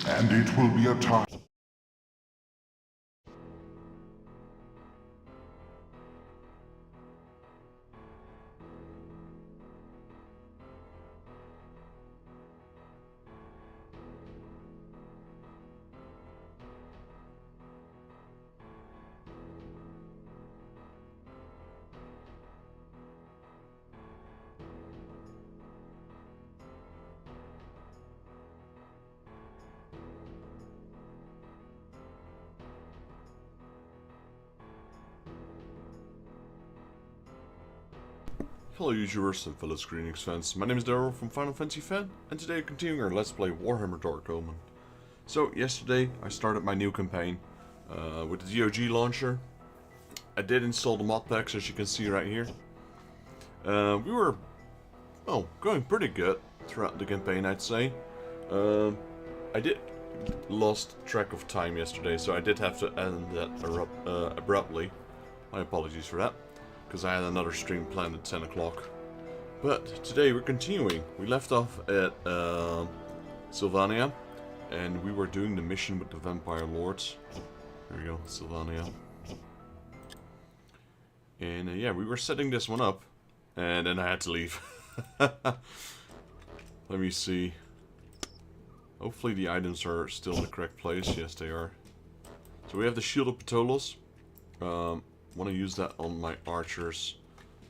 And it will be a time. Hello YouTubers and fellow Square Enix fans, my name is Daryl from Final Fantasy Fan, and today we're continuing our Let's Play Warhammer Dark Omen. So yesterday I started my new campaign with the GOG launcher. I did install the mod packs, as you can see right here. We were, well, going pretty good throughout the campaign, I'd say. I did lost track of time yesterday, so I did have to end that abruptly. My apologies for that, because I had another stream planned at 10 o'clock. But today we're continuing. We left off at Sylvania, and we were doing the mission with the Vampire Lords. There we go, Sylvania. And yeah, we were setting this one up, and then I had to leave. Let me see. Hopefully the items are still in the correct place. Yes, they are. So we have the Shield of Ptolos. Want to use that on my archers,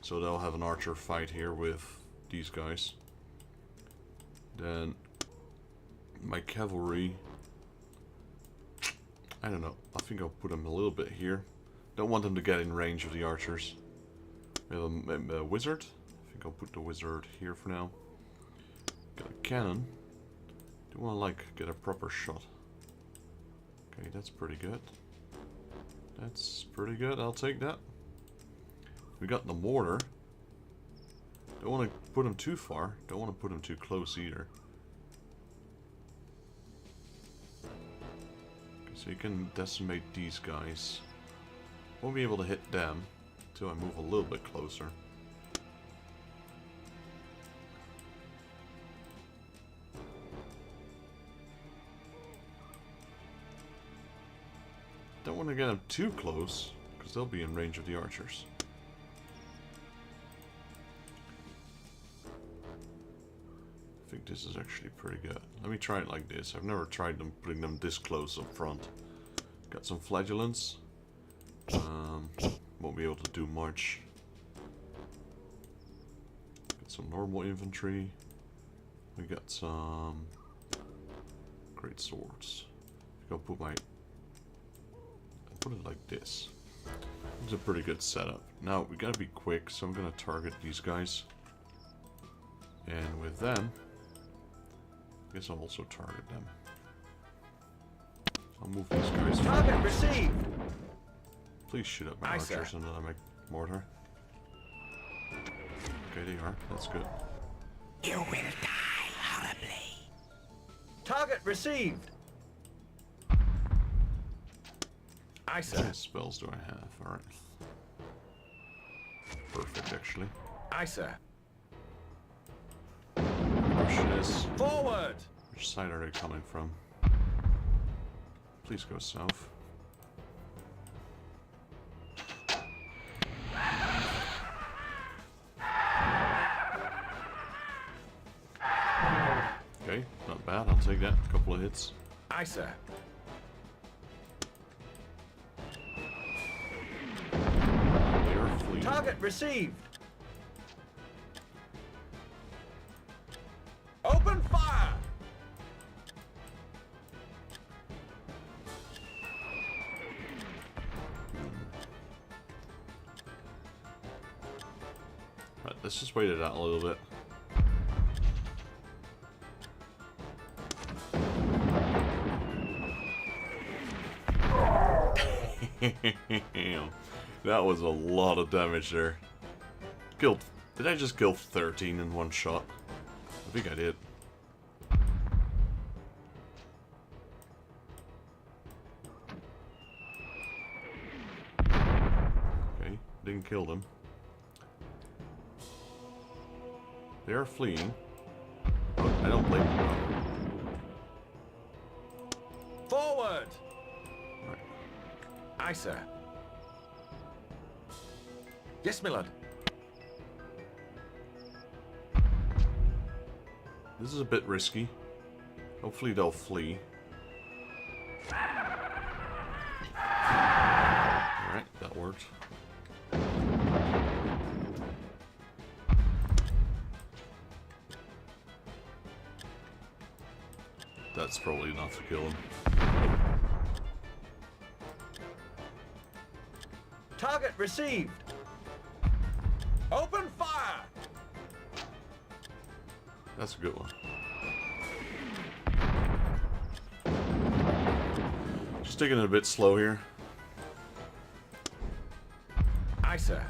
so they'll have an archer fight here with these guys. Then my cavalry, I don't know, I think I'll put them a little bit here. Don't want them to get in range of the archers. We have a wizard. I think I'll put the wizard here for now. Got a cannon. Do want to like get a proper shot. Okay, that's pretty good. That's pretty good, I'll take that. We got the mortar. Don't want to put them too far. Don't want to put them too close either. Okay, so you can decimate these guys. Won't be able to hit them until I move a little bit closer. Don't want to get them too close, because they'll be in range of the archers. I think this is actually pretty good. Let me try it like this. I've never tried them putting them this close up front. Got some flagellants. Won't be able to do much. Got some normal infantry. We got some great swords. I'll put my put it like this. It's a pretty good setup. Now we gotta be quick, so I'm gonna target these guys. And with them, I guess I'll also target them. I'll move these guys. Target received. Please shoot at my archers and then I make mortar. Okay, they are. That's good. You will die horribly. Target received. Aye, sir. How many spells do I have? Alright. Perfect, actually. Aye, sir. Question is, Forward! which side are they coming from? Please go south. Okay, not bad. I'll take that. A couple of hits. Aye, sir. Target received. Open fire. Right, let's just wait it out a little bit. That was a lot of damage there. Did I just kill 13 in one shot? I think I did. Okay, didn't kill them. They are fleeing. I don't blame them though. Forward! Right. Aye, sir. Yes, my lord. This is a bit risky. Hopefully they'll flee. Alright, that worked. That's probably enough to kill him. Target received. Open fire! That's a good one. Just taking it a bit slow here. Aye, sir.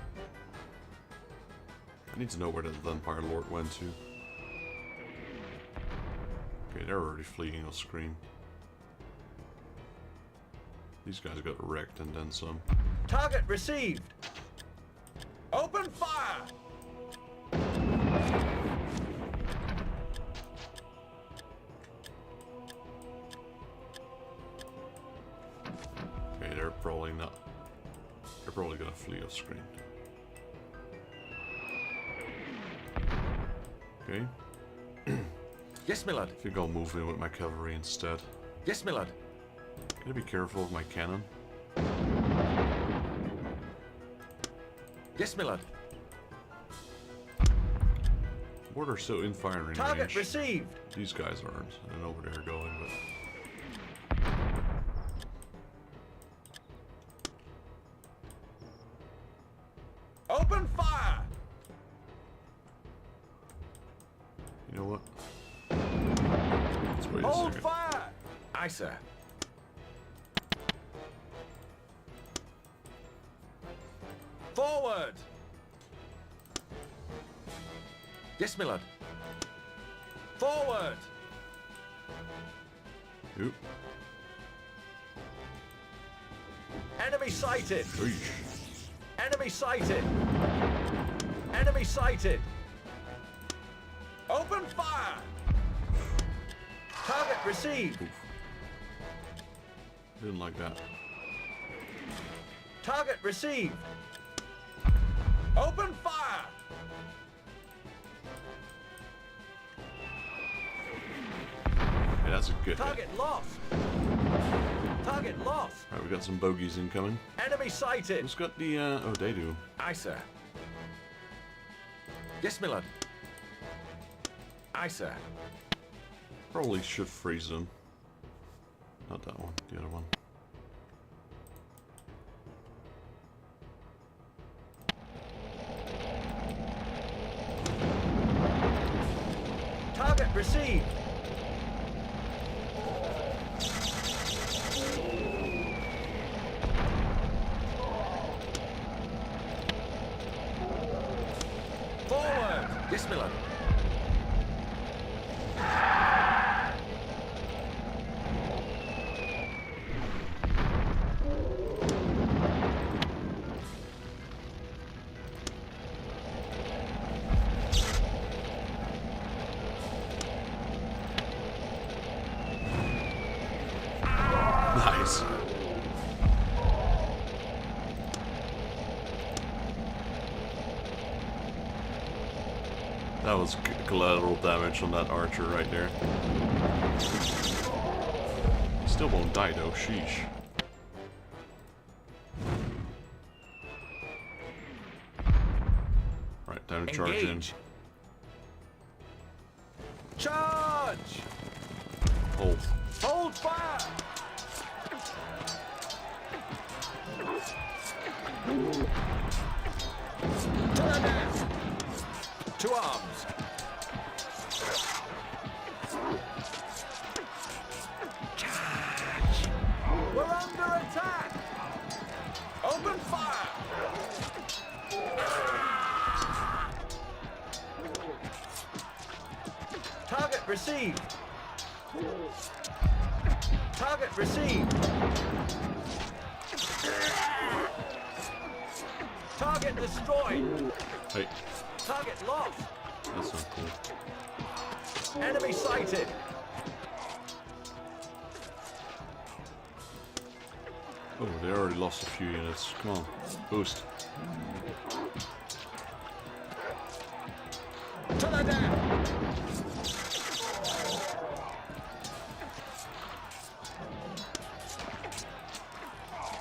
I need to know where the Vampire Lord went to. Okay, they're already fleeing off screen. These guys got wrecked and then some. Target received. Open fire! Okay, they're probably not. They're probably gonna flee off screen. Okay. Yes, my lord. I think I'll move in with my cavalry instead. Yes, my lord. Gotta be careful of my cannon. Yes, my lord. Border so in firing Target range. received. These guys aren't. I don't know where they're going, but Open fire! you know what? Let's wait a Hold second. fire! Aye, sir. Forward! Yes, my lord. Forward! Oop. Enemy sighted! Eesh. Enemy sighted! Enemy sighted! Open fire! Target received! Oof. Didn't like that. Target received! Open fire! Yeah, that's a good hit. Target lost! Target lost! Alright, we got some bogeys incoming. Enemy sighted! Who's got the, oh, they do. Aye, sir. Yes, my lord. Aye, sir. Probably should freeze them. Not that one, the other one. Target received! Forward! Yes, my lord. Nice. That was collateral damage on that archer right there. Still won't die though, sheesh. Right, time to charge in. Engage. Charge! Hold. Hold fire! Turn down! To arms! Charge! We're under attack! Open fire! Target received! Target received! Target destroyed! Hey, Target lost! that's not cool. Enemy sighted! Oh, they already lost a few units. Come on, boost. To the death!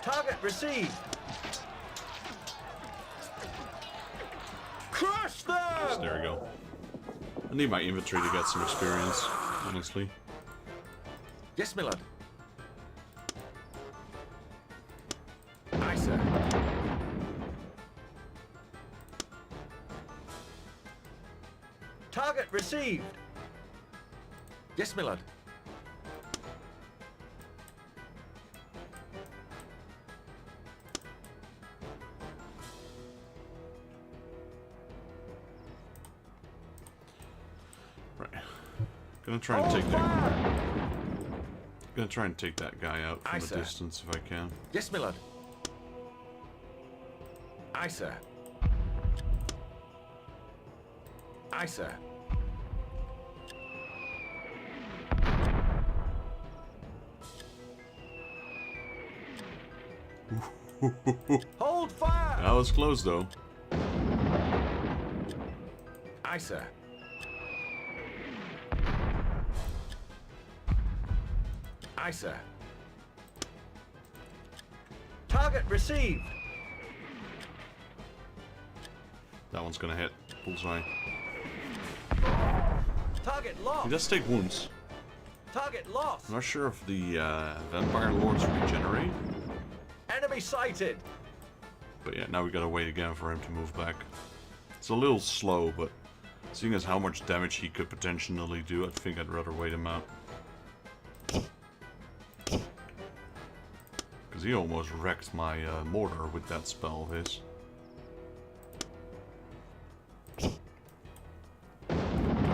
Target received. Crush them! There we go. I need my infantry to get some experience, honestly. Yes, my lord. Aye, sir. Target received. Yes, my lord. Right. Gonna try and take that. Gonna try and take that guy out from Aye, a sir. distance if I can. Yes, my lord. Aye, sir. Aye, sir. Hold fire! That was close though. Aye, sir. Aye, sir. Target received. That one's gonna hit. Bullseye. Target He lost. does take wounds. Target lost. I'm not sure if the Vampire Lords regenerate. Enemy sighted. But yeah, now we gotta wait again for him to move back. It's a little slow, but seeing as how much damage he could potentially do, I think I'd rather wait him out. Because he almost wrecked my mortar with that spell of his.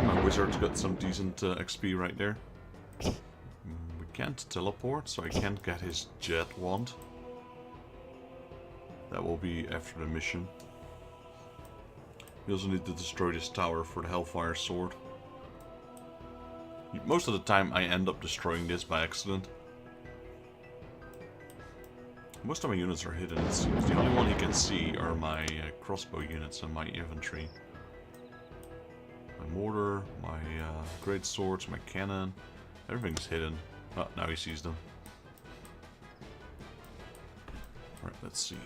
My wizard's got some decent XP right there. We can't teleport, so I can't get his jet wand. That will be after the mission. We also need to destroy this tower for the Hellfire Sword. Most of the time I end up destroying this by accident. Most of my units are hidden, it seems. The only one he can see are my crossbow units and my infantry. My mortar, my great swords, my cannon. Everything's hidden. Oh, now he sees them. Alright, let's see.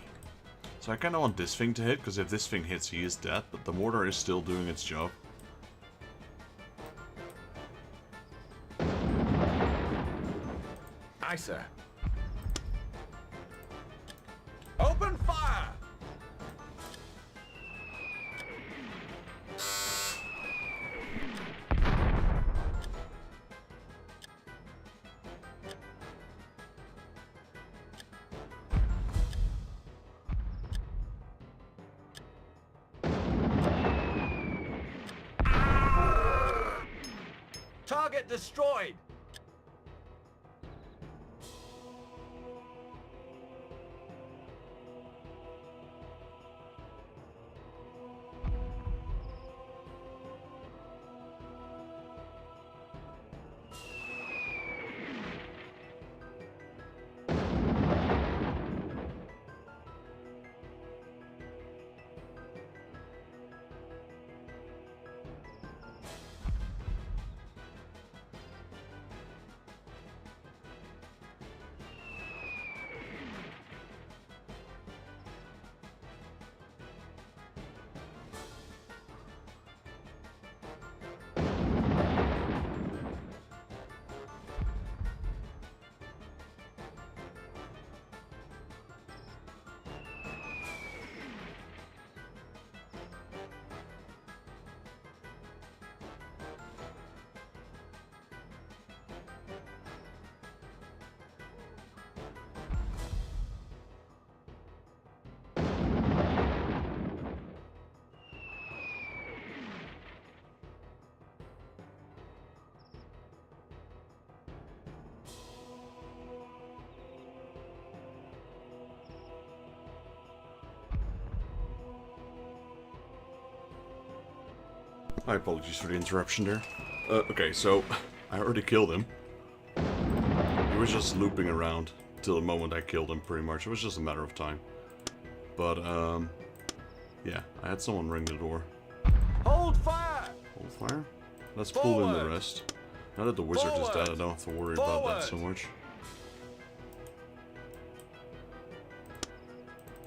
So I kind of want this thing to hit, because if this thing hits, he is dead, but the mortar is still doing its job. Aye, sir. Open fire! Target destroyed! My apologies for the interruption there. Okay, so I already killed him. He was just looping around. till the moment I killed him, pretty much. It was just a matter of time. But, yeah, I had someone ring the door. Hold fire! Hold fire? Let's pull in the Forward. rest. Now that the wizard is dead, I don't have to worry about that so much.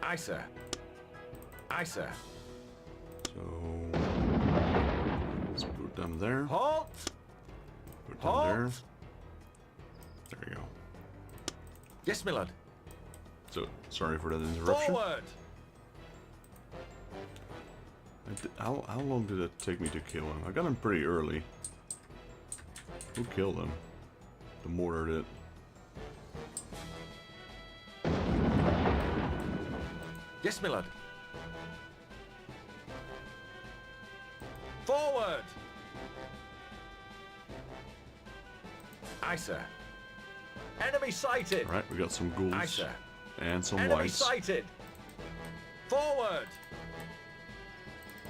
Aye, sir. Aye, sir. So, let's put them there. Halt! Put them Halt. there. There you go. Yes, my lord. So, sorry for that interruption. Forward! How long did it take me to kill him? I got him pretty early. Who killed him? The mortar did. Yes, my lord. Forward! Aye, sir. Enemy sighted! Alright, we got some ghouls. Aye, sir. And some Enemy whites. sighted! Forward!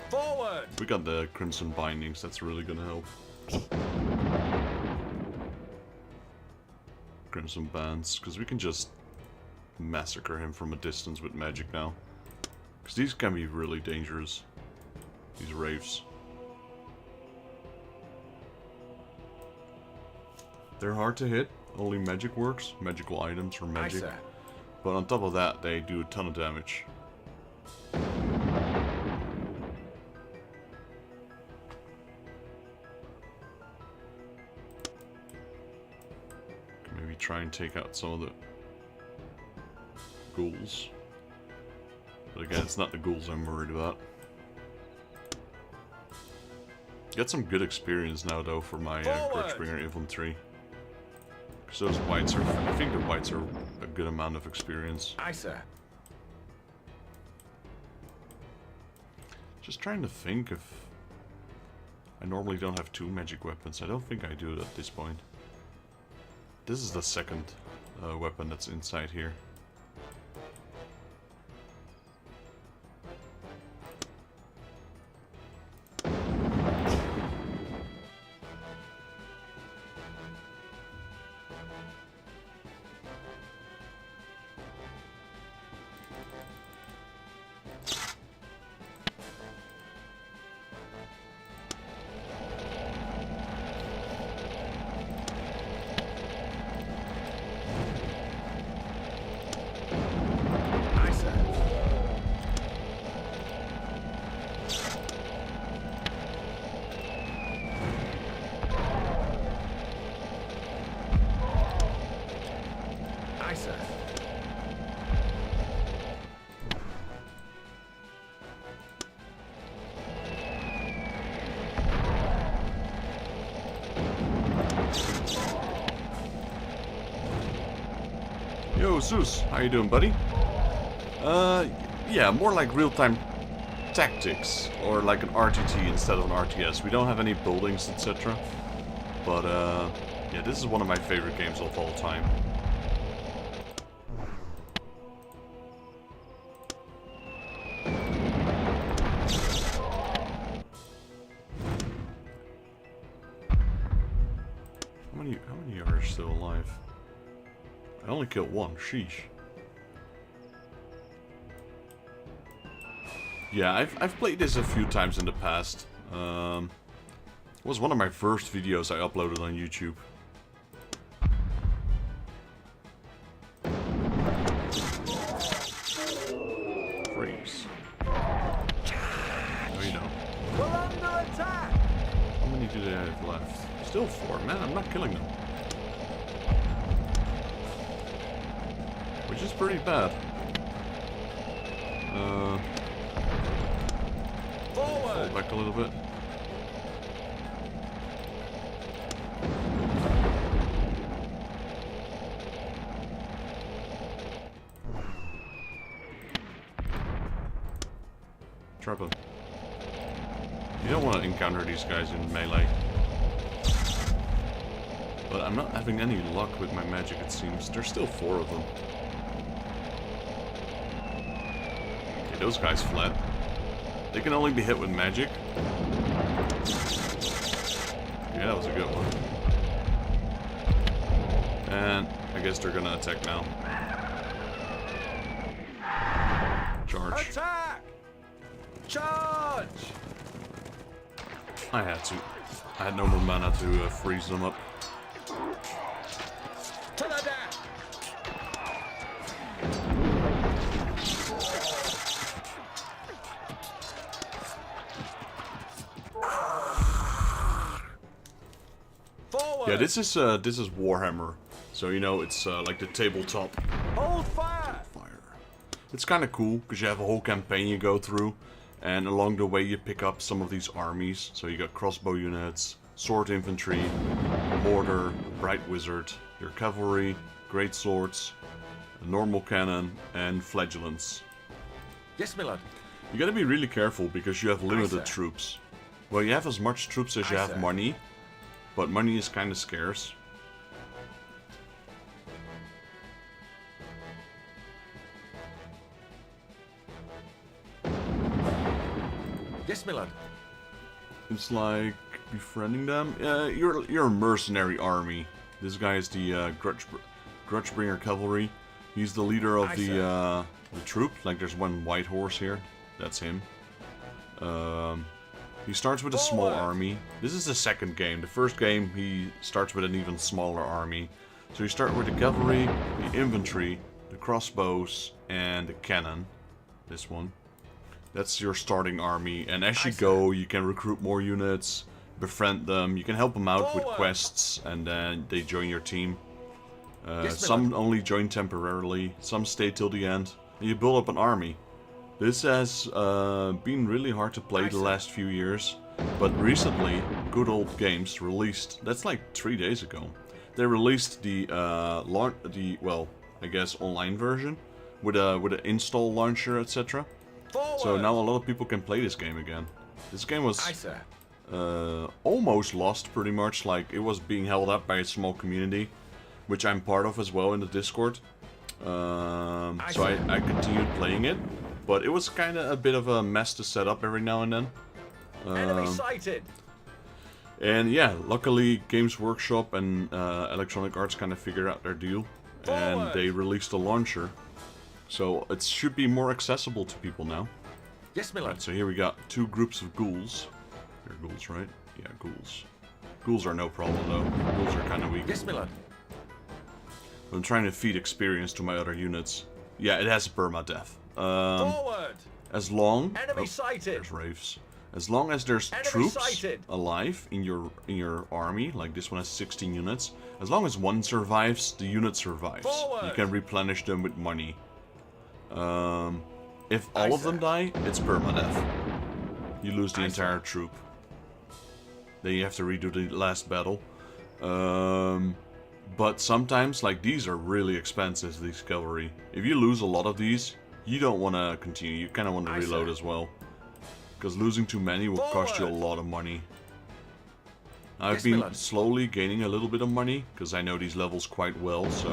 Forward! We got the crimson bindings, that's really gonna help. Crimson bands, because we can just massacre him from a distance with magic now. Because these can be really dangerous. These wraiths. They're hard to hit, only magic works, magical items or magic. Aye, sir. But on top of that, they do a ton of damage. Maybe try and take out some of the ghouls. But again, it's not the ghouls I'm worried about. Get some good experience now, though, for my Grudgebringer infantry. Because those whites are... I think the whites are a good amount of experience. Aye, sir. Just trying to think if... I normally don't have two magic weapons. I don't think I do at this point. This is the second weapon that's inside here. Yo, Zeus, how you doing, buddy? Yeah, more like real-time tactics, or like an RTT instead of an RTS. We don't have any buildings, etc. But, yeah, this is one of my favorite games of all time. How many are still alive? I only killed one, sheesh. Yeah, I've played this a few times in the past. It was one of my first videos I uploaded on YouTube. Freeze. No, you don't. We're under attack! How many do they have left? Still 4. Man, I'm not killing them. Which is pretty bad. Fall back a little bit. Trap him. You don't want to encounter these guys in melee. But I'm not having any luck with my magic, it seems. There's still 4 of them. Okay, those guys fled. They can only be hit with magic. Yeah, that was a good one. And I guess they're gonna attack now. Charge. Attack! Charge! I had to. I had no more mana to freeze them up. To the death! Forward! Yeah, this is Warhammer. So you know it's like the tabletop Hold fire! fire. It's kind of cool because you have a whole campaign you go through, and along the way you pick up some of these armies. So you got crossbow units, sword infantry, mortar, bright wizard, your cavalry, great swords, a normal cannon, and flagellants. Yes, my lord. You gotta be really careful because you have limited sir. troops. Well, you have as much troops as you Aye, have sir. money, but money is kind of scarce. Yes, my lord. It's like befriending them. You're a mercenary army. This guy is the Grudgebringer cavalry. He's the leader of Aye, the troop. Like there's one white horse here. That's him. He starts with a small Forward. army. This is the second game. The first game he starts with an even smaller army. So you start with the cavalry, the infantry, the crossbows, and the cannon. This one. That's your starting army, and as you Aye, go, you can recruit more units, befriend them, you can help them out with Forward. quests, and then they join your team. Yes, my Some only join temporarily, some stay till the end, and you build up an army. This has been really hard to play Aye, the sir. last few years, but recently, Good Old Games released, that's like 3 days ago, they released the, well, I guess online version, with an install launcher, etc. Forward! So now a lot of people can play this game again. This game was Aye, sir. almost lost pretty much, like it was being held up by a small community, which I'm part of as well in the Discord. So I continued playing it, but it was kind of a bit of a mess to set up every now and then. Enemy sighted! And yeah, luckily Games Workshop and Electronic Arts kind of figured out their deal, and Forward! they released a launcher. So it should be more accessible to people now. Yes, my lord. Right, so here we got two groups of ghouls. They're ghouls, right? Yeah, ghouls. Ghouls are no problem though. Ghouls are kind of weak. Yes, my lord. I'm trying to feed experience to my other units. Yeah, it has permadeath. Forward! As long... Enemy sighted! There's Wraiths. As long as there's Enemy troops sighted! alive in your army, like this one has 16 units, as long as one survives, the unit survives. Forward! You can replenish them with money. If all Aye, of them sir. die, it's permadeath. You lose the Aye, entire sir. troop. Then you have to redo the last battle. But sometimes, like, these are really expensive, these cavalry. If you lose a lot of these, you don't want to continue. You kind of want to Aye, reload sir. as well. Because losing too many will cost you a Forward! lot of money. I've Yes, my been lord. slowly gaining a little bit of money, because I know these levels quite well, so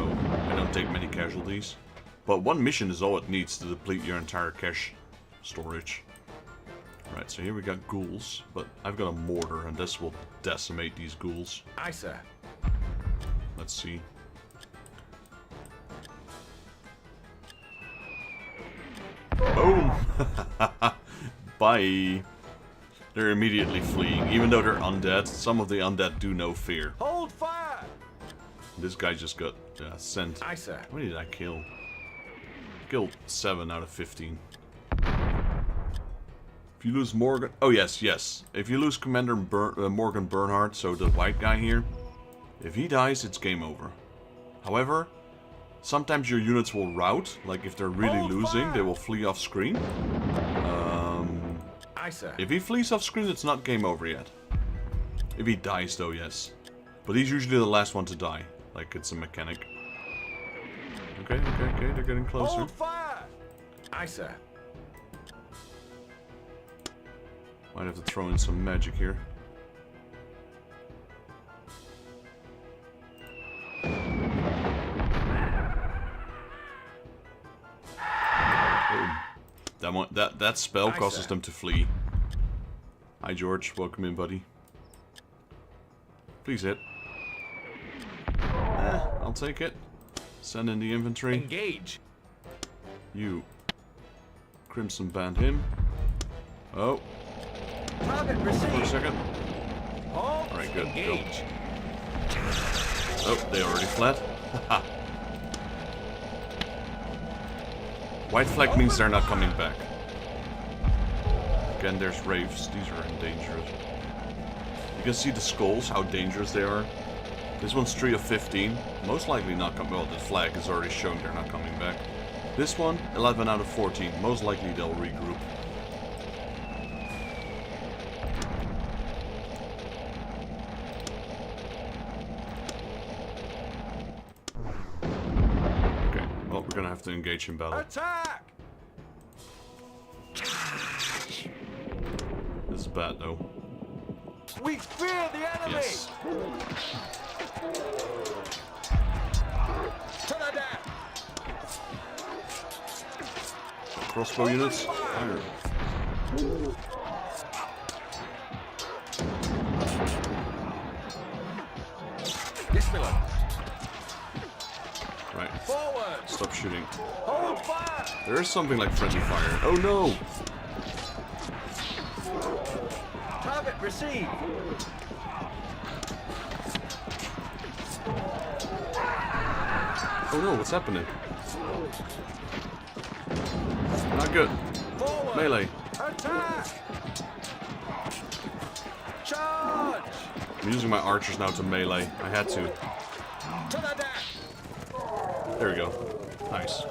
I don't take many casualties. But one mission is all it needs to deplete your entire cash storage. Right, so here we got ghouls, but I've got a mortar, and this will decimate these ghouls. Aye, sir. Let's see. Boom! Bye! They're immediately fleeing, even though they're undead. Some of the undead do know fear. Hold fire! This guy just got sent. Aye, sir. What did I kill? Killed 7 out of 15. If you lose Morgan... Oh, yes, yes. If you lose Commander Morgan Bernhardt, so the white guy here, if he dies, it's game over. However, sometimes your units will rout. Like, if they're really Hold losing, fire! they will flee off screen. Aye, sir. If he flees off screen, it's not game over yet. If he dies, though, yes. But he's usually the last one to die. Like, it's a mechanic. Okay, they're getting closer. Hold fire! Aye, sir. Might have to throw in some magic here. Boom. That spell Aye, causes sir. them to flee. Hi George, welcome in, buddy. Please hit. I'll take it. Send in the infantry. Engage. You Crimson Band him. Oh. Target For a received. second. Halt. Alright, good. Engage. Oh, they already fled. White flag means they're not coming back. Again, there's Wraiths. These are dangerous. You can see the skulls, how dangerous they are. This one's 3 of 15. Most likely not coming. Well, the flag is already showing they're not coming back. This one, 11 out of 14. Most likely they'll regroup. Okay, well, we're gonna have to engage in battle. Attack. This is bad, though. We fear the enemy. Yes. To the death. Crossbow units, fire. Yes, my lord. Right, Forward. stop shooting. Hold fire. There is something like friendly fire. Oh no! Target received. Oh no, what's happening? Not good. Forward. Melee. Attack. Charge. I'm using my archers now to melee. I had to. To the death. There we go. Nice.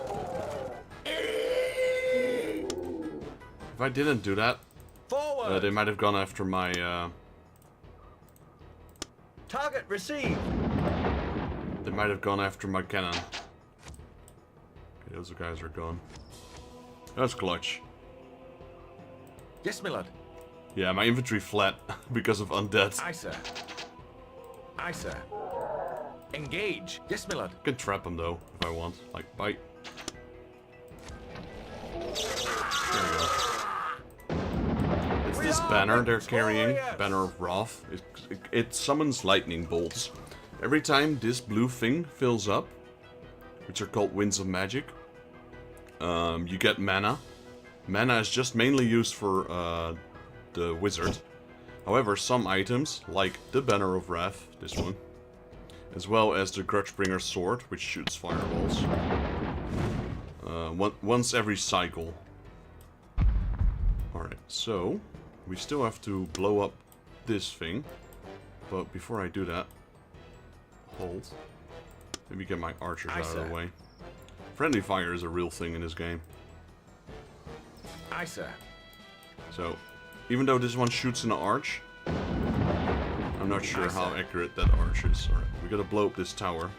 If I didn't do that, Forward. they might have gone after my, Target received. they might have gone after my cannon. Okay, those guys are gone. That's clutch. Yes, my lord. Yeah, my infantry fled because of undead. Aye, sir. Aye, sir. Engage. Yes, my lord. I can trap them though, if I want. Like, bite. There we go. It's this banner they're carrying, Banner of Wrath. It summons lightning bolts. Every time this blue thing fills up, which are called Winds of Magic, you get mana. Mana is just mainly used for the wizard. However, some items, like the Banner of Wrath, this one, as well as the Grudgebringer's Sword, which shoots fireballs, once every cycle. Alright, so we still have to blow up this thing, but before I do that, hold. Maybe get my archers out of the way. Friendly fire is a real thing in this game. Aye, sir. So, even though this one shoots in an arch, I'm not sure Aye, how sir. accurate that arch is. Alright, we gotta blow up this tower.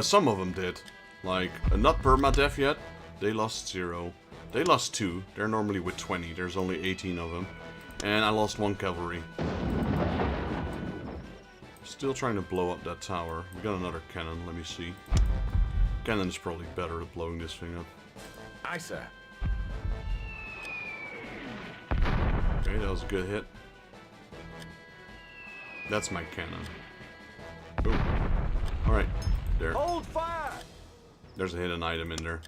Some of them did. Like, not permadeath yet. They lost 0. They lost 2. They're normally with 20. There's only 18 of them. And I lost 1 cavalry. Still trying to blow up that tower. We got another cannon. Let me see. Cannon is probably better at blowing this thing up. Aye, sir. Okay, that was a good hit. That's my cannon. Oh. Alright, there. Hold fire. There's a hidden item in there.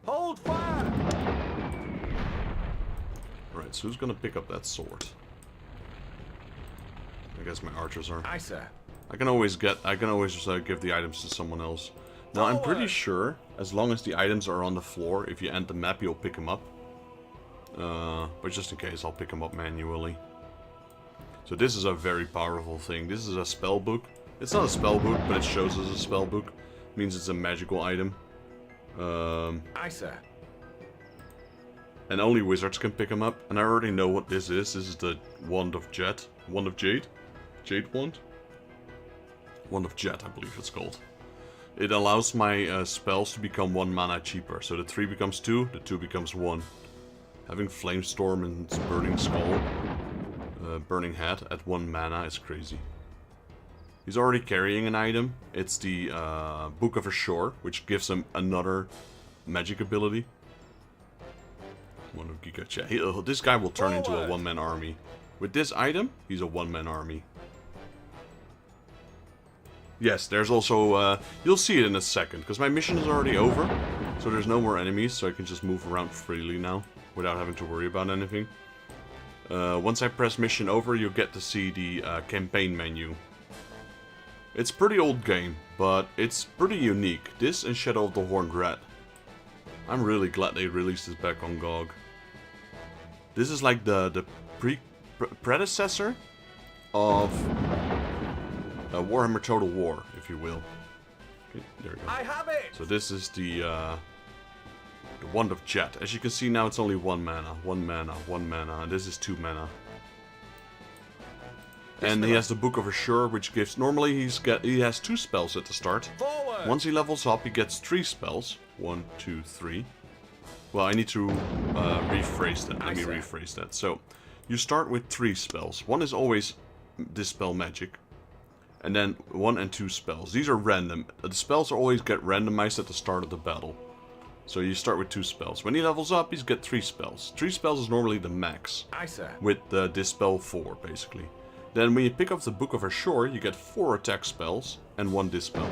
Hold fire. Alright, so who's gonna pick up that sword? I guess my archers are. Aye, sir. I can always just give the items to someone else. Now, I'm pretty Forward. sure, as long as the items are on the floor, if you end the map, you'll pick them up. But just in case, I'll pick them up manually. So this is a very powerful thing. This is a spell book. It's not a spell book, but it shows as a spell book. Means it's a magical item. Aye, sir. And only wizards can pick them up. And I already know what this is. This is the Wand of Jet. Wand of Jade? Jade Wand? Wand of Jet, I believe it's called. It allows my spells to become 1 mana cheaper. So the 3 becomes 2, the 2 becomes 1. Having Flamestorm and Burning Skull, Burning Head at 1 mana is crazy. He's already carrying an item. It's the Book of Ashore, which gives him another magic ability. One of Giga Chat. This guy will turn into a one-man army. With this item, he's a one-man army. Yes, there's also, you'll see it in a second, because my mission is already over. So there's no more enemies, so I can just move around freely now, without having to worry about anything. Once I press mission over, you'll get to see the campaign menu. It's a pretty old game, but it's pretty unique. This and Shadow of the Horned Rat. I'm really glad they released this back on GOG. This is like the predecessor of Warhammer Total War, if you will. Okay, there we go. I have it. So this is the Wand of Jet. As you can see now, it's only 1 mana, 1 mana, 1 mana, and this is 2 mana. And he has the Book of Assure, which gives... Normally he has 2 spells at the start. Forward. Once he levels up, he gets 3 spells. 1, 2, 3. Well, I need to rephrase that. Let me rephrase that. So, you start with 3 spells. One is always Dispel Magic. And then 1 and 2 spells. These are random. The spells always get randomized at the start of the battle. So you start with 2 spells. When he levels up, he's get 3 spells. 3 spells is normally the max. Aye, sir. With the Dispel 4, basically. Then when you pick up the Book of Assure, you get 4 attack spells and 1 Dispel.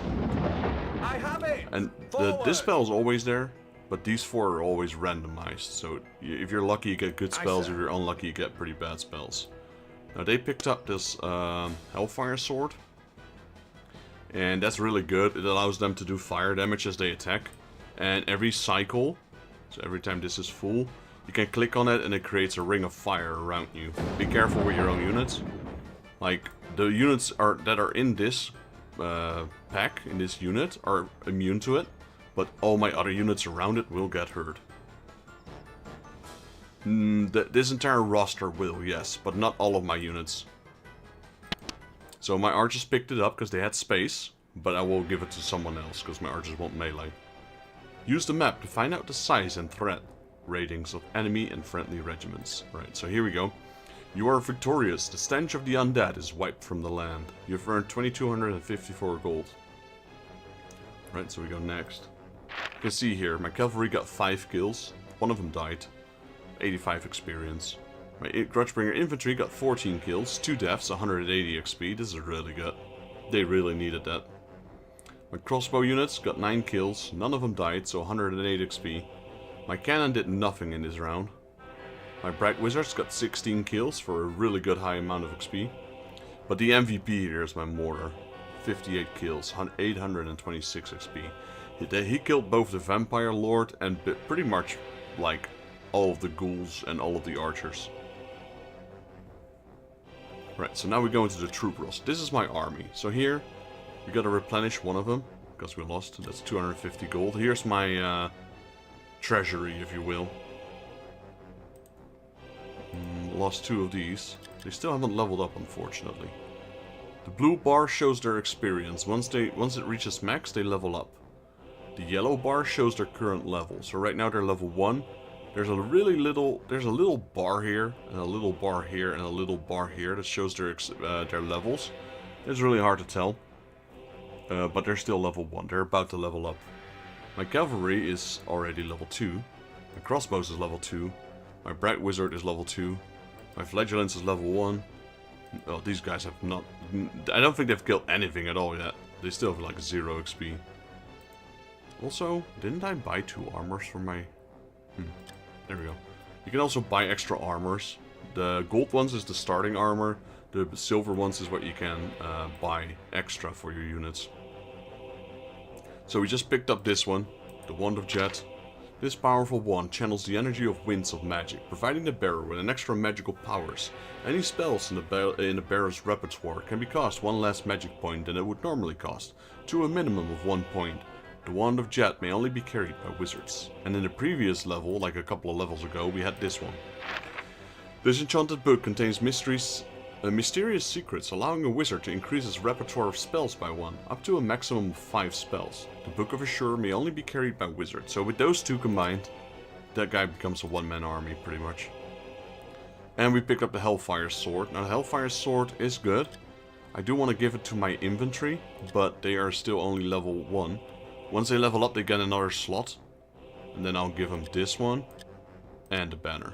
I have it. And the Dispel is always there, but these 4 are always randomized. So if you're lucky, you get good spells. If you're unlucky, you get pretty bad spells. Now they picked up this Hellfire Sword. And that's really good. It allows them to do fire damage as they attack. And every cycle, so every time this is full, you can click on it and it creates a ring of fire around you. Be careful with your own units. Like, the units that are in this pack, in this unit, are immune to it. But all my other units around it will get hurt. This entire roster will, yes, but not all of my units. So my archers picked it up because they had space, but I will give it to someone else because my archers won't melee. Use the map to find out the size and threat ratings of enemy and friendly regiments. Right, so here we go. You are victorious. The stench of the undead is wiped from the land. You've earned 2,254 gold. Right, so we go next. You can see here, my cavalry got 5 kills. One of them died. 85 experience. My Grudgebringer infantry got 14 kills, 2 deaths, 180 XP. This is really good. They really needed that. My crossbow units got 9 kills, none of them died, so 108 XP. My cannon did nothing in this round. My Bright Wizards got 16 kills for a really good high amount of XP. But the MVP here is my mortar. 58 kills, 826 XP. He killed both the Vampire Lord and pretty much like all of the ghouls and all of the archers. Right, so now we go into the troop rolls. This is my army. So here, we gotta replenish one of them, because we lost. That's 250 gold. Here's my treasury, if you will. Lost 2 of these. They still haven't leveled up, unfortunately. The blue bar shows their experience. Once it reaches max, they level up. The yellow bar shows their current level. So right now they're level 1. There's a little bar here, and a little bar here, and a little bar here that shows their levels. It's really hard to tell, but they're still level 1. They're about to level up. My cavalry is already level 2. My crossbows is level 2. My Bright Wizard is level 2. My Flagellants is level 1. Oh, these guys have not... I don't think they've killed anything at all yet. They still have like 0 XP. Also, didn't I buy 2 armors for my... There we go. You can also buy extra armors. The gold ones is the starting armor. The silver ones is what you can buy extra for your units. So we just picked up this one, the Wand of Jet. This powerful wand channels the energy of winds of magic, providing the bearer with an extra magical powers. Any spells in the bearer's repertoire can be cost 1 less magic point than it would normally cost, to a minimum of 1 point. The Wand of Jet may only be carried by wizards. And in the previous level, like a couple of levels ago, we had this one. This enchanted book contains mysterious secrets, allowing a wizard to increase his repertoire of spells by 1, up to a maximum of 5 spells. The Book of Assure may only be carried by wizards, so with those 2 combined, that guy becomes a one-man army, pretty much. And we picked up the Hellfire Sword. Now the Hellfire Sword is good. I do want to give it to my infantry, but they are still only level 1. Once they level up, they get another slot. And then I'll give them this one. and the banner.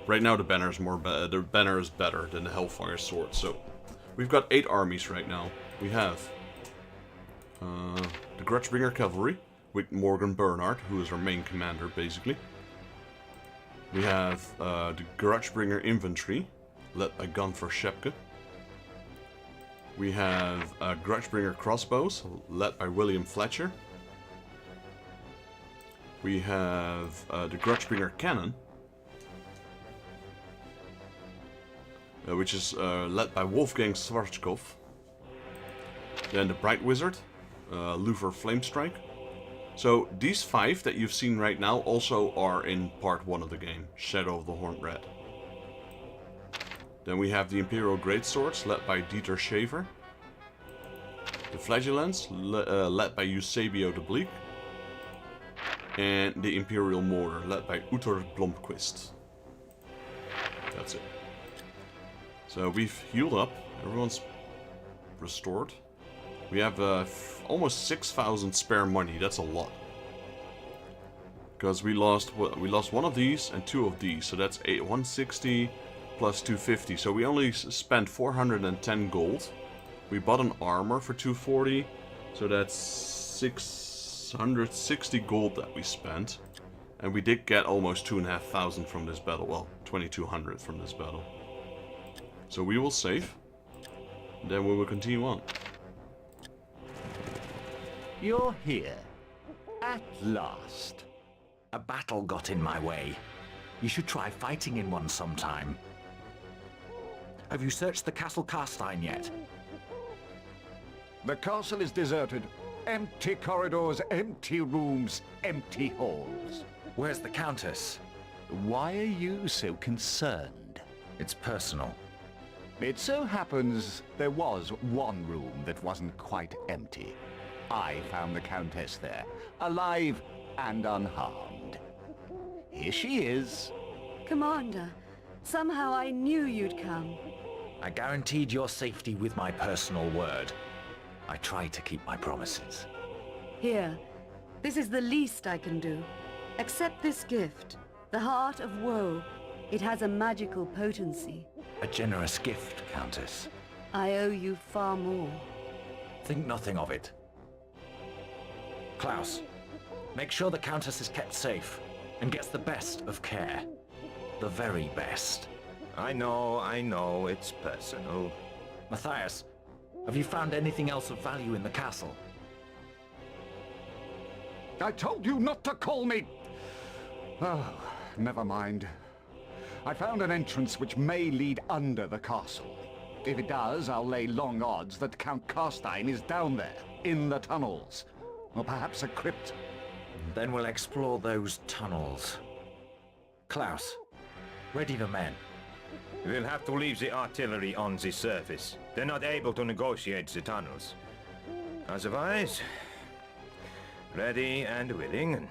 Right now the banner is better than the Hellfire Sword. So we've got 8 armies right now. We have the Grudgebringer Cavalry with Morgan Bernard, who is our main commander basically. We have the Grudgebringer Infantry, led by Gunfer Shepke. We have Grudgebringer Crossbows, led by William Fletcher. We have the Grudgebringer Cannon, which is led by Wolfgang Schwarzkopf. Then the Bright Wizard, Luther Flamestrike. So these 5 that you've seen right now also are in part 1 of the game, Shadow of the Horned Red. Then we have the Imperial Greatswords, led by Dieter Shaver. The Flagellants, led by Eusebio de Bleek. And the Imperial Mortar, led by Uther Blomqvist. That's it. So we've healed up, everyone's restored. We have almost 6,000 spare money. That's a lot. Because we lost one of these and 2 of these. So that's 160 plus 250. So we only spent 410 gold. We bought an armor for 240. So that's 660 gold that we spent. And we did get almost 2,500 from this battle. Well, 2,200 from this battle. So we will save. Then we will continue on. You're here. At last. A battle got in my way. You should try fighting in one sometime. Have you searched the Castle Carstein yet? The castle is deserted. Empty corridors, empty rooms, empty halls. Where's the Countess? Why are you so concerned? It's personal. It so happens there was one room that wasn't quite empty. I found the Countess there, alive and unharmed. Here she is. Commander, somehow I knew you'd come. I guaranteed your safety with my personal word. I try to keep my promises. Here, this is the least I can do. Accept this gift, the Heart of Woe. It has a magical potency. A generous gift, Countess. I owe you far more. Think nothing of it. Klaus, make sure the Countess is kept safe and gets the best of care. The very best. I know, it's personal. Matthias, have you found anything else of value in the castle? I told you not to call me! Oh, never mind. I found an entrance which may lead under the castle. If it does, I'll lay long odds that Count Carstein is down there, in the tunnels. Or perhaps a crypt. Then we'll explore those tunnels. Klaus, ready the men. We'll have to leave the artillery on the surface. They're not able to negotiate the tunnels. Otherwise, ready and willing.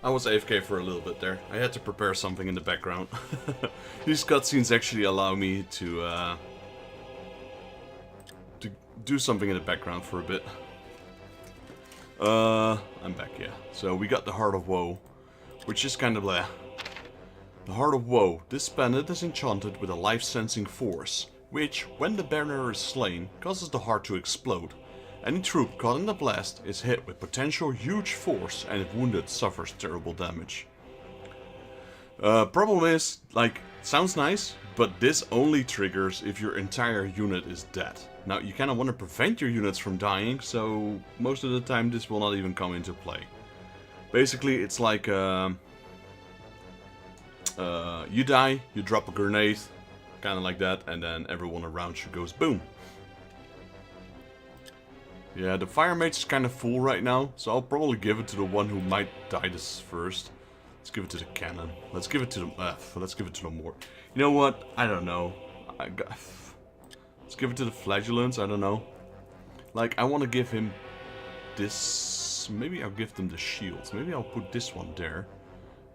I was AFK for a little bit there. I had to prepare something in the background. These cutscenes actually allow me to do something in the background for a bit. I'm back, yeah. So we got the Heart of Woe, which is kind of bleh. The Heart of Woe. This bandit is enchanted with a life-sensing force, which, when the bearer is slain, causes the heart to explode. Any troop caught in the blast is hit with potential huge force, and if wounded, suffers terrible damage. Problem is, like, sounds nice, but this only triggers if your entire unit is dead. Now, you kind of want to prevent your units from dying, so most of the time this will not even come into play. Basically, it's like you die, you drop a grenade, kind of like that, and then everyone around you goes boom. Yeah, the fire mage is kind of full right now, so I'll probably give it to the one who might die this first. Let's give it to the cannon. Let's give it to the let's give it to the more. You know what? I don't know. Let's give it to the flagellants. I don't know. Like, I want to give him this. Maybe I'll give them the shields. Maybe I'll put this one there.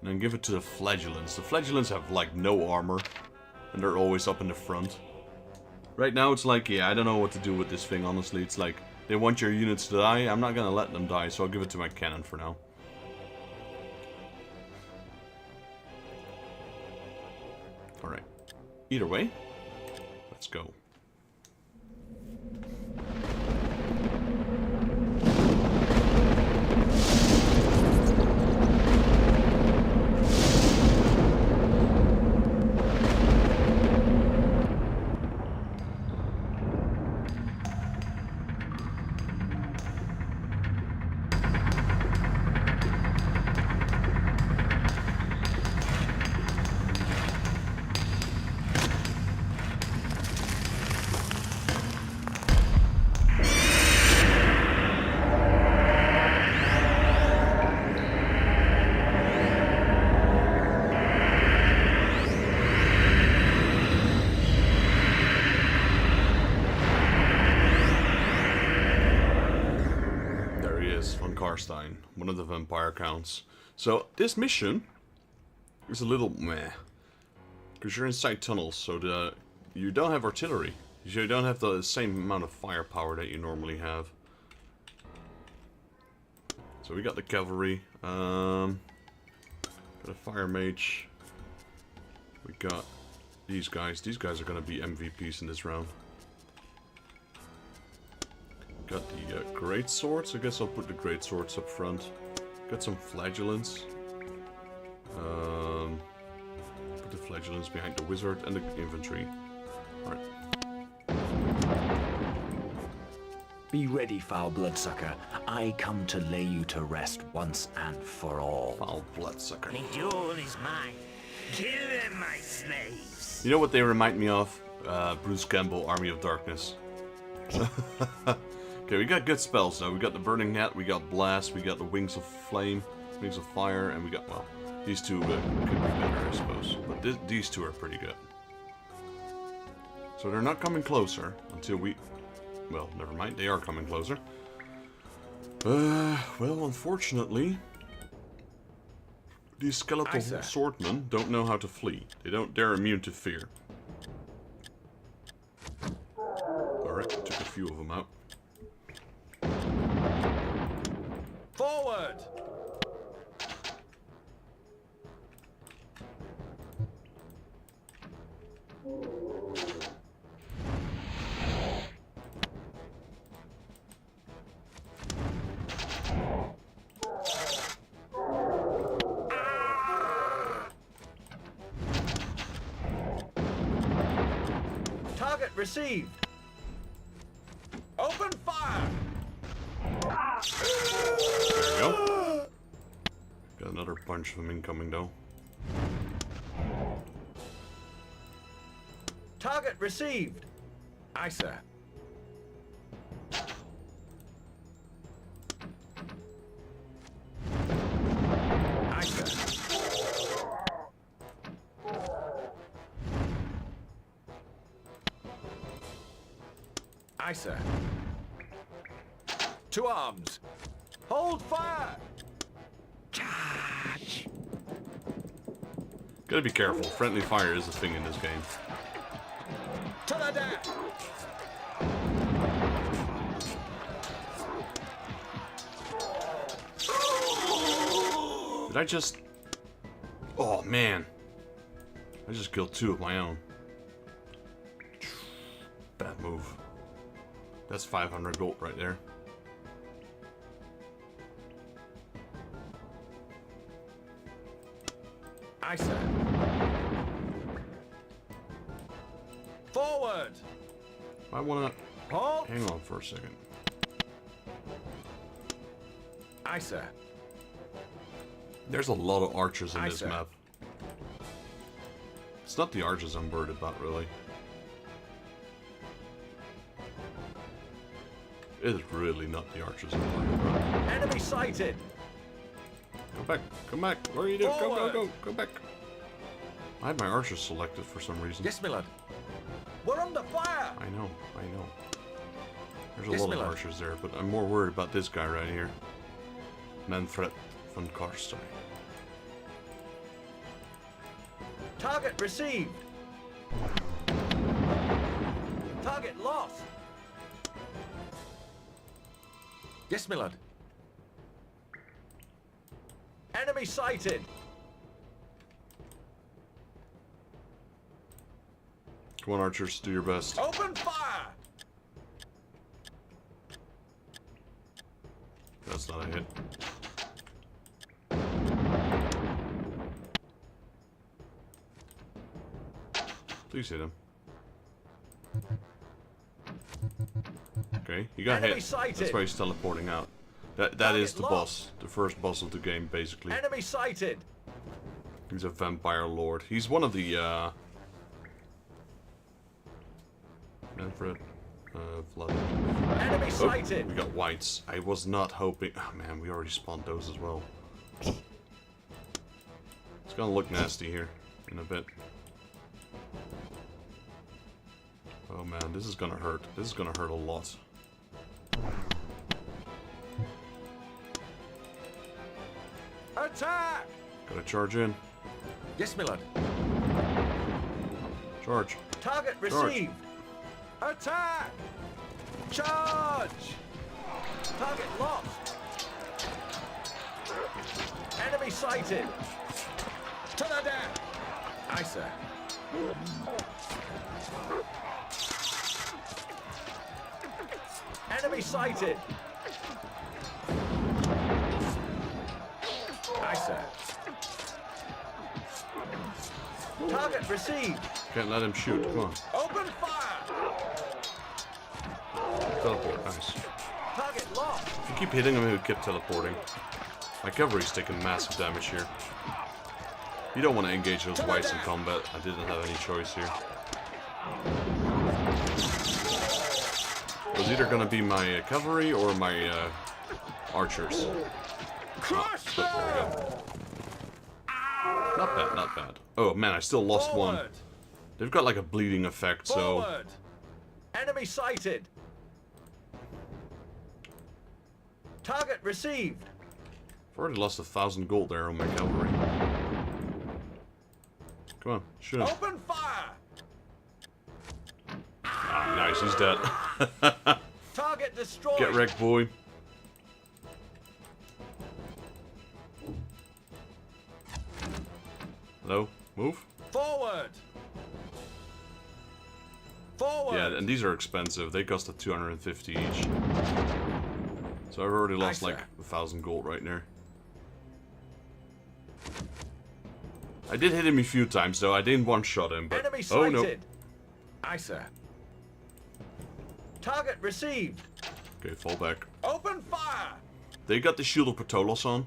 And then give it to the flagellants. The flagellants have, like, no armor. And they're always up in the front. Right now, it's like, yeah, I don't know what to do with this thing, honestly. It's like, they want your units to die. I'm not gonna let them die, so I'll give it to my cannon for now. Alright. Either way, let's go. One of the vampire counts. So this mission is a little meh, because you're inside tunnels, so you don't have artillery. You don't have the same amount of firepower that you normally have. So we got the cavalry, got a fire mage. We got these guys. These guys are gonna be MVPs in this round. Got the great swords. I guess I'll put the great swords up front. Got some flagellants. Put the flagellants behind the wizard and the infantry. Alright. Be ready, foul bloodsucker. I come to lay you to rest once and for all. Foul bloodsucker. The duel is mine. Kill them, my slaves. You know what they remind me of? Bruce Campbell, Army of Darkness. Okay, we got good spells though. We got the Burning Hat, we got Blast, we got the Wings of Flame, Wings of Fire, and we got, well, these two could be better, I suppose. But these two are pretty good. So they're not coming closer until we... Well, never mind, they are coming closer. Well, unfortunately, these skeletal swordmen don't know how to flee. They're immune to fear. Alright, took a few of them out. Forward! Target received. Open fire! There we go. Got another bunch of them incoming though. Target received. Aye, sir. Aye, sir. Aye, sir. To arms. Hold fire! Charge! Gotta be careful. Friendly fire is a thing in this game. To the death! Did I just... Oh, man. I just killed two of my own. Bad move. That's 500 gold right there. Aye, sir. Forward! I wanna... Halt! Hang on for a second. Aye, sir. There's a lot of archers in Aye, this sir. map. It's not the archers I'm worried about, really. It's really not the archers I'm worried about. Enemy sighted! Come back, come back. What are you doing? Go, go, Forward. go, go back. I had my archers selected for some reason. Yes, my lord. We're under fire! I know, I know. There's a Yes, lot my of lord. archers there, but I'm more worried about this guy right here. Manfred von Karstein. Target received! Target lost! Yes, my lord. Enemy sighted! Come on, archers, do your best. Open fire! That's not a hit. Please hit him. Okay, he got Enemy hit. sighted. That's why he's teleporting out. That Target is the lost. boss, the first boss of the game, basically. Enemy sighted! He's a vampire lord. He's one of the Manfred, Vlad. Enemy Oh, sighted! we got whites. I was not hoping. Oh man, we already spawned those as well. It's gonna look nasty here in a bit. Oh man, this is gonna hurt. This is gonna hurt a lot. Attack! Gotta charge in. Yes, my lord. Charge. Target Charge. received! Attack! Charge! Target lost! Enemy sighted! To the death! Aye, sir. Enemy sighted! Aye, sir. Target received! Can't let him shoot. Come on. Open fire! Teleport. Nice. Target lost! If you keep hitting him, he'll keep teleporting. My cavalry's taking massive damage here. You don't want to engage those whites in combat. I didn't have any choice here. It was either gonna be my cavalry or my archers. Crush There we go. Not bad, not bad. Oh man, I still lost one. Forward! They've got like a bleeding effect, so Forward! Enemy sighted! Target received! I've already lost 1,000 gold there on my cavalry. Come on, shoot him. Open fire! Ah, nice, he's dead. Target destroyed! Get wrecked, boy. Hello? Move? Forward! Forward! Yeah, and these are expensive. They cost 250 each. So I've already lost Aye, like sir. 1,000 gold right there. I did hit him a few times though. I didn't one-shot him, but Enemy oh sighted! no. Aye, sir. Target received! Okay, fall back. Open fire! They got the Shield of Ptolos on,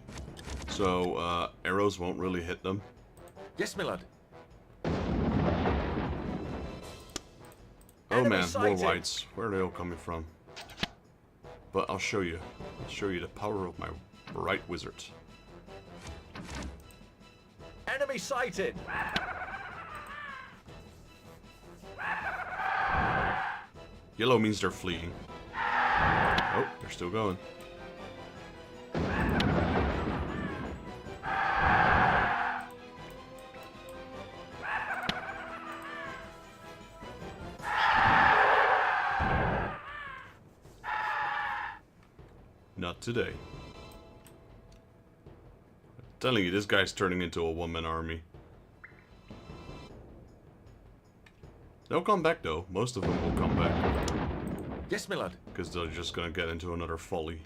so arrows won't really hit them. Yes, my lord. Oh Enemy man, more sighted. whites. Where are they all coming from? But I'll show you. I'll show you the power of my bright wizard. Enemy sighted! Yellow means they're fleeing. Oh, they're still going. Not today. I'm telling you, this guy's turning into a one-man army. They'll come back though. Most of them will come back. Yes, my lord. Because they're just gonna get into another folly.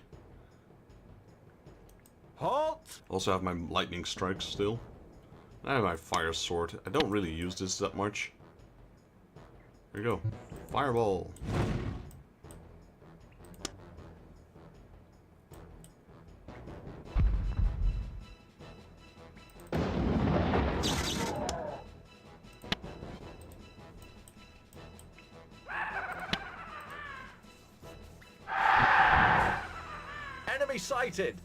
Halt! Also have my lightning strikes still. I have my fire sword. I don't really use this that much. There you go. Fireball. Enemy sighted!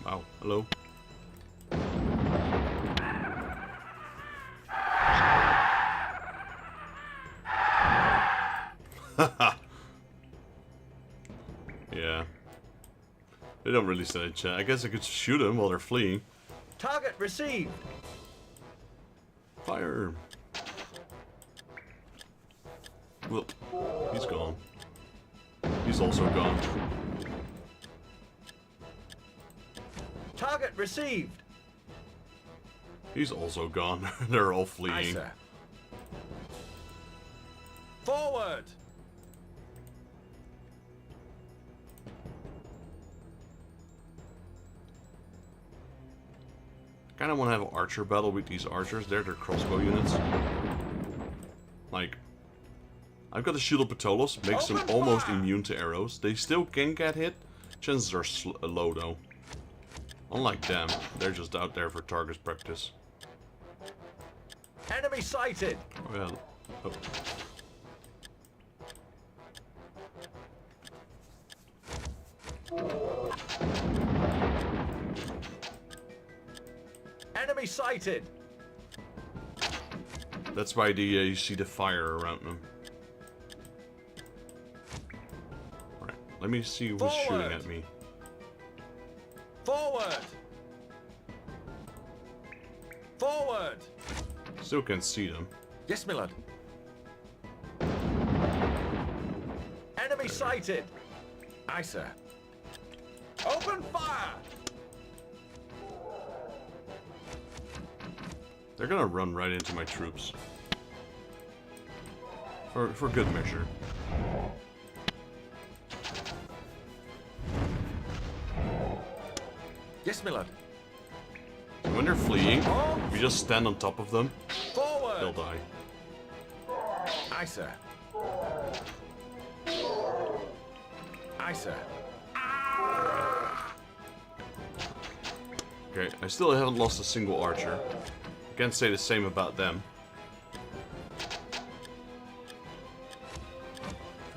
Wow, hello. Yeah. They don't really say chat. I guess I could shoot them while they're fleeing. Target received! Fire! Well, he's gone. He's also gone. Target received! He's also gone. They're all Aye, fleeing. sir. Forward! Kind of want to have an archer battle with these archers. They're their crossbow units. Like, I've got the Shield of Ptolos, makes them Open almost fire! immune to arrows. They still can get hit. Chances are low though. Unlike them, they're just out there for target practice. Enemy sighted! Well, oh. Enemy sighted! That's why you see the fire around them. Alright, let me see who's shooting Forward! at me. Forward! Forward! Still can't see them. Yes, my lord. Enemy sighted! Aye, sir. Open fire! They're gonna run right into my troops. For good measure. Yes, my lord. When they're fleeing, if you just stand on top of them, Forward! they'll die. Aye, sir. Aye, sir. Okay, I still haven't lost a single archer. Can't say the same about them.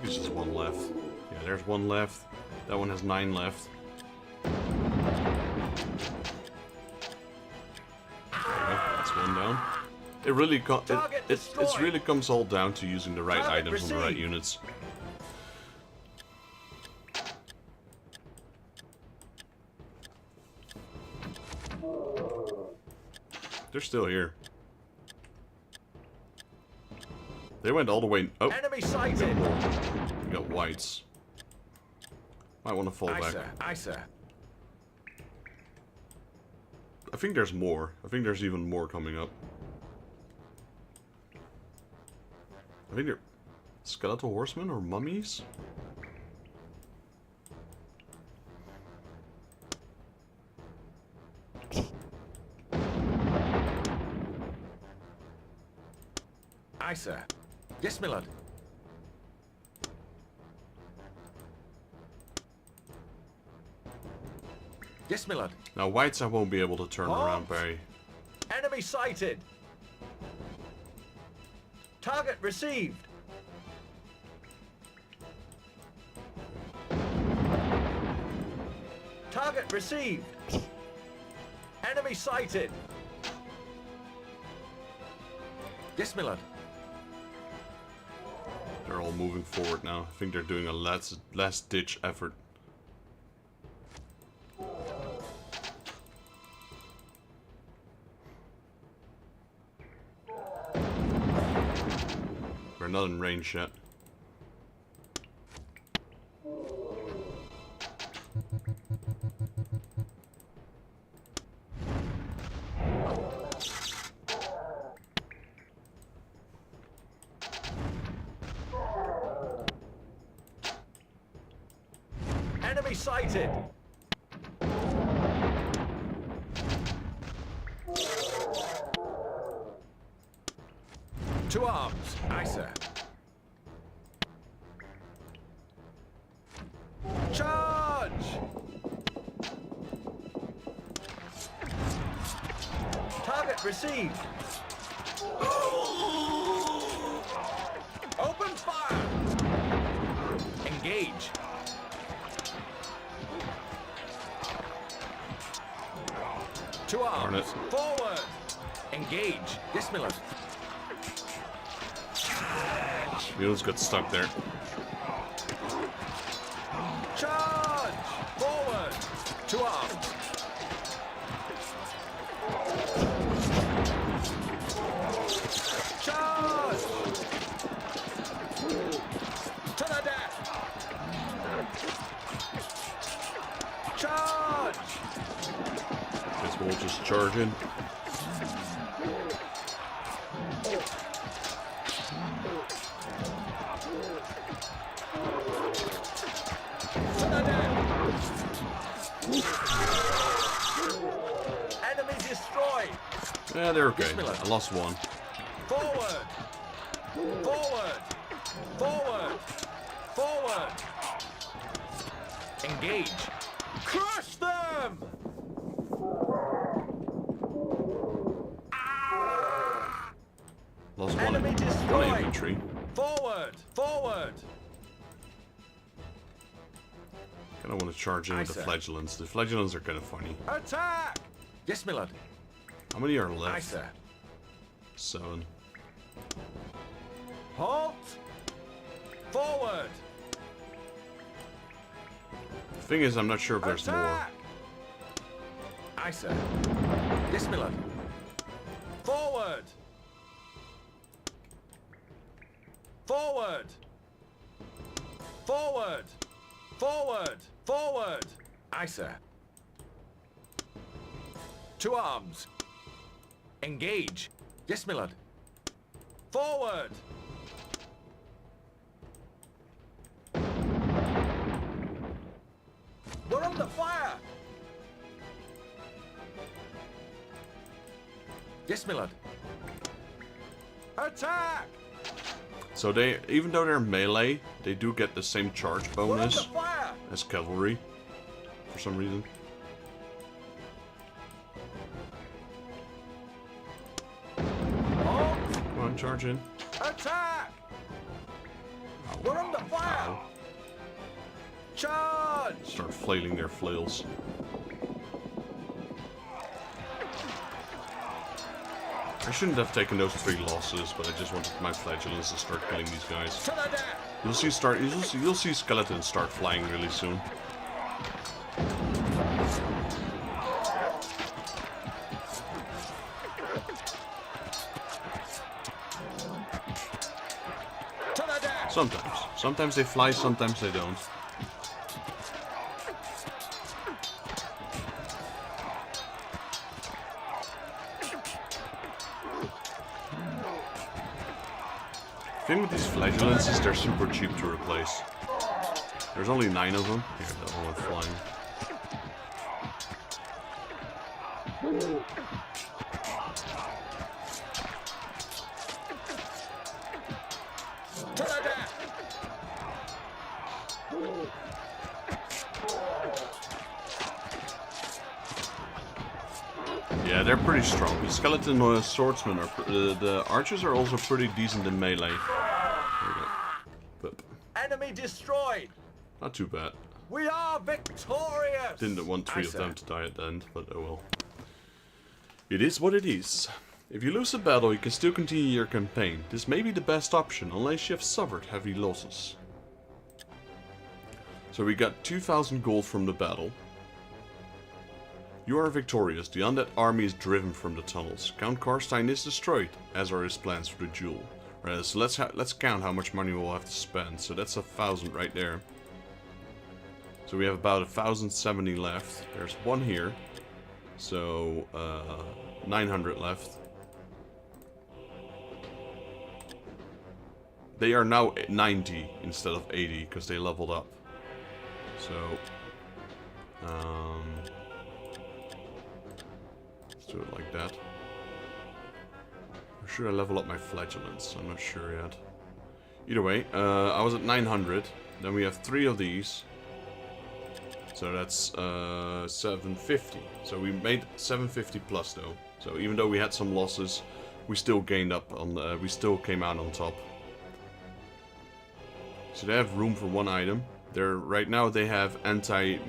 There's just one left. Yeah, there's one left. That one has 9 left. There you go, that's one down. It really it really comes all down to using the right Target items on the right received. units. They're still here. They went all the way. Oh, Enemy sighted! we got whites. Might want to fall Aye, back. sir. Aye, sir. I think there's more. I think there's even more coming up. I think they're skeletal horsemen or mummies. Aye, sir. Yes, my lord. Yes, my lord. Now whites I won't be able to turn around very. Enemy sighted! Target received! Target received! Enemy sighted! Yes, my lord. They're all moving forward now. I think they're doing a last ditch effort. We're not in range yet. Enemy sighted! To arms! Aye, sir. Charge! Target received. Open fire! Engage. To arms. Forward! Engage. Yes, my lord. Mules got stuck there. Charge! Forward! To arms. Charge! To the death! Charge! Guess we'll just charge in. To the death! Enemy destroyed! Yeah, they're okay. Yes, my lord. I lost one. Forward! Forward! Forward! Forward! Engage! Crush them! Lost Enemy one destroyed! infantry. Forward! Forward! Kind of want to charge in Aye, with the sir. flagellants. The flagellants are kind of funny. Attack! Yes, my lord. How many are Aye, left? sir. 7. Halt! Forward! The thing is, I'm not sure if there's more. Attack! Aye, sir. Yes, my lord. Forward! Forward! Forward! Forward! Forward! Aye, sir. To arms. Engage. Yes, my lord. Forward! We're under fire! Yes, my lord. Attack! So they, even though they're melee, they do get the same charge We're under bonus fire! as cavalry, for some reason. Halt! Come on, charge in. Attack! We're under fire! Ow. Charge! Start flailing their flails. I shouldn't have taken those 3 losses, but I just wanted my flagellants to start killing these guys. To the death! You'll see skeletons start flying really soon. To the death! Sometimes. Sometimes they fly, sometimes they don't. The thing with these flagellants is they're super cheap to replace. There's only 9 of them. Here, that one went flying. To the death! Yeah, they're pretty strong. The skeleton swordsmen are. The archers are also pretty decent in melee. There we go. But Enemy destroyed! not too bad. We are victorious! Didn't want 3 Aye, of sir. them to die at the end, but oh well. It is what it is. If you lose a battle, you can still continue your campaign. This may be the best option, unless you have suffered heavy losses. So we got 2,000 gold from the battle. You are victorious. The undead army is driven from the tunnels. Count Karstein is destroyed, as are his plans for the jewel. Right, so let's count how much money we'll have to spend. So that's 1,000 right there. So we have about 1,070 left. There's one here. So 900 left. They are now 90 instead of 80 because they leveled up. So let's do it like that. Or should I level up my flagellants? I'm not sure yet. Either way, I was at 900. Then we have 3 of these. So that's 750. So we made 750 plus though. So even though we had some losses, we still gained up on. We still came out on top. So they have room for one item. Right now they have anti-ranged.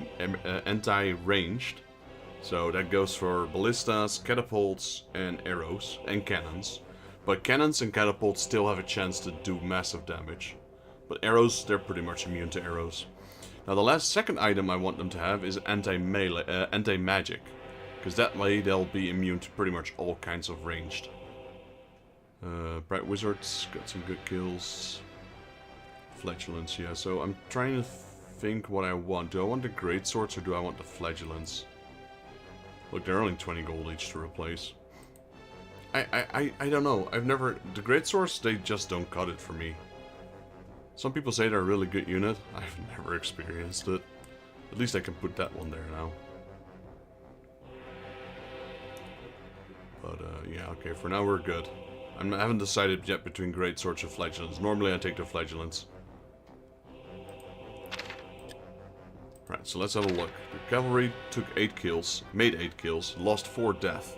So that goes for ballistas, catapults, and arrows, and cannons. But cannons and catapults still have a chance to do massive damage. But arrows, they're pretty much immune to arrows. Now the second item I want them to have is anti-magic. Because that way they'll be immune to pretty much all kinds of ranged. Bright Wizards, got some good kills. Flatulence, yeah, so I'm trying to think what I want. Do I want the great swords or do I want the flagellants? Look, they're only 20 gold each to replace. I don't know. The great swords, they just don't cut it for me. Some people say they're a really good unit. I've never experienced it. At least I can put that one there now. But yeah, okay, for now we're good. I haven't decided yet between great swords and flagellants. Normally I take the flagellants. Right, so let's have a look. The cavalry took 8 kills, made 8 kills, lost 4 death.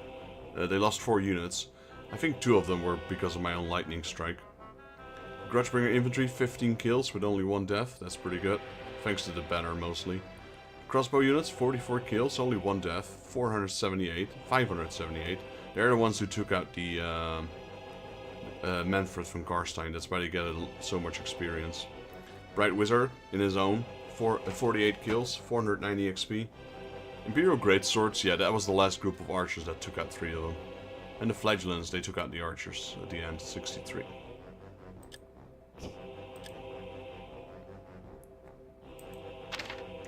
They lost 4 units. I think 2 of them were because of my own lightning strike. Grudgebringer infantry, 15 kills with only 1 death. That's pretty good. Thanks to the banner mostly. Crossbow units, 44 kills, only 1 death. 578. They're the ones who took out the Manfred from Karstein. That's why they get so much experience. Bright Wizard, in his own, 48 kills, 490 XP. Imperial Greatswords, yeah, that was the last group of archers that took out 3 of them. And the Flagellants, they took out the archers at the end, 63.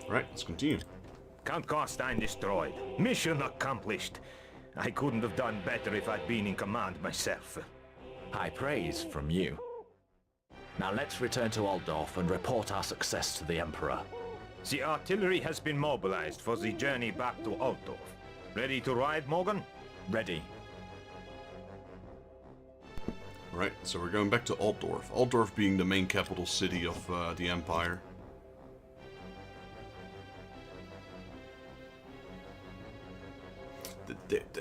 Alright, let's continue. Count Karstein destroyed. Mission accomplished. I couldn't have done better if I'd been in command myself. High praise from you. Now let's return to Altdorf and report our success to the Emperor. The artillery has been mobilized for the journey back to Altdorf. Ready to ride, Morgan? Ready. Right, so we're going back to Altdorf. Altdorf being the main capital city of the Empire.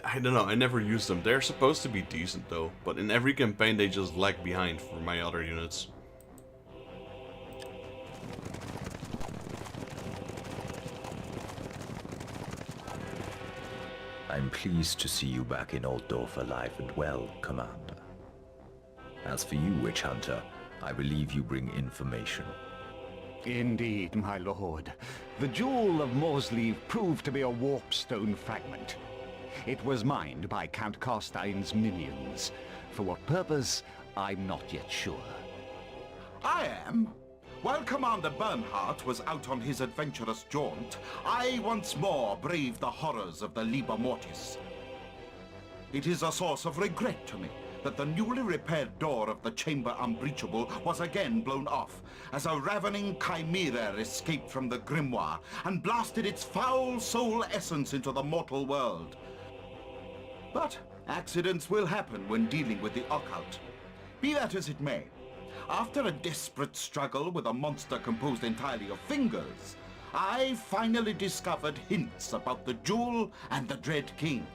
I don't know, I never used them. They're supposed to be decent though, but in every campaign they just lag behind for my other units. I'm pleased to see you back in Altdorf alive and well, Commander. As for you, Witch Hunter, I believe you bring information. Indeed, my lord. The Jewel of Morsleaf proved to be a warpstone fragment. It was mined by Count Karstein's minions. For what purpose, I'm not yet sure. I am. While Commander Bernhardt was out on his adventurous jaunt, I once more braved the horrors of the Liber Mortis. It is a source of regret to me that the newly repaired door of the Chamber Unbreachable was again blown off, as a ravening chimera escaped from the grimoire and blasted its foul soul essence into the mortal world. But accidents will happen when dealing with the occult. Be that as it may, after a desperate struggle with a monster composed entirely of fingers, I finally discovered hints about the Jewel and the Dread King.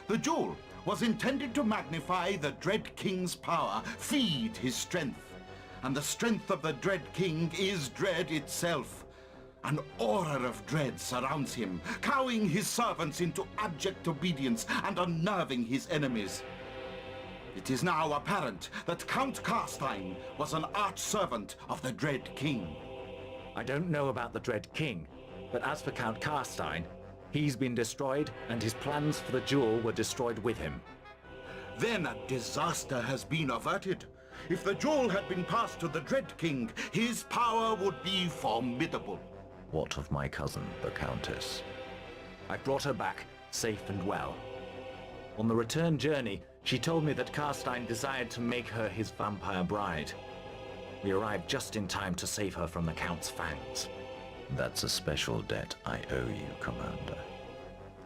The Jewel was intended to magnify the Dread King's power, feed his strength. And the strength of the Dread King is dread itself. An aura of dread surrounds him, cowing his servants into abject obedience and unnerving his enemies. It is now apparent that Count Karstein was an arch-servant of the Dread King. I don't know about the Dread King, but as for Count Karstein, he's been destroyed and his plans for the jewel were destroyed with him. Then a disaster has been averted. If the jewel had been passed to the Dread King, his power would be formidable. What of my cousin, the Countess? I brought her back, safe and well. On the return journey, she told me that Karstein desired to make her his vampire bride. We arrived just in time to save her from the Count's fangs. That's a special debt I owe you, Commander,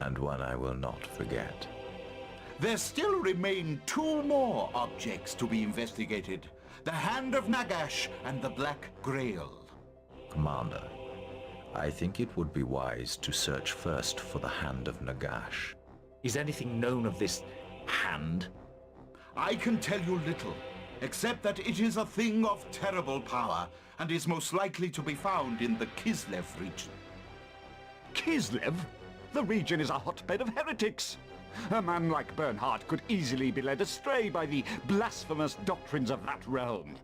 and one I will not forget. There still remain 2 more objects to be investigated. The Hand of Nagash and the Black Grail. Commander, I think it would be wise to search first for the Hand of Nagash. Is anything known of this hand? I can tell you little, except that it is a thing of terrible power, and is most likely to be found in the Kislev region. Kislev? The region is a hotbed of heretics. A man like Bernhardt could easily be led astray by the blasphemous doctrines of that realm.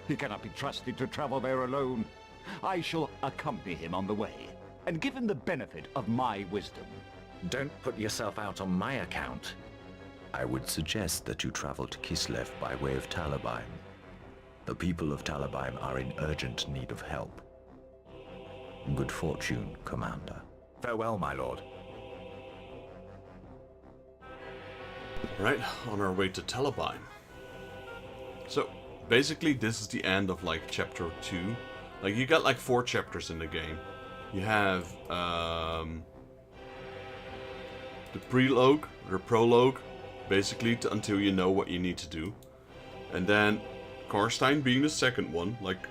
He cannot be trusted to travel there alone. I shall accompany him on the way, and give him the benefit of my wisdom. Don't put yourself out on my account. I would suggest that you travel to Kislev by way of Talabheim. The people of Talabheim are in urgent need of help. Good fortune, Commander. Farewell, my lord. Right, on our way to Talabheim. So, basically this is the end of like chapter 2. Like, you got like 4 chapters in the game. You have the prelogue, or prologue, basically until you know what you need to do. And then Karstein being the second one, like,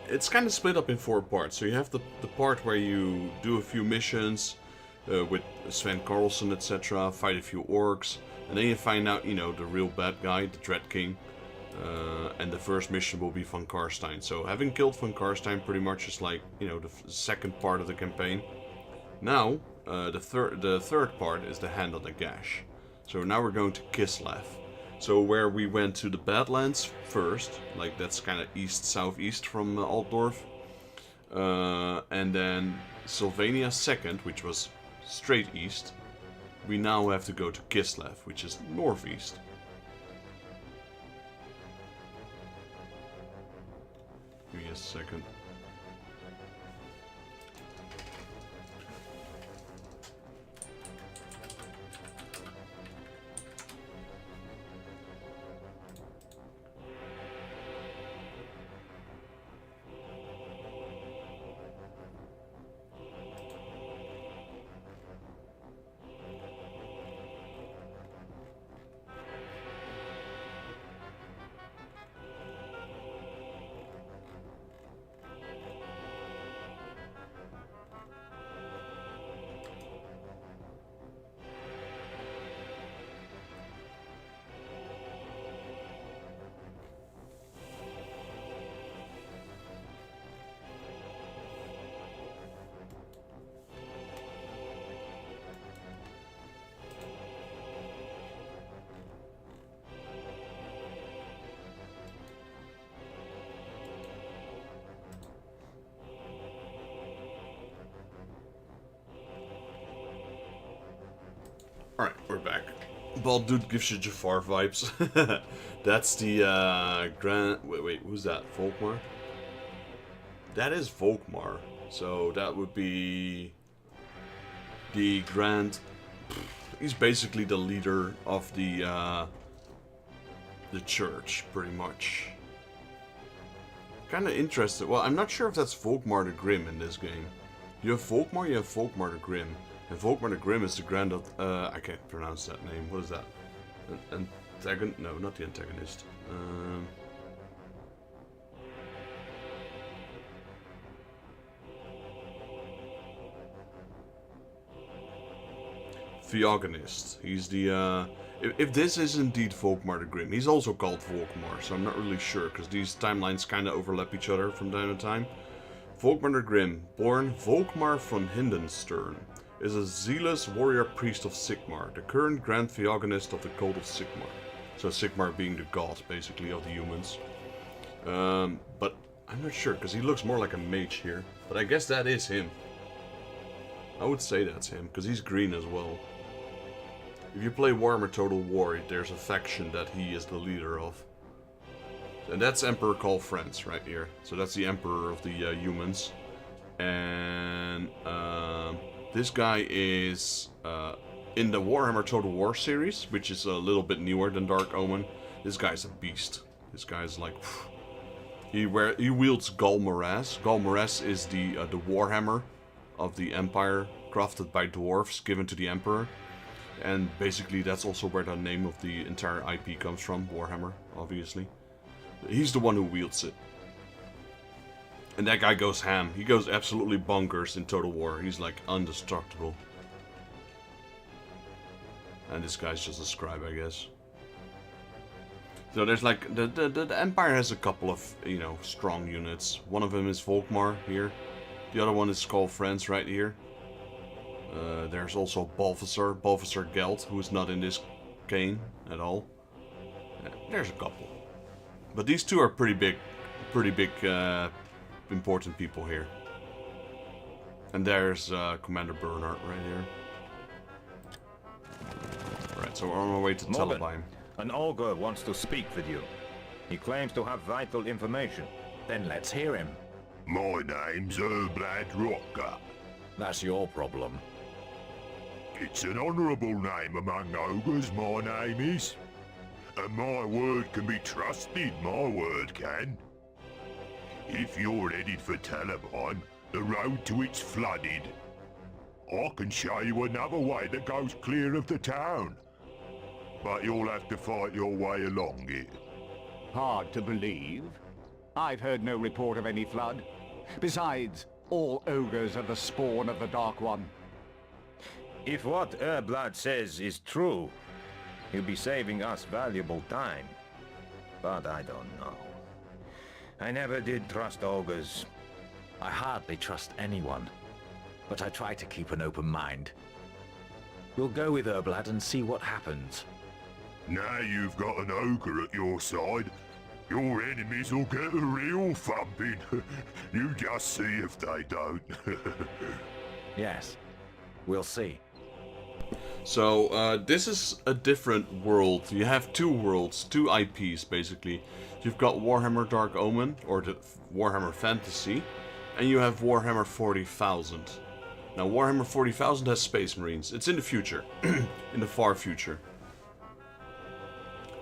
it's kind of split up in 4 parts. So you have the part where you do a few missions with Sven Karlsson, etc., fight a few orcs, and then you find out, you know, the real bad guy, the Dread King, and the first mission will be Von Karstein. So having killed Von Karstein pretty much is like, you know, the second part of the campaign. Now, the third part is the Hand on the Gash. So now we're going to Kislev. So where we went to the Badlands first, like that's kind of east-southeast from Altdorf. And then Sylvania second, which was straight east. We now have to go to Kislev, which is northeast. Give me a second. Alright, we're back. Bald dude gives you Jafar vibes. That's the Grand... Wait, who's that? Volkmar? That is Volkmar. So that would be the Grand... He's basically the leader of the church, pretty much. Kind of interested. Well, I'm not sure if that's Volkmar the Grim in this game. You have Volkmar, you have Volkmar the Grim. And Volkmar the Grim is the Grand of... I can't pronounce that name. What is that? Antagonist? No, not the antagonist. Theogonist. He's the... If this is indeed Volkmar the Grim, he's also called Volkmar, so I'm not really sure, because these timelines kind of overlap each other from time to time. Volkmar the Grim, born Volkmar von Hindenstern, is a zealous warrior priest of Sigmar, the current Grand Theogonist of the cult of Sigmar. So Sigmar being the god, basically, of the humans. But I'm not sure, because he looks more like a mage here. But I guess that is him. I would say that's him, because he's green as well. If you play Warhammer Total War, there's a faction that he is the leader of. And that's Emperor Call Friends right here. So that's the Emperor of the humans. And this guy is in the Warhammer Total War series, which is a little bit newer than Dark Omen. This guy's a beast. This guy's like... He wields Galmaraz. Galmaraz is the Warhammer of the Empire, crafted by dwarves, given to the Emperor. And basically that's also where the name of the entire IP comes from, Warhammer, obviously. He's the one who wields it. And that guy goes ham. He goes absolutely bonkers in Total War. He's like indestructible. And this guy's just a scribe, I guess. So there's like, the Empire has a couple of, you know, strong units. One of them is Volkmar here. The other one is Skull Friends right here. There's also Balthasar Geld, who is not in this game at all. There's a couple. But these two are pretty big, important people here. And there's Commander Bernard right here. Right, so we're on our way to Morgan, Talabheim. an ogre wants to speak with you. He claims to have vital information. Then let's hear him. My name's Erblad Rocker. That's your problem. It's an honourable name among ogres, my name is. And my word can be trusted, my word can. If you're headed for Talabheim, the road to it's flooded. I can show you another way that goes clear of the town. But you'll have to fight your way along it. Hard to believe. I've heard no report of any flood. Besides, all ogres are the spawn of the Dark One. If what Erblad says is true, he'll be saving us valuable time. But I don't know. I never did trust ogres. I hardly trust anyone, but I try to keep an open mind. We'll go with Erblad and see what happens. Now you've got an ogre at your side, your enemies will get a real thumping. You just see if they don't. Yes, we'll see. So, this is a different world. You have two worlds, two IPs basically. You've got Warhammer Dark Omen, or the Warhammer Fantasy, and you have Warhammer 40,000. Now, Warhammer 40,000 has Space Marines. It's in the future, in the far future.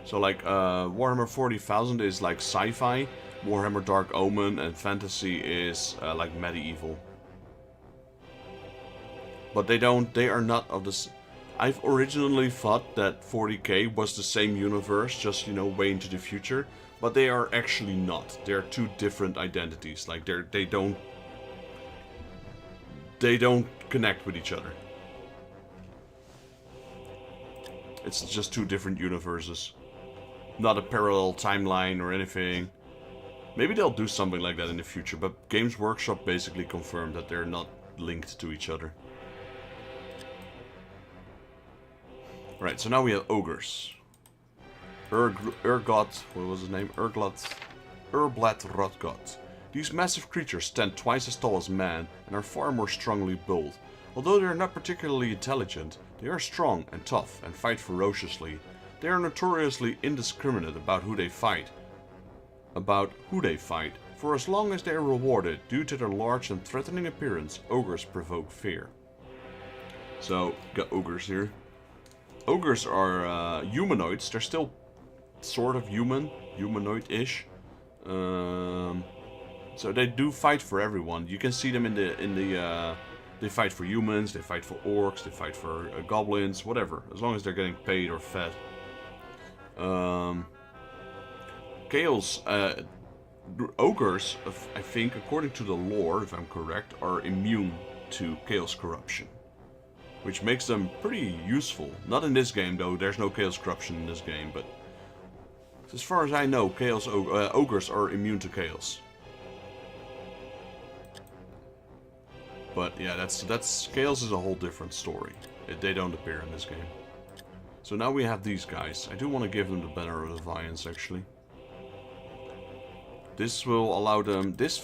So, like, Warhammer 40,000 is like sci-fi, Warhammer Dark Omen and Fantasy is like medieval. But they are not of this. I've originally thought that 40k was the same universe, just, you know, way into the future. But they are actually not. They're two different identities. Like, they don't connect with each other. It's just two different universes. Not a parallel timeline or anything. Maybe they'll do something like that in the future, but Games Workshop basically confirmed that they're not linked to each other. Right, so now we have ogres. Erblad Rotgot. These massive creatures stand twice as tall as man and are far more strongly built. Although they are not particularly intelligent, they are strong and tough and fight ferociously. They are notoriously indiscriminate about who they fight. For as long as they are rewarded due to their large and threatening appearance, ogres provoke fear. So, got ogres here. Ogres are humanoids. They're still sort of humanoid-ish. So they do fight for everyone. You can see them in the they fight for humans, they fight for orcs, they fight for goblins, whatever, as long as they're getting paid or fed. Chaos ogres, I think, according to the lore, if I'm correct, are immune to chaos corruption, which makes them pretty useful. Not in this game, though. There's no chaos corruption in this game, but as far as I know, chaos ogres are immune to chaos. But yeah, that's chaos is a whole different story. They don't appear in this game. So now we have these guys. I do want to give them the Banner of Defiance, actually. This will allow them this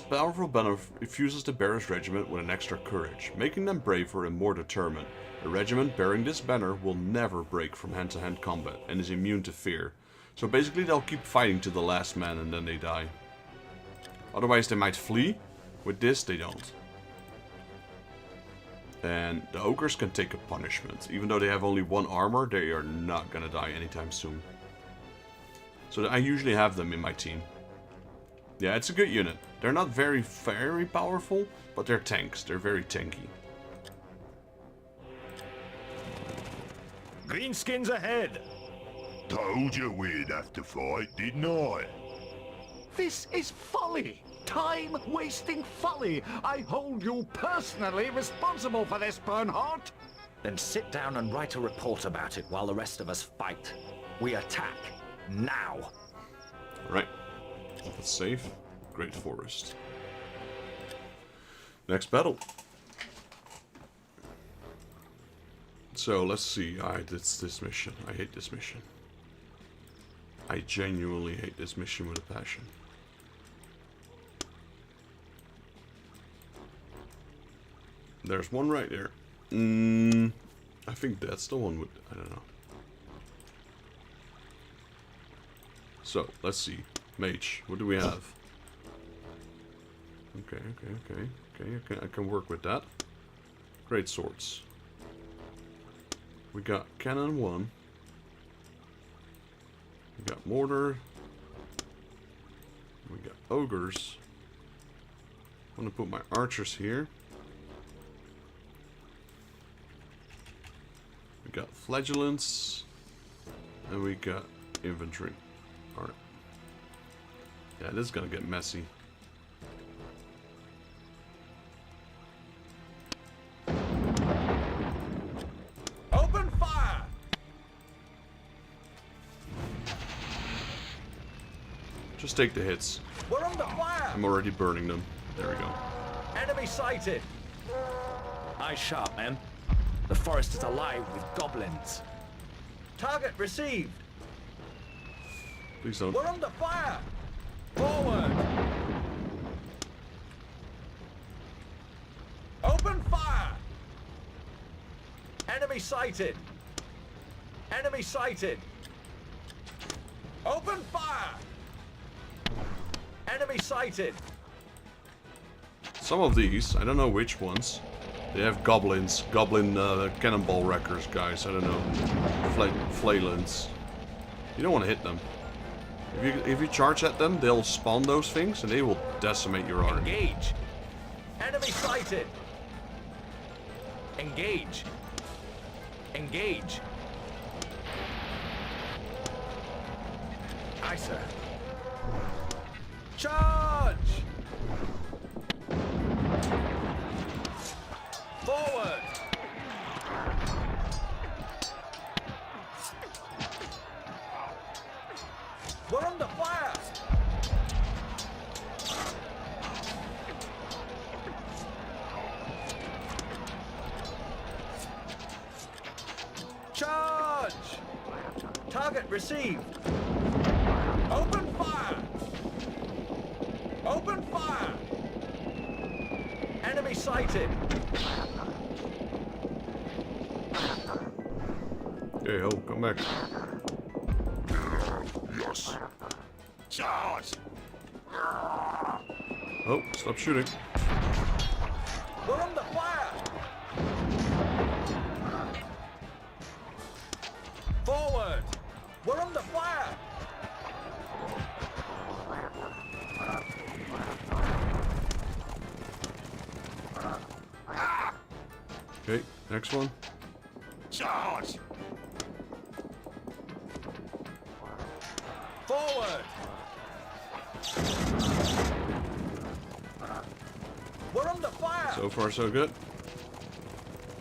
powerful banner infuses the bearer's regiment with an extra courage, making them braver and more determined. A regiment bearing this banner will never break from hand-to-hand combat and is immune to fear. So basically they'll keep fighting to the last man and then they die. Otherwise they might flee. With this they don't. And the ogres can take a punishment. Even though they have only one armor, they are not gonna die anytime soon. So I usually have them in my team. Yeah, it's a good unit. They're not very powerful, but they're tanks. They're very tanky. Greenskins ahead! Told you we'd have to fight, didn't I? This is folly! Time-wasting folly! I hold you personally responsible for this, Bernhardt! Then sit down and write a report about it while the rest of us fight. We attack. Now. Alright. Let's save. Great Forest. Next battle. So let's see. It's this mission. I hate this mission. I genuinely hate this mission with a passion. There's one right there. I think that's the one with... I don't know. So, let's see. Mage, what do we have? Okay, I can work with that. Great swords. We got cannon 1. We got mortar. We got ogres. I'm gonna put my archers here. We got flagellants. And we got infantry. Alright. Yeah, this is gonna get messy. Open fire! Just take the hits. We're under fire! I'm already burning them. There we go. Enemy sighted! Eyes sharp, men. The forest is alive with goblins. Target received! Please don't. We're under fire! Forward! Open fire! Enemy sighted! Enemy sighted! Open fire! Enemy sighted! Some of these, I don't know which ones, they have goblins, goblin cannonball wreckers, guys. I don't know, flailants. You don't want to hit them. If you charge at them, they'll spawn those things and they will decimate your army. Engage! Enemy sighted! Engage! Engage! Aye, sir. Charge! Forward! We're under fire! Charge! Target received! Open fire! Open fire! Enemy sighted! Hey, ho, come back. Yes. Charge. Oh, stop shooting. We're under fire! Forward! We're under fire! Okay, next one. Charge. Forward! We're under fire! So far, so good.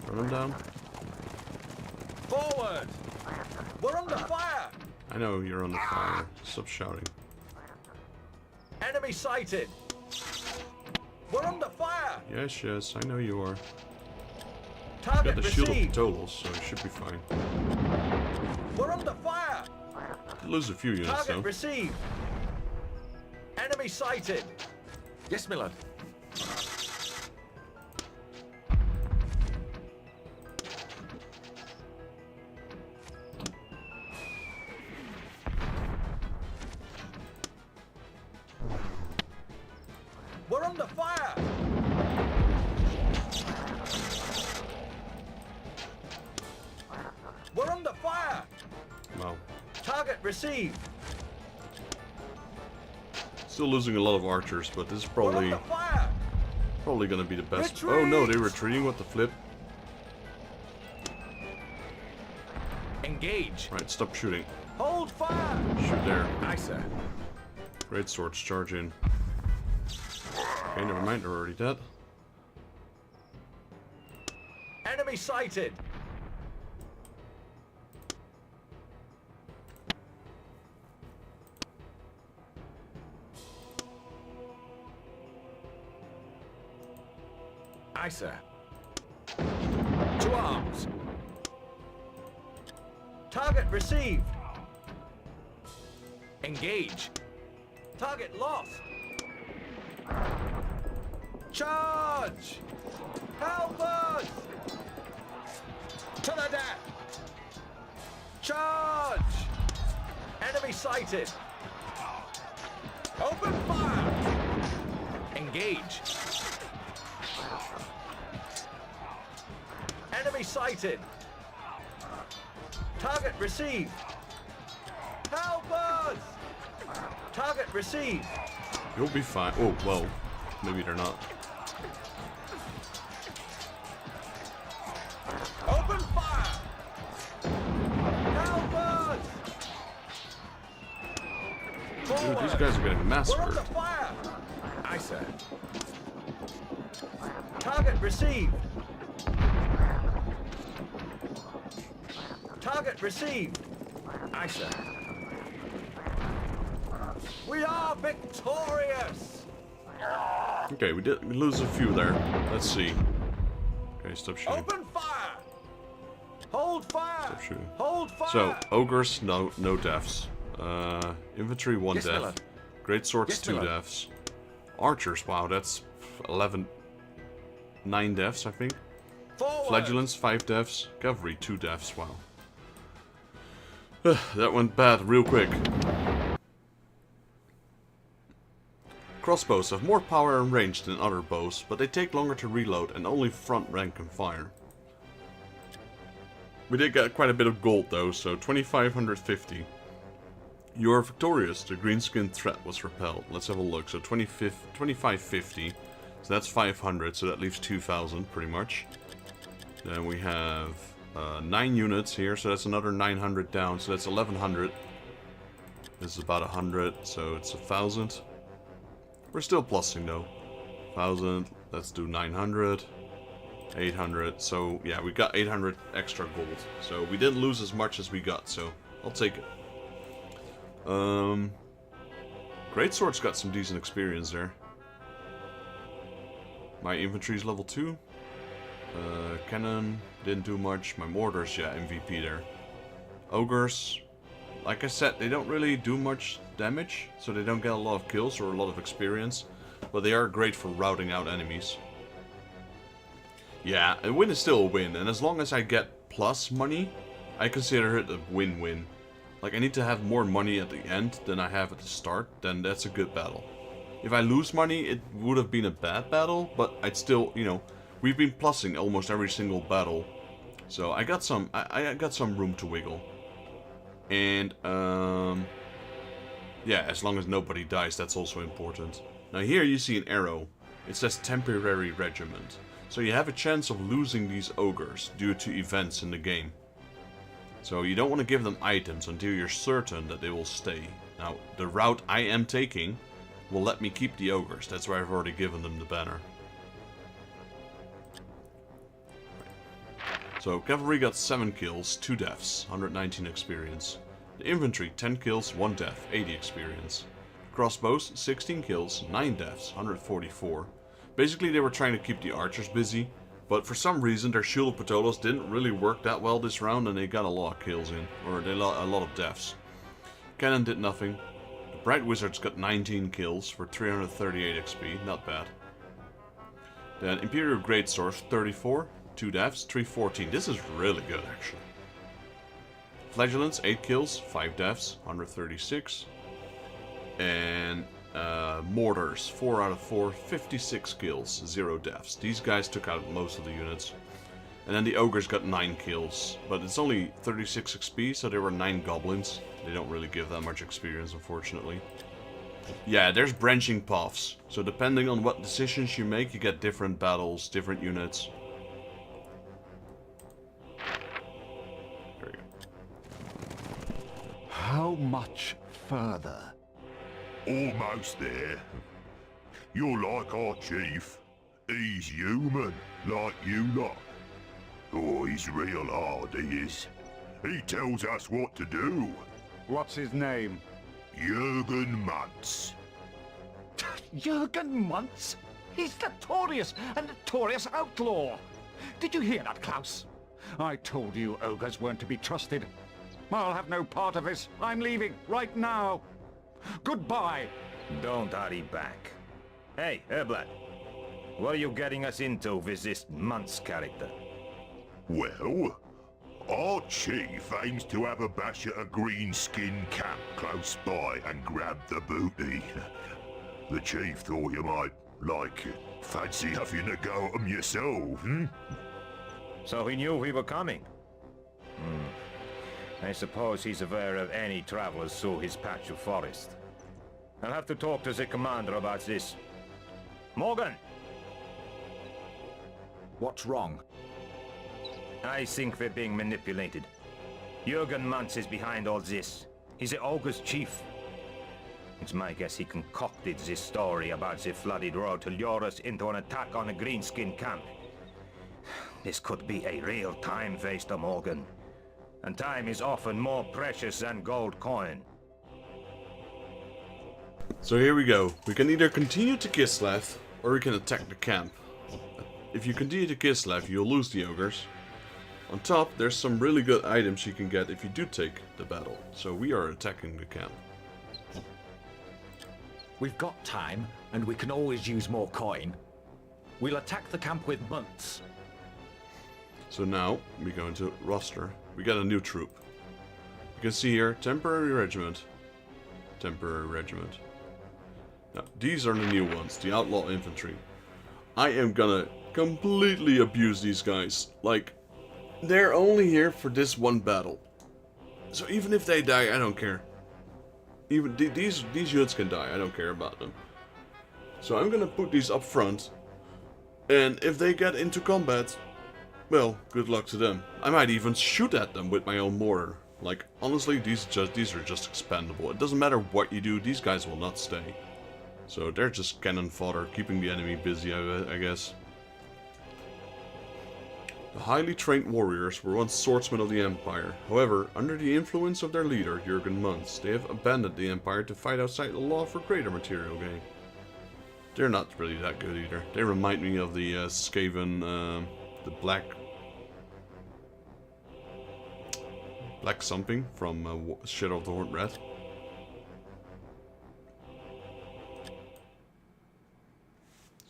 Run them down. Forward! We're under fire! I know you're under fire. Stop shouting. Enemy sighted! We're under fire! Yes, yes, I know you are. Target Got the shield of received! totals, so it should be fine. We're under fire! Lose a few units Target though. received! Enemy sighted! Yes, my lord. We're under fire! We're under fire! Wow. Target received! Still losing a lot of archers, but this is We're probably under fire! gonna be the best. Retreat! Oh no, they're retreating. What the flip? Engage! Right, stop shooting. Hold fire! Shoot there. Aye, sir. Great swords, charge in. Okay, never mind, they're already dead. Enemy sighted! Aye, sir. To arms. Target received. Engage. Target lost. Charge! Help us! To the death! Charge! Enemy sighted! Open fire! Engage! Enemy sighted! Target received! Help us! Target received! You'll be fine. Oh, well. Maybe they're not. Open fire! Help us! Dude, these guys are getting We're massacred. under fire! Aye, sir. Target received! Target received! Aye, sir. We are victorious! Okay, we did lose a few there. Let's see. Okay, stop shooting. Open fire! Hold fire! Stop shooting. Hold fire! So, ogres, no deaths. Infantry, 1 Yes, death. Miller. Great swords, Yes, 2 Miller. deaths. Archers, wow, that's 9 deaths, I think. Forward! Flagellants, 5 deaths. Cavalry, 2 deaths, wow. That went bad real quick. Crossbows have more power and range than other bows, but they take longer to reload and only front rank can fire. We did get quite a bit of gold though, so 2550. You are victorious. The greenskin threat was repelled. Let's have a look. So 2550. So that's 500, so that leaves 2000 pretty much. Then we have 9 units here, so that's another 900 down, so that's 1100. This is about 100, so it's 1000. We're still plussing though. 1000, let's do 900. 800, so yeah, we got 800 extra gold. So we didn't lose as much as we got, so I'll take it. Greatsword's got some decent experience there. My infantry's level 2. Cannon didn't do much. My mortars, yeah, MVP there. Ogres, like I said, they don't really do much damage, so they don't get a lot of kills or a lot of experience, but they are great for routing out enemies. Yeah, a win is still a win, and as long as I get plus money, I consider it a win-win. Like, I need to have more money at the end than I have at the start, then that's a good battle. If I lose money, it would have been a bad battle, but I'd still, you know, we've been plussing almost every single battle. So I got some, I got some room to wiggle. And, yeah, as long as nobody dies, that's also important. Now here you see an arrow. It says temporary regiment. So you have a chance of losing these ogres due to events in the game. So you don't want to give them items until you're certain that they will stay. Now, the route I am taking will let me keep the ogres. That's why I've already given them the banner. So, cavalry got 7 kills, 2 deaths, 119 experience. The infantry, 10 kills, 1 death, 80 experience. Crossbows, 16 kills, 9 deaths, 144. Basically, they were trying to keep the archers busy, but for some reason their Shield of Ptolos didn't really work that well this round and they got a lot of kills in, or they got a lot of deaths. Cannon did nothing. The Bright Wizards got 19 kills for 338 XP, not bad. Then Imperial Greatsword, 34, 2 deaths, 314. This is really good actually. Flagellants, 8 kills, 5 deaths, 136. And mortars, 4 out of 4, 56 kills, 0 deaths. These guys took out most of the units. And then the ogres got 9 kills, but it's only 36 XP, so there were 9 goblins. They don't really give that much experience, unfortunately. Yeah, there's branching paths. So depending on what decisions you make, you get different battles, different units. There you go. How much further? Almost there. You're like our chief. He's human, like you lot. Oh, he's real hard, he is. He tells us what to do. What's his name? Jürgen Muntz. Jürgen Muntz? He's notorious, a notorious outlaw. Did you hear that, Klaus? I told you ogres weren't to be trusted. I'll have no part of this. I'm leaving right now. Goodbye. Don't hurry back. Hey, Erblat. What are you getting us into with this Muntz character? Well, our chief aims to have a bash at a green-skin camp close by and grab the booty. The chief thought you might like it. Fancy having a go at 'em yourself, hmm? So he knew we were coming? I suppose he's aware of any travelers through his patch of forest. I'll have to talk to the commander about this. Morgan! What's wrong? I think we're being manipulated. Jürgen Muntz is behind all this. He's the ogre's chief. It's my guess he concocted this story about the flooded road to lure us into an attack on a greenskin camp. This could be a real time waster, Morgan. And time is often more precious than gold coin. So here we go. We can either continue to Kislev, or we can attack the camp. If you continue to Kislev, you'll lose the ogres. On top, there's some really good items you can get if you do take the battle. So we are attacking the camp. We've got time, and we can always use more coin. We'll attack the camp with months. So now, we go into roster. We got a new troop. You can see here, temporary regiment. Temporary regiment. Now, these are the new ones, the outlaw infantry. I am gonna completely abuse these guys. Like, they're only here for this one battle. So even if they die, I don't care. Even these units can die, I don't care about them. So I'm gonna put these up front. And if they get into combat, well, good luck to them. I might even shoot at them with my own mortar. Like, honestly, these are just expendable. It doesn't matter what you do, these guys will not stay. So they're just cannon fodder, keeping the enemy busy, I guess. The highly trained warriors were once swordsmen of the Empire. However, under the influence of their leader, Jürgen Muntz, they have abandoned the Empire to fight outside the law for greater material gain. They're not really that good either. They remind me of the Skaven, the black something from Shadow of the Horned Red.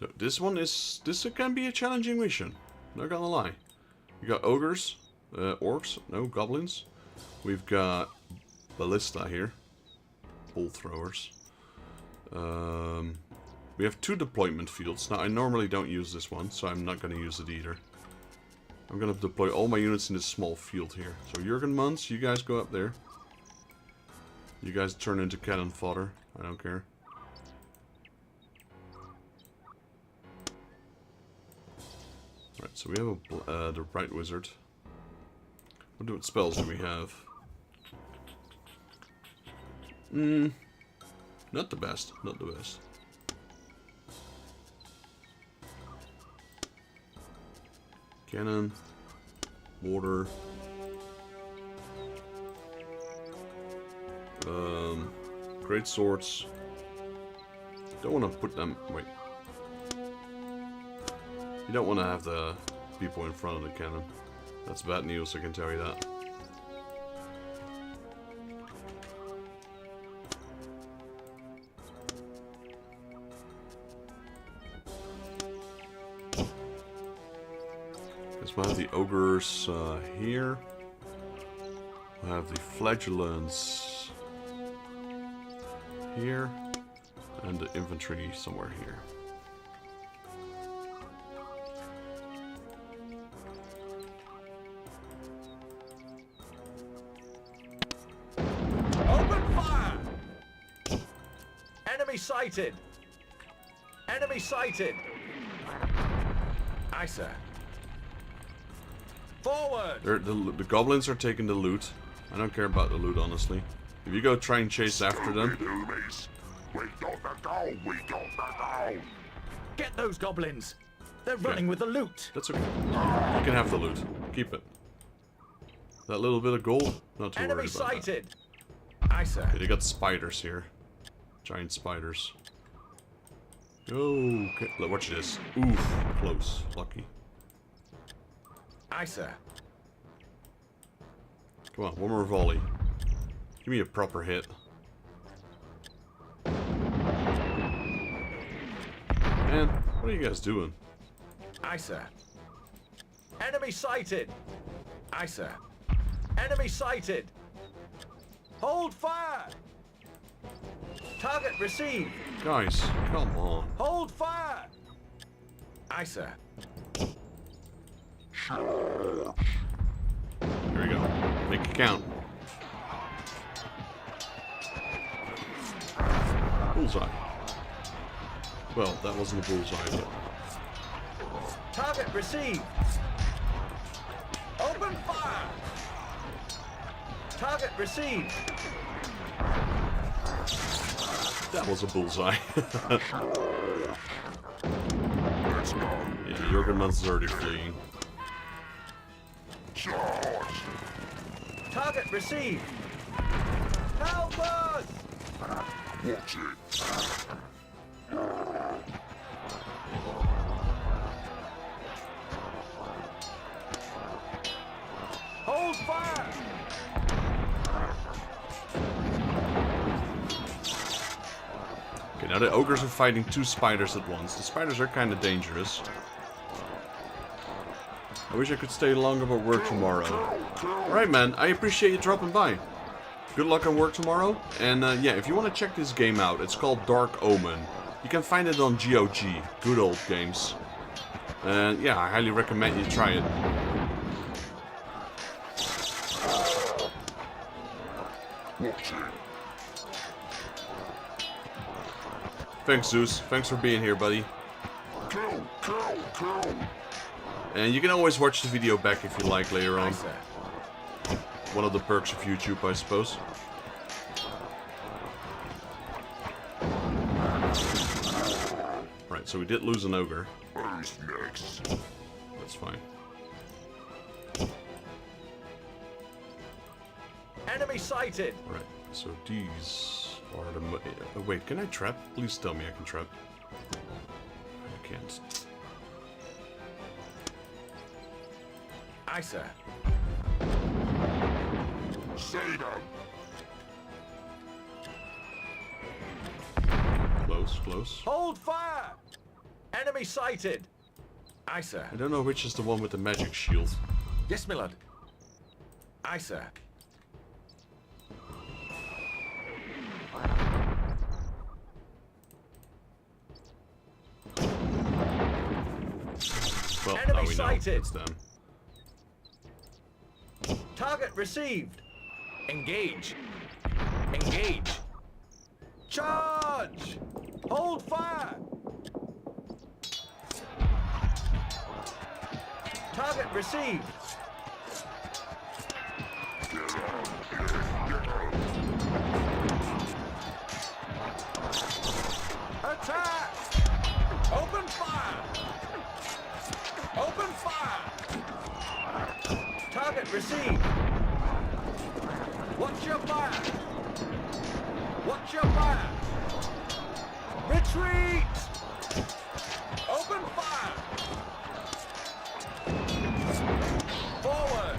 So this can be a challenging mission. Not gonna lie. We got ogres, orcs, no goblins. We've got ballista here, bull throwers. We have 2 deployment fields. Now I normally don't use this one, so I'm not gonna use it either. I'm gonna deploy all my units in this small field here. So Jürgen Muntz, you guys go up there. You guys turn into cannon fodder. I don't care. Right, so we have the Bright Wizard. What spells do we have? Not the best. Not the best. Cannon. Mortar. Great swords. Don't want to put them... Wait. You don't want to have the people in front of the cannon. That's bad news, I can tell you that. Guess we'll have the ogres here. We'll have the flagellants here. And the infantry somewhere here. Sighted! Enemy sighted! Aye, sir. Forward! The goblins are taking the loot. I don't care about the loot, honestly. If you go try and chase after them... We got the gold! We got the gold! Get those goblins! They're running with the loot! That's okay. You can have the loot. Keep it. That little bit of gold? Not too Enemy worried about sighted! That. Aye, sir. Okay, they got spiders here. Giant spiders. Okay, watch this. Oof, close. Lucky. Aye, sir. Come on, one more volley. Give me a proper hit. Man, what are you guys doing? Aye, sir. Enemy sighted. Aye, sir. Enemy sighted. Hold fire. Target received. Guys, come on. Hold fire. Aye, sir. Here we go. Make it count. Bullseye. Well, that wasn't a bullseye, but... Target received. Open fire. Target received. That was a bullseye. Yeah, Jorgenmann's already fleeing. Target received. Help us! Watch it. Hold fire! Okay, now the ogres are fighting two spiders at once. The spiders are kind of dangerous. I wish I could stay longer but work tomorrow. Alright man, I appreciate you dropping by. Good luck on work tomorrow. And yeah, if you want to check this game out, it's called Dark Omen. You can find it on GOG. Good old games. And yeah, I highly recommend you try it. Watch it. Thanks Zeus, thanks for being here buddy. Kill. And you can always watch the video back if you like later Aye, on. sir. One of the perks of YouTube, I suppose. Right, so we did lose an ogre. Who's next? That's fine. Enemy sighted. Right, so these are the... wait, can I trap? Please tell me I can trap. I can't. Aye, sir. Satan. Close, close. Hold fire! Enemy sighted. Aye, sir. I don't know which is the one with the magic shield. Yes, my lord. Aye, sir. Well, Enemy now we know sighted. it's them. Target received. Engage. Engage. Charge! Hold fire! Target received. Attack! Open fire! Open fire! Target received. Watch your fire! Watch your fire! Retreat! Open fire! Forward!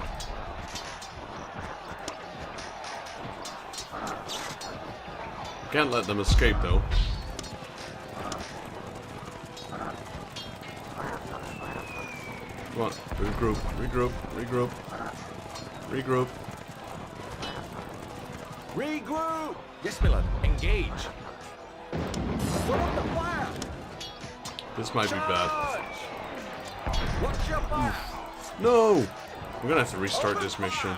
Can't let them escape though. Come on, regroup, regroup, regroup, regroup. Regroup! Yes, my lord. Engage. Put up the fire! This might be bad. Charge! Watch your fire! No! I'm gonna have to restart this mission.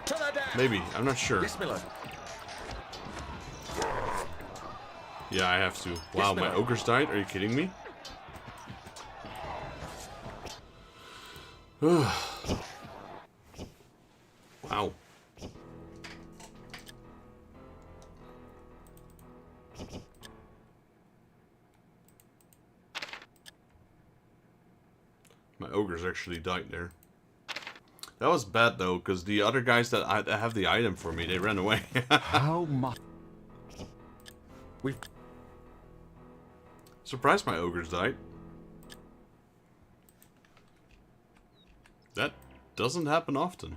To the death! Maybe, I'm not sure. Yes, my lord. Yeah, I have to. Wow, my ogres died? Are you kidding me? Wow. My ogres actually died there. That was bad though, because the other guys that have the item for me, they ran away. How much? We've... Surprised my ogres died. That doesn't happen often.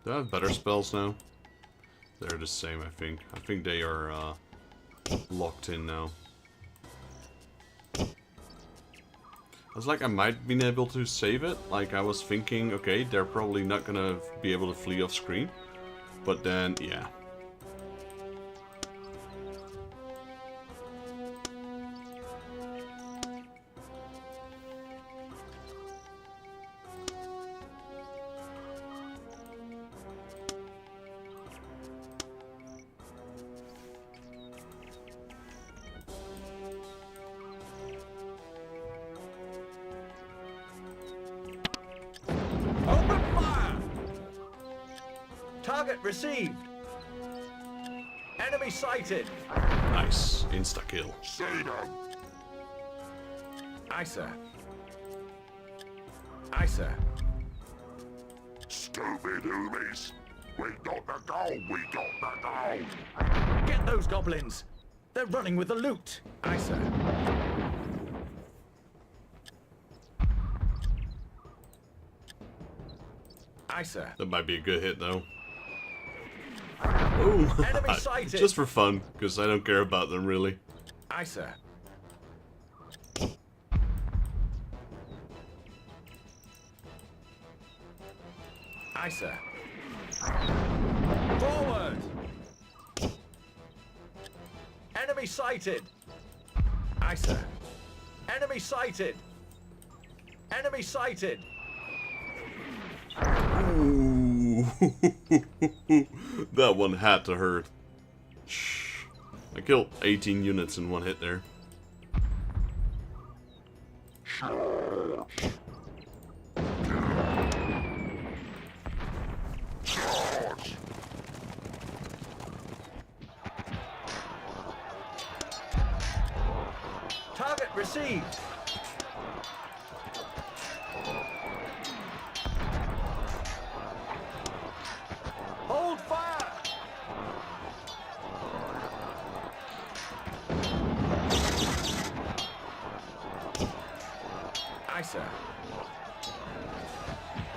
Do I have better spells now? They're the same, I think. I think they are locked in now. I was like, I might have been able to save it. Like, I was thinking, okay, they're probably not gonna be able to flee off screen. But then, yeah. Open fire! Target received. Enemy sighted. Nice. Insta-kill. Aye, sir. Aye, sir. Stupid Umis! We got the gold! We got the gold! Get those goblins. They're running with the loot. Aye, sir. Aye, sir. That might be a good hit, though. Ooh. Enemy sighted. Just for fun, because I don't care about them, really. Aye, sir. Aye, sir. Forward! Enemy sighted! Aye, sir. Enemy sighted! Enemy sighted! Ooh. That one had to hurt. Shh. I killed 18 units in one hit there. Target received! Hold fire! Aye, sir.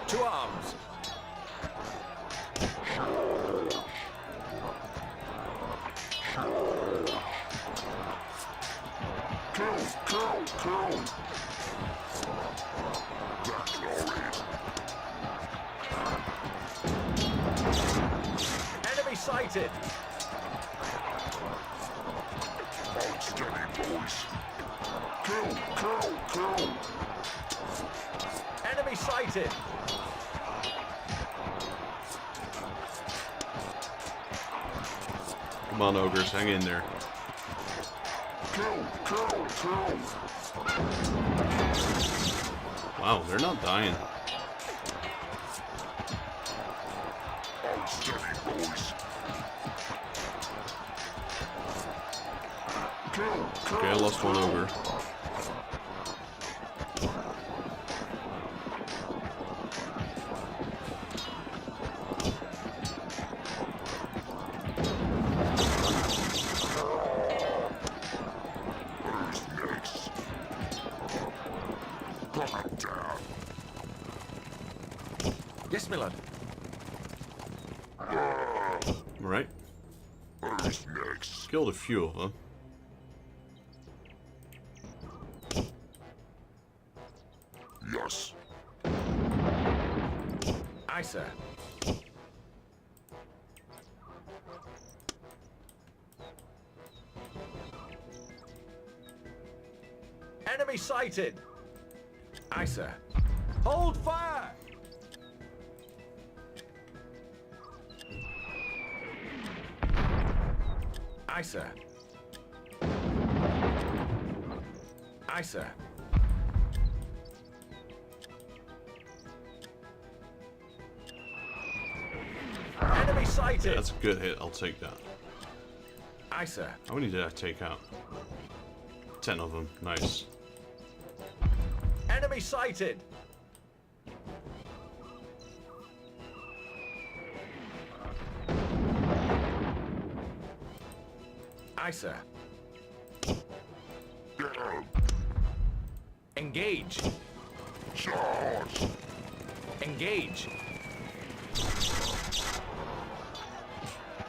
To arms! Kill! Enemy sighted! Hold steady, boys! Kill! Enemy sighted! Come on, ogres, hang in there. Kill! Wow, they're not dying. Hold steady, boys! Okay, I lost one ogre. Yes, my lord. Alright. Who's next? Killed a few of them. Yes. Aye, sir. Enemy sighted! Aye, sir. Hold fire! Aye, sir. Aye, sir. Enemy sighted! Yeah, that's a good hit, I'll take that. Aye, sir. How many did I take out? 10 of them, nice. Enemy sighted! Aye, sir. Engage. Charge! Engage.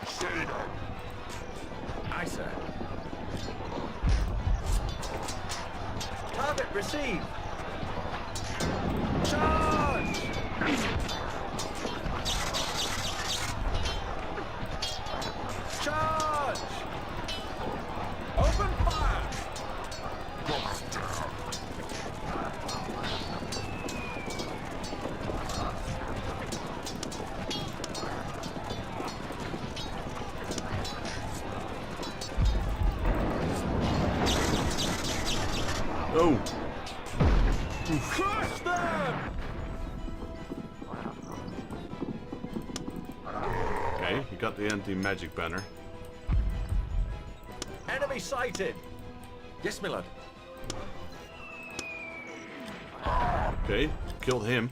Stay down! Aye, sir. Target received. Charge! Charge! Open fire! Oh! Crush them! Okay, you got the anti-magic banner. Enemy sighted! Yes, my lord. Okay, killed him.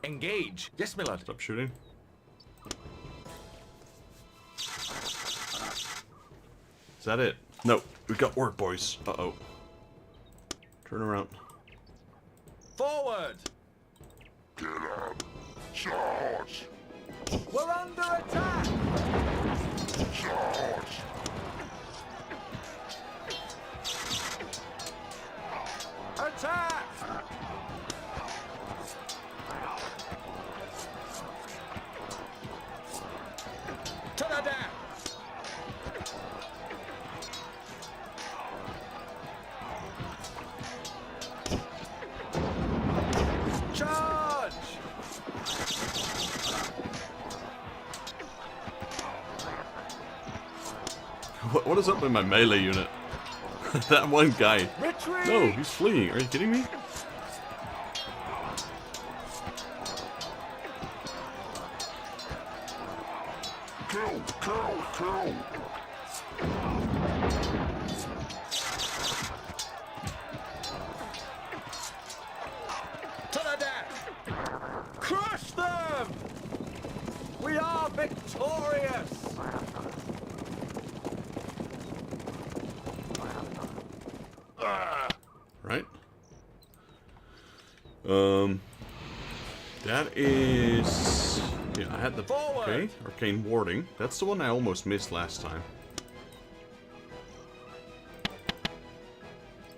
Engage! Yes, my lord. Stop shooting. Is that it? No, we got work, boys. Uh-oh. Turn around. Forward! Get up! Charge! We're under attack! Charge! Attack! To the death! Charge! What is up with my melee unit? That one guy. Retreat! No, he's fleeing. Are you kidding me? Kill! Kill! Kill! To the death! Crush them! We are victorious! Right? That is... Yeah, I had the... Forward! Okay, Arcane Warding. That's the one I almost missed last time.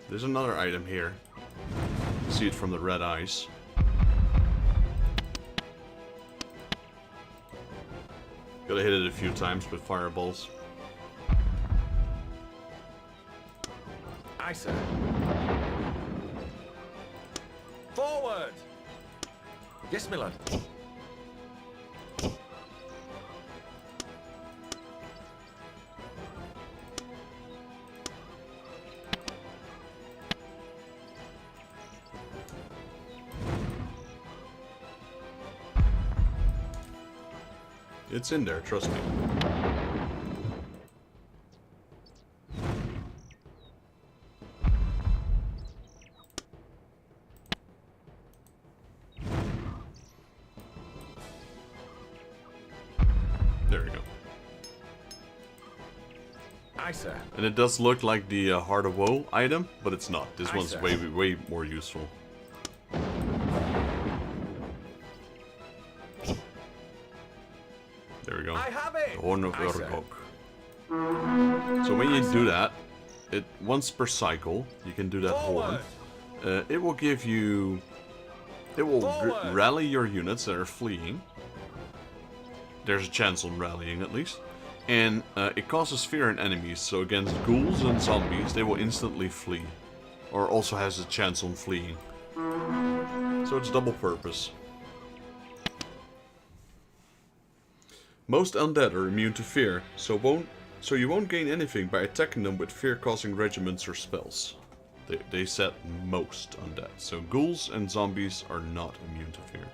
There's another item here. See it from the red eyes. Gotta hit it a few times with fireballs. Aye, sir. Forward! Yes, my lord. It's in there, trust me. There we go. Aye, sir. And it does look like the Heart of Woe item, but it's not. This Aye, one's sir. way more useful. There we go. I have it! The Horn of Aye, sir. Urgok. So when you do that, it once per cycle, you can do that horn. Forward! It will give you... It will Forward! rally your units that are fleeing. There's a chance on rallying at least. And it causes fear in enemies, so against ghouls and zombies, they will instantly flee. Or also has a chance on fleeing. So it's double purpose. Most undead are immune to fear, so you won't gain anything by attacking them with fear-causing regiments or spells. They said most undead, so ghouls and zombies are not immune to fear.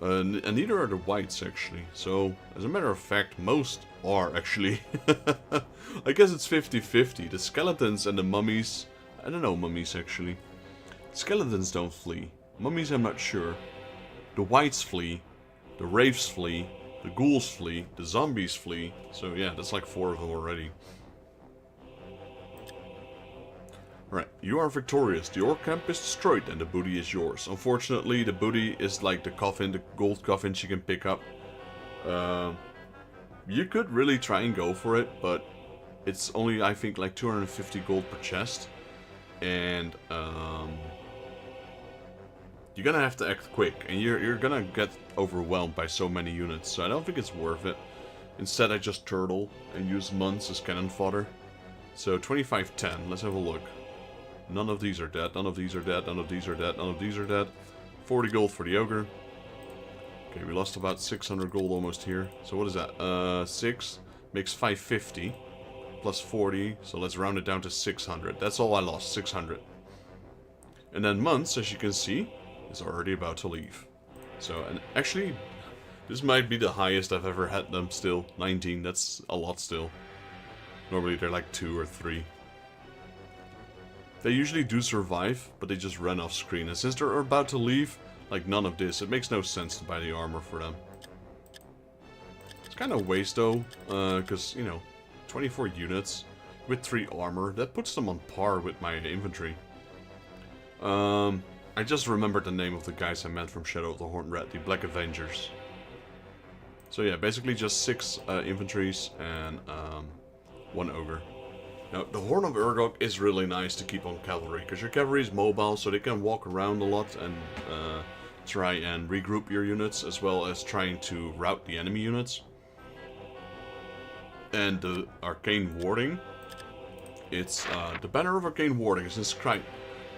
And neither are the whites, actually. So, as a matter of fact, most are, actually. I guess it's 50-50. The skeletons and the mummies... I don't know mummies, actually. Skeletons don't flee. Mummies I'm not sure. The Whites flee. The Wraiths flee. The Ghouls flee. The Zombies flee. So yeah, that's like 4 of them already. Right, you are victorious. The Orc camp is destroyed and the booty is yours. Unfortunately, the booty is like the coffin, the gold coffin she can pick up. You could really try and go for it, but it's only, I think, like 250 gold per chest. And you're gonna have to act quick, and you're gonna get overwhelmed by so many units. So I don't think it's worth it. Instead, I just turtle and use months as cannon fodder. So 2510, let's have a look. None of these are dead, none of these are dead, none of these are dead, none of these are dead. 40 gold for the ogre. Okay, we lost about 600 gold almost here. So what is that? 6 makes 550 plus 40. So let's round it down to 600. That's all I lost, 600. And then months, as you can see, is already about to leave. So, and actually, this might be the highest I've ever had them still. 19, that's a lot still. Normally they're like 2 or 3. They usually do survive, but they just run off screen. And since they're about to leave, like none of this, it makes no sense to buy the armor for them. It's kind of waste though, because, you know, 24 units with 3 armor, that puts them on par with my infantry. I just remembered the name of the guys I met from Shadow of the Horned Red, the Black Avengers. So yeah, basically just 6 infantries and 1 ogre. Now, the Horn of Urgok is really nice to keep on cavalry, because your cavalry is mobile, so they can walk around a lot and try and regroup your units, as well as trying to rout the enemy units. And the Arcane Warding, it's the Banner of Arcane Warding is inscribed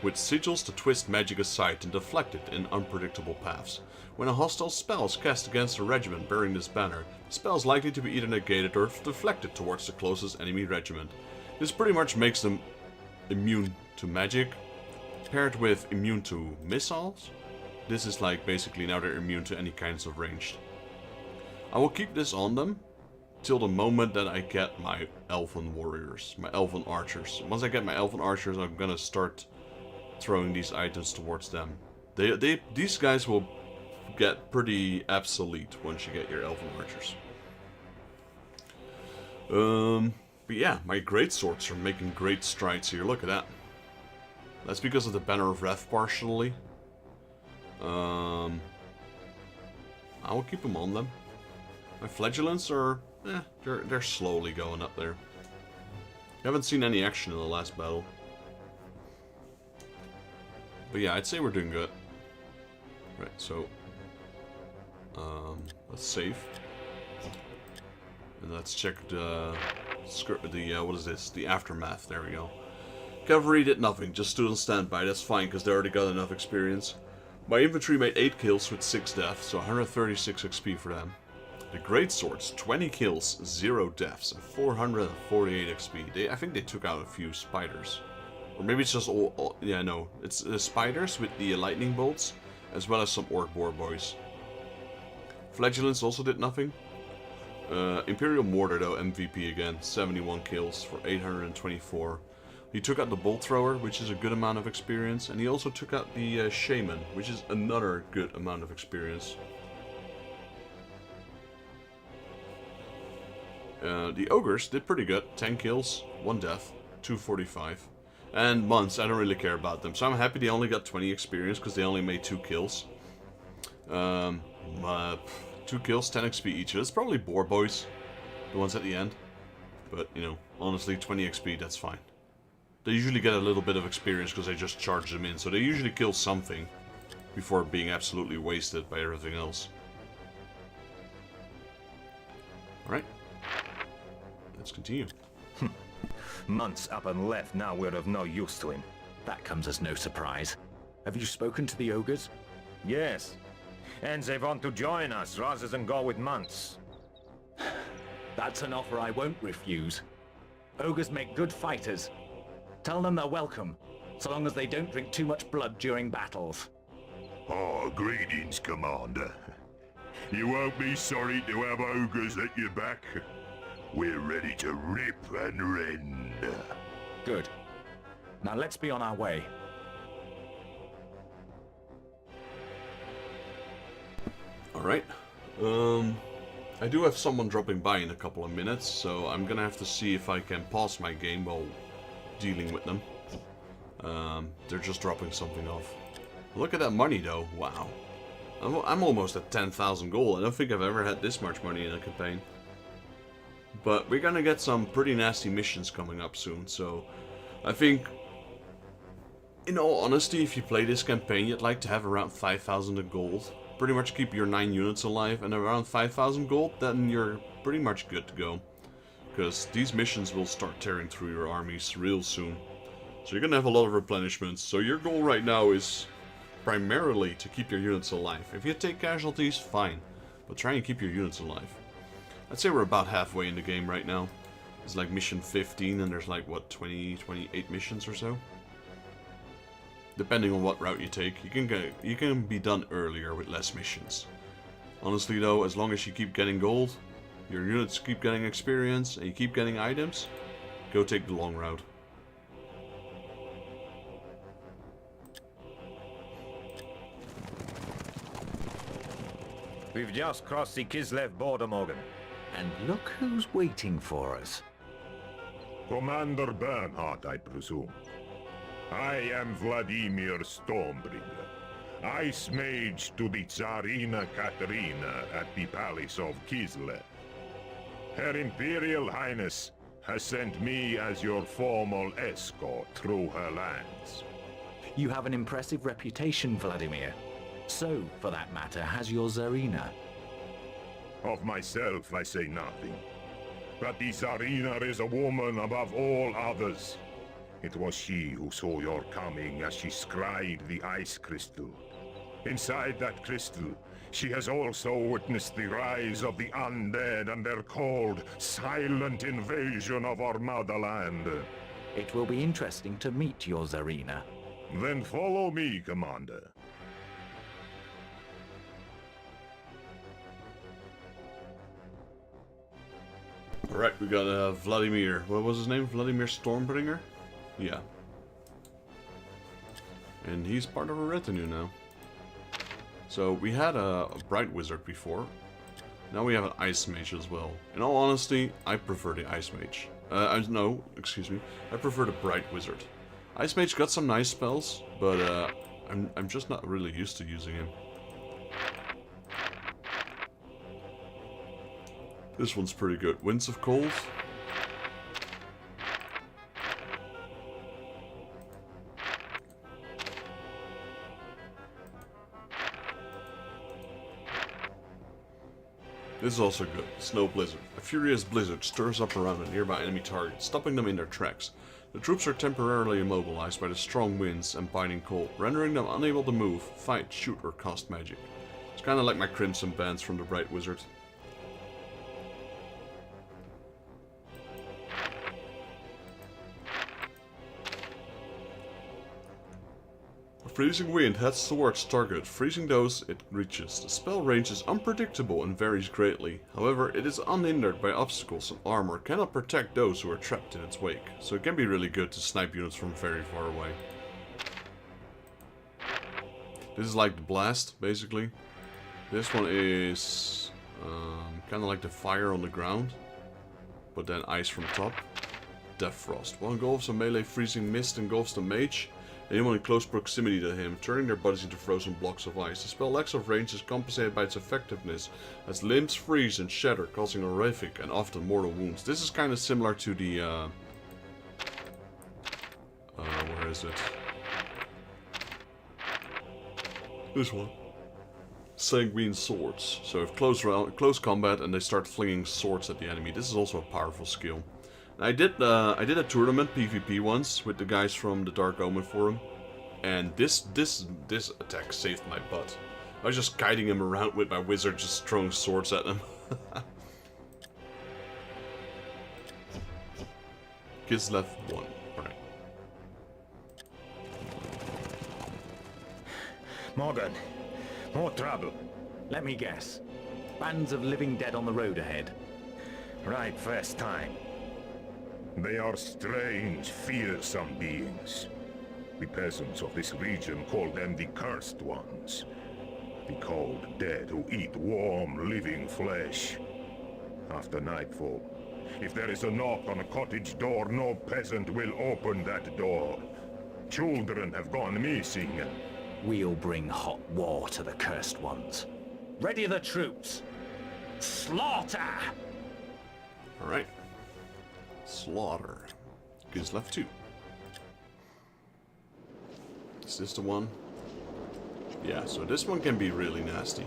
with sigils to twist magic aside and deflect it in unpredictable paths. When a hostile spell is cast against a regiment bearing this banner, the spell is likely to be either negated or deflected towards the closest enemy regiment. This pretty much makes them immune to magic, paired with immune to missiles. This is like basically now they're immune to any kinds of ranged. I will keep this on them till the moment that I get my elven warriors, my elven archers. Once I get my elven archers, I'm gonna start throwing these items towards them. These guys will get pretty obsolete once you get your elven archers. But yeah, my great swords are making great strides here. Look at that. That's because of the Banner of Wrath partially. I will keep them on them. My flagellants are, they're slowly going up there. Haven't seen any action in the last battle. But yeah, I'd say we're doing good. Right, so let's save. And let's check the what is this? The aftermath. There we go. Cavalry did nothing, just stood on standby. That's fine, because they already got enough experience. My infantry made 8 kills with 6 deaths, so 136 XP for them. The great swords, 20 kills, 0 deaths, and 448 XP. I think they took out a few spiders. Or maybe it's just all yeah, no. It's the spiders with the lightning bolts, as well as some orc boar boys. Flagellants also did nothing. Imperial Mortar though, MVP again, 71 kills for 824. He took out the Bolt Thrower, which is a good amount of experience, and he also took out the Shaman, which is another good amount of experience. The Ogres did pretty good, 10 kills, 1 death, 245. And months, I don't really care about them, so I'm happy they only got 20 experience, because they only made 2 kills. 2 kills, 10 XP each. That's probably boar boys, the ones at the end. But, you know, honestly, 20 XP, that's fine. They usually get a little bit of experience because I just charge them in, so they usually kill something before being absolutely wasted by everything else. Alright. Let's continue. Months up and left, now we're of no use to him. That comes as no surprise. Have you spoken to the ogres? Yes. And they want to join us rather than go with Months. That's an offer I won't refuse. Ogres make good fighters. Tell them they're welcome, so long as they don't drink too much blood during battles. Oh, greetings, Commander. You won't be sorry to have ogres at your back. We're ready to rip and rend. Good. Now let's be on our way. Alright. I do have someone dropping by in a couple of minutes, so I'm gonna have to see if I can pause my game while dealing with them. They're just dropping something off. Look at that money though, wow. I'm almost at 10,000 gold. I don't think I've ever had this much money in a campaign. But we're gonna get some pretty nasty missions coming up soon, so I think, in all honesty, if you play this campaign, you'd like to have around 5,000 in gold. Pretty much keep your 9 units alive, and around 5,000 gold, then you're pretty much good to go. Because these missions will start tearing through your armies real soon. So you're gonna have a lot of replenishments, so your goal right now is primarily to keep your units alive. If you take casualties, fine, but try and keep your units alive. I'd say we're about halfway in the game right now. It's like mission 15 and there's like, what, 20, 28 missions or so? Depending on what route you take, you can be done earlier with less missions. Honestly though, as long as you keep getting gold, your units keep getting experience, and you keep getting items, go take the long route. We've just crossed the Kislev border, Morgan. And look who's waiting for us. Commander Bernhardt, I presume. I am Vladimir Stormbringer, Ice Mage to the Tsarina Katerina at the Palace of Kislev. Her Imperial Highness has sent me as your formal escort through her lands. You have an impressive reputation, Vladimir. So, for that matter, has your Tsarina. Of myself, I say nothing. But the Tsarina is a woman above all others. It was she who saw your coming as she scried the ice crystal. Inside that crystal, she has also witnessed the rise of the Undead and their cold, silent invasion of our motherland. It will be interesting to meet your Tsarina. Then follow me, Commander. Alright, we got Vladimir. What was his name? Vladimir Stormbringer? Yeah. And he's part of a retinue now. So we had a Bright Wizard before. Now we have an Ice Mage as well. In all honesty, I prefer the Ice Mage. No, excuse me. I prefer the Bright Wizard. Ice Mage got some nice spells, but I'm just not really used to using him. This one's pretty good. Winds of Cold. This is also good. Snow Blizzard. A furious blizzard stirs up around a nearby enemy target, stopping them in their tracks. The troops are temporarily immobilized by the strong winds and biting cold, rendering them unable to move, fight, shoot, or cast magic. It's kinda like my Crimson Bands from the Bright Wizard. Freezing Wind heads towards target, freezing those it reaches. The spell range is unpredictable and varies greatly. However, it is unhindered by obstacles, and armor cannot protect those who are trapped in its wake, so it can be really good to snipe units from very far away. This is like the Blast, basically. This one is kind of like the Fire on the ground, but then Ice from top. Death Frost. One engulfs a melee freezing mist, engulfs the mage. Anyone in close proximity to him, turning their bodies into frozen blocks of ice. The spell lacks of range is compensated by its effectiveness, as limbs freeze and shatter, causing horrific and often mortal wounds. This is kind of similar to the, where is it? This one. Sanguine Swords. So if close combat and they start flinging swords at the enemy, this is also a powerful skill. I did a tournament PvP once with the guys from the Dark Omen forum, and this attack saved my butt. I was just guiding him around with my wizard, just throwing swords at him. Kislev 1. Right. Morgan, more trouble. Let me guess. Bands of living dead on the road ahead. Right first time. They are strange, fearsome beings. The peasants of this region call them the Cursed Ones. be called dead who eat warm, living flesh. After nightfall, if there is a knock on a cottage door, no peasant will open that door. Children have gone missing. We'll bring hot war to the cursed ones. Ready the troops. Slaughter! Alright. Slaughter. Goods left 2. Is this the one? Yeah, so this one can be really nasty.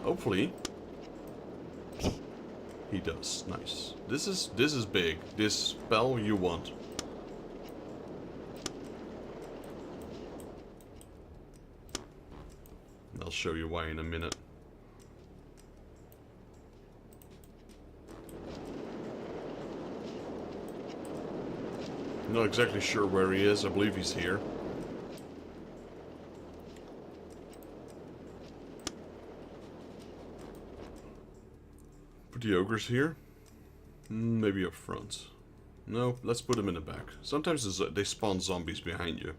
Hopefully he does. Nice. This is big. This spell you want. I'll show you why in a minute. Not exactly sure where he is. I believe he's here. Put the ogres here. Maybe up front. No, let's put them in the back. Sometimes they spawn zombies behind you.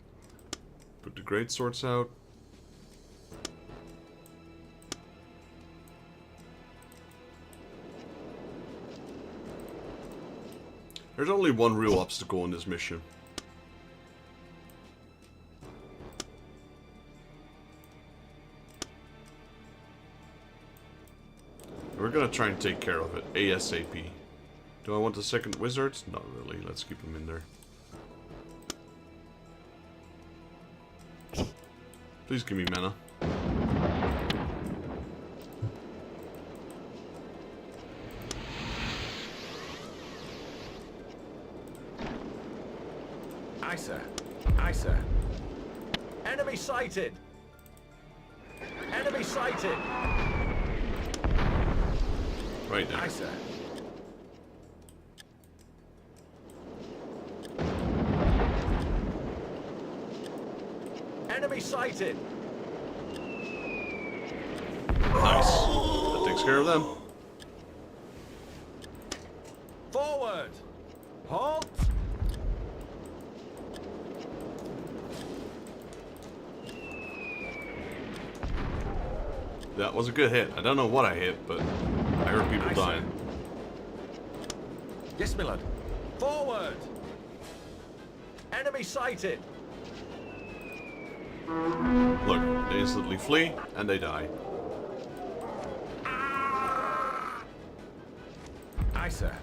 Put the great swords out. There's only one real obstacle in this mission. We're gonna try and take care of it ASAP. Do I want the second wizard? Not really. Let's keep him in there. Please give me mana. Aye, sir. Aye, sir. Enemy sighted! Enemy sighted! Right there. Aye, sir. Enemy sighted! Nice. That takes care of them. Forward! Halt! That was a good hit. I don't know what I hit, but I heard people Aye, dying. sir. Yes, my lord. Forward! Enemy sighted! Look, they instantly flee and they die. Aye, sir.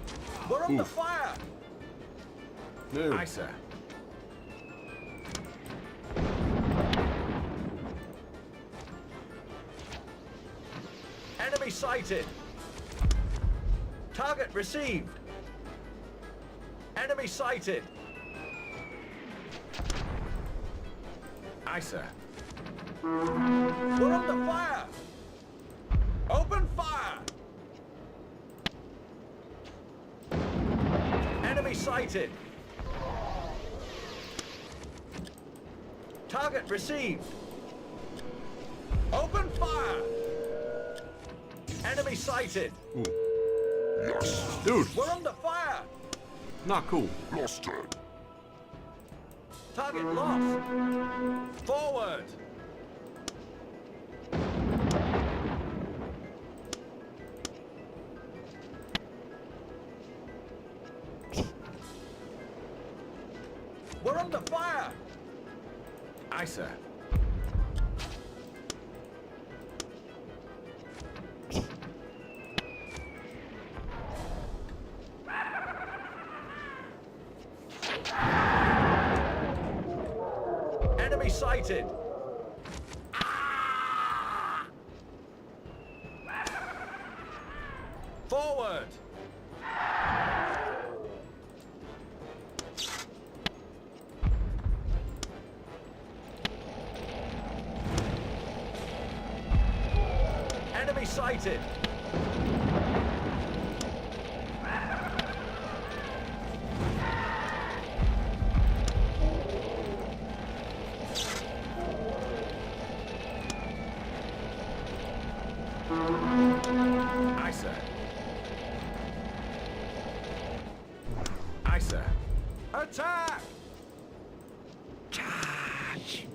We're under Oof. fire! No. Aye, sir. Enemy sighted! Target received! Enemy sighted! Aye, sir. We're under fire! Open fire! Enemy sighted! Target received! Open fire! Enemy sighted! Ooh. Dude, We're under fire! not cool. Lost turn. Target lost! Forward! We're under fire! Aye, sir. Enemy sighted! Forward! Enemy sighted! Aye, sir. Aye, sir. Attack! Charge!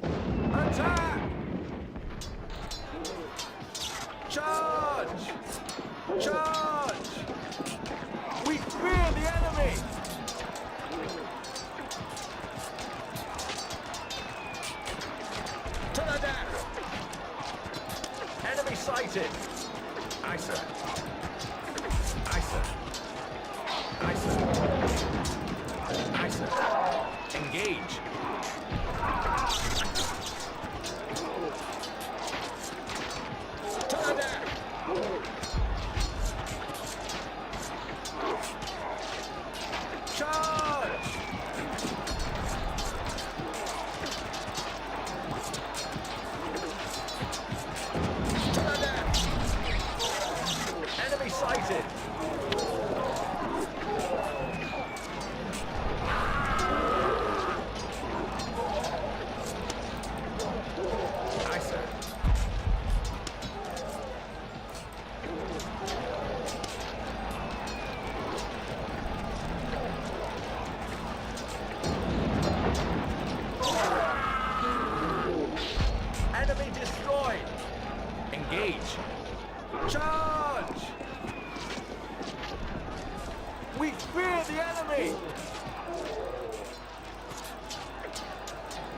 We fear the enemy!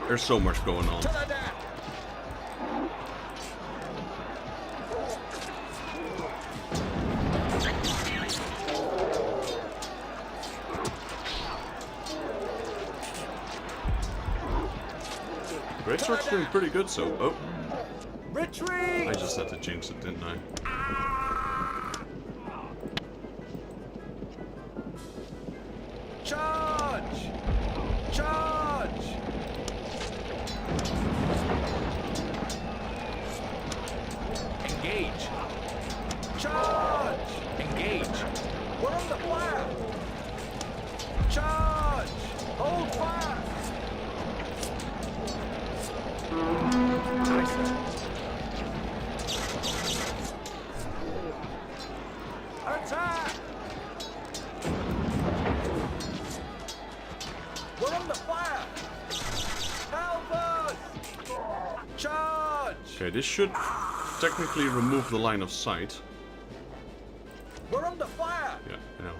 There's so much going on. To the death! Great Sword's doing pretty good, so... Oh, Retreat! I just had to jinx it, didn't I? Charge! Charge! Engage! Charge! Engage! We're under fire! Charge! Hold fire! Aye, sir. Attack! We're under fire! Help us! Charge! Okay, this should technically remove the line of sight. We're under fire! Yeah, I know.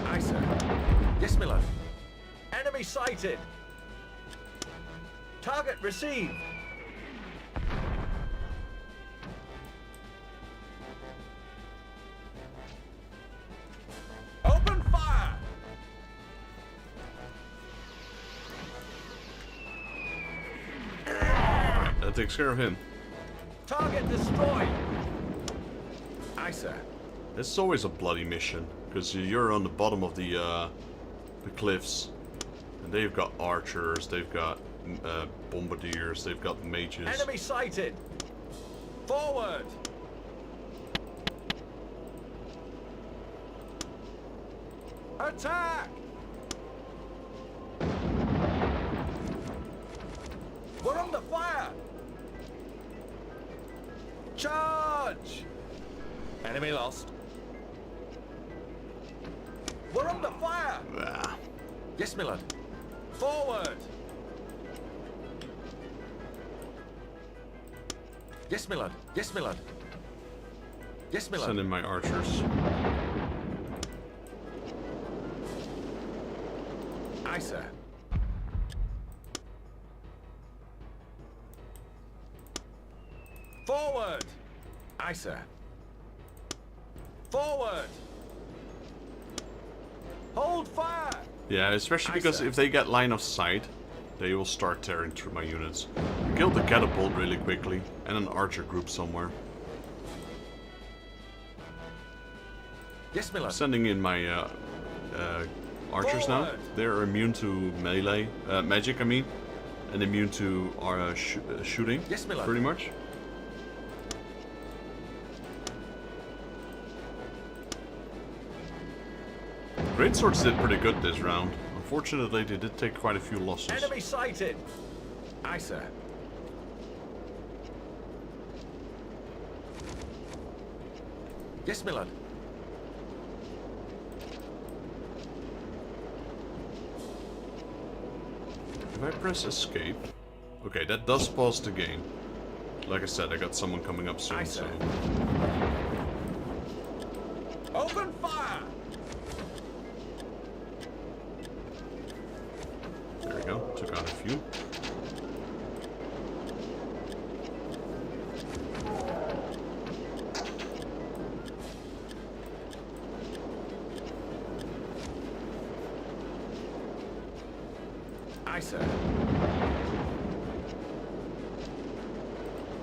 Aye, sir. Yes, my lord. Enemy sighted. Target received. Open fire! That takes care of him. Target destroyed. Aye, sir. It's always a bloody mission, because you're on the bottom of the cliffs, and they've got archers, they've got bombardiers, they've got mages. Enemy sighted. Forward. Attack! We're under fire! Charge! Enemy lost. We're under fire! Ah. Yes, my lord. Forward! Yes, my lord. Yes, my lord. Yes, my lord. Send in my archers. Aye, sir. Forward! Aye, sir. Forward! Hold fire! Yeah, especially Aye, because sir. if they get line of sight, they will start tearing through my units. Kill the catapult really quickly, and an archer group somewhere. Yes, my lord. Sending in my archers now. Forward. They're immune to melee, magic I mean, and immune to shooting, Yes, my lord. pretty much. Greatswords did pretty good this round. Unfortunately, they did take quite a few losses. Enemy sighted! Aye, sir. Yes, my lord. If I press escape... Okay, that does pause the game. Like I said, I got someone coming up soon, Aye, so... sir. Open fire! There we go, took out a few. Aye, sir.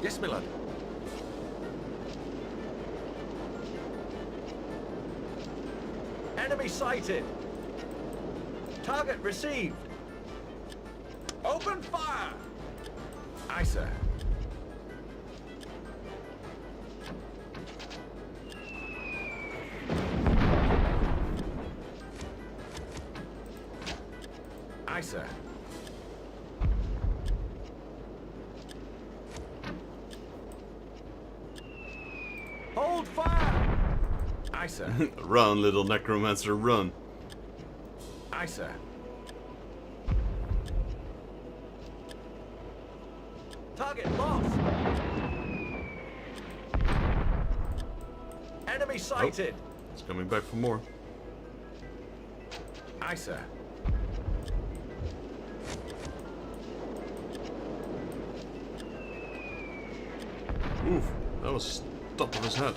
Yes, my lord. Enemy sighted. Target received. Open fire! Aye, sir. Aye, sir. Hold fire! Aye, sir. Run, little necromancer, run. Aye, sir. Target lost. Enemy sighted. It's coming back for more. Aye, sir. Oof, that was top of his head.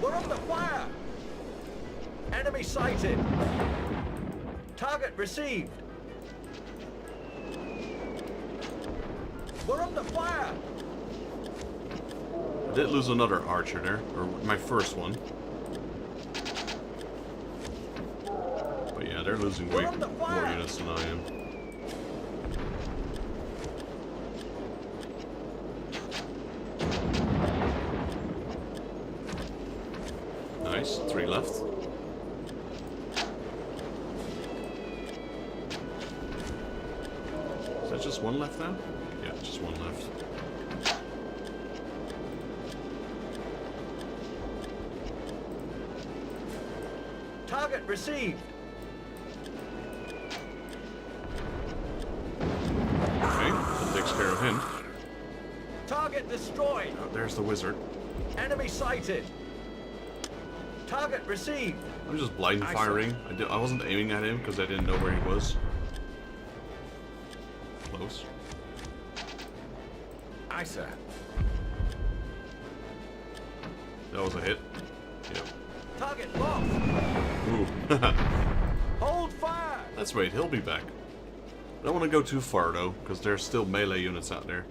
We're under fire. Enemy sighted. Target received. We're under fire. I did lose another archer there, or my first one. But yeah, they're losing way more units than I am. Nice, 3 left. Is that just 1 left now? Yeah, just 1 left. Target received. Okay, that takes care of him. Target destroyed. Oh, there's the wizard. Enemy sighted. Target received. I'm just blind firing. I wasn't aiming at him because I didn't know where he was. Close. Aye, sir. That was a hit. Yep. Target lost. Ooh. Hold fire. Let's wait, he'll be back. I don't want to go too far though, because there's still melee units out there.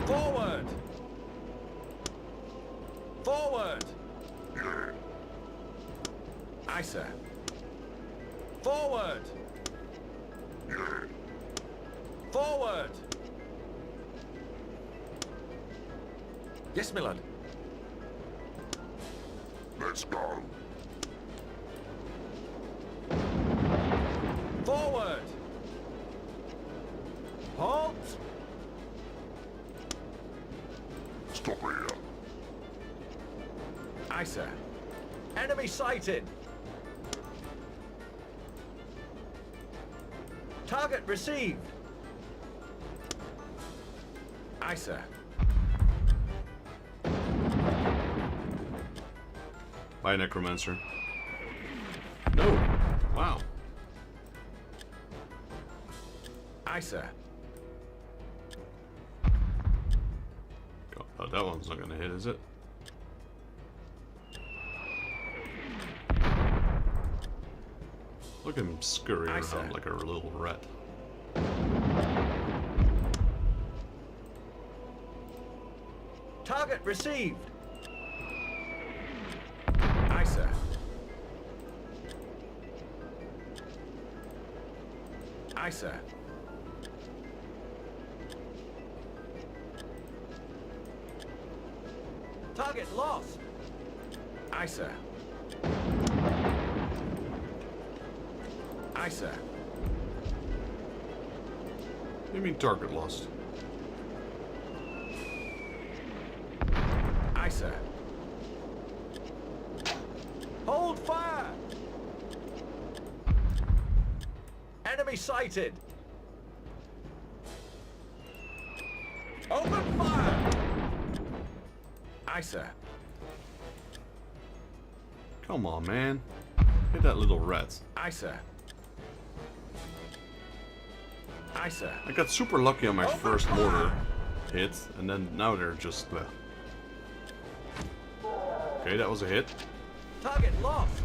Forward. Forward. Aye, sir. Forward. Forward. Yes, my lord. Let's go. Forward. Halt. Stop here. Aye, sir. Enemy sighted. Target received. Aye, sir. Bye, Necromancer. No! Wow. Aye, sir. God, oh, that one's not gonna hit, is it? Look at him scurrying Aye, sir. around like a little rat. Target received. Aye, sir. Aye, sir. Target lost. Aye, sir. Aye, sir. What do you mean target lost? Aye, sir. Hold fire. Enemy sighted. Open fire. Aye, sir. Come on, man. Hit that little rat. Aye, sir. Aye, sir. I got super lucky on my first mortar hit, and then now they're just... Okay, that was a hit. Target lost.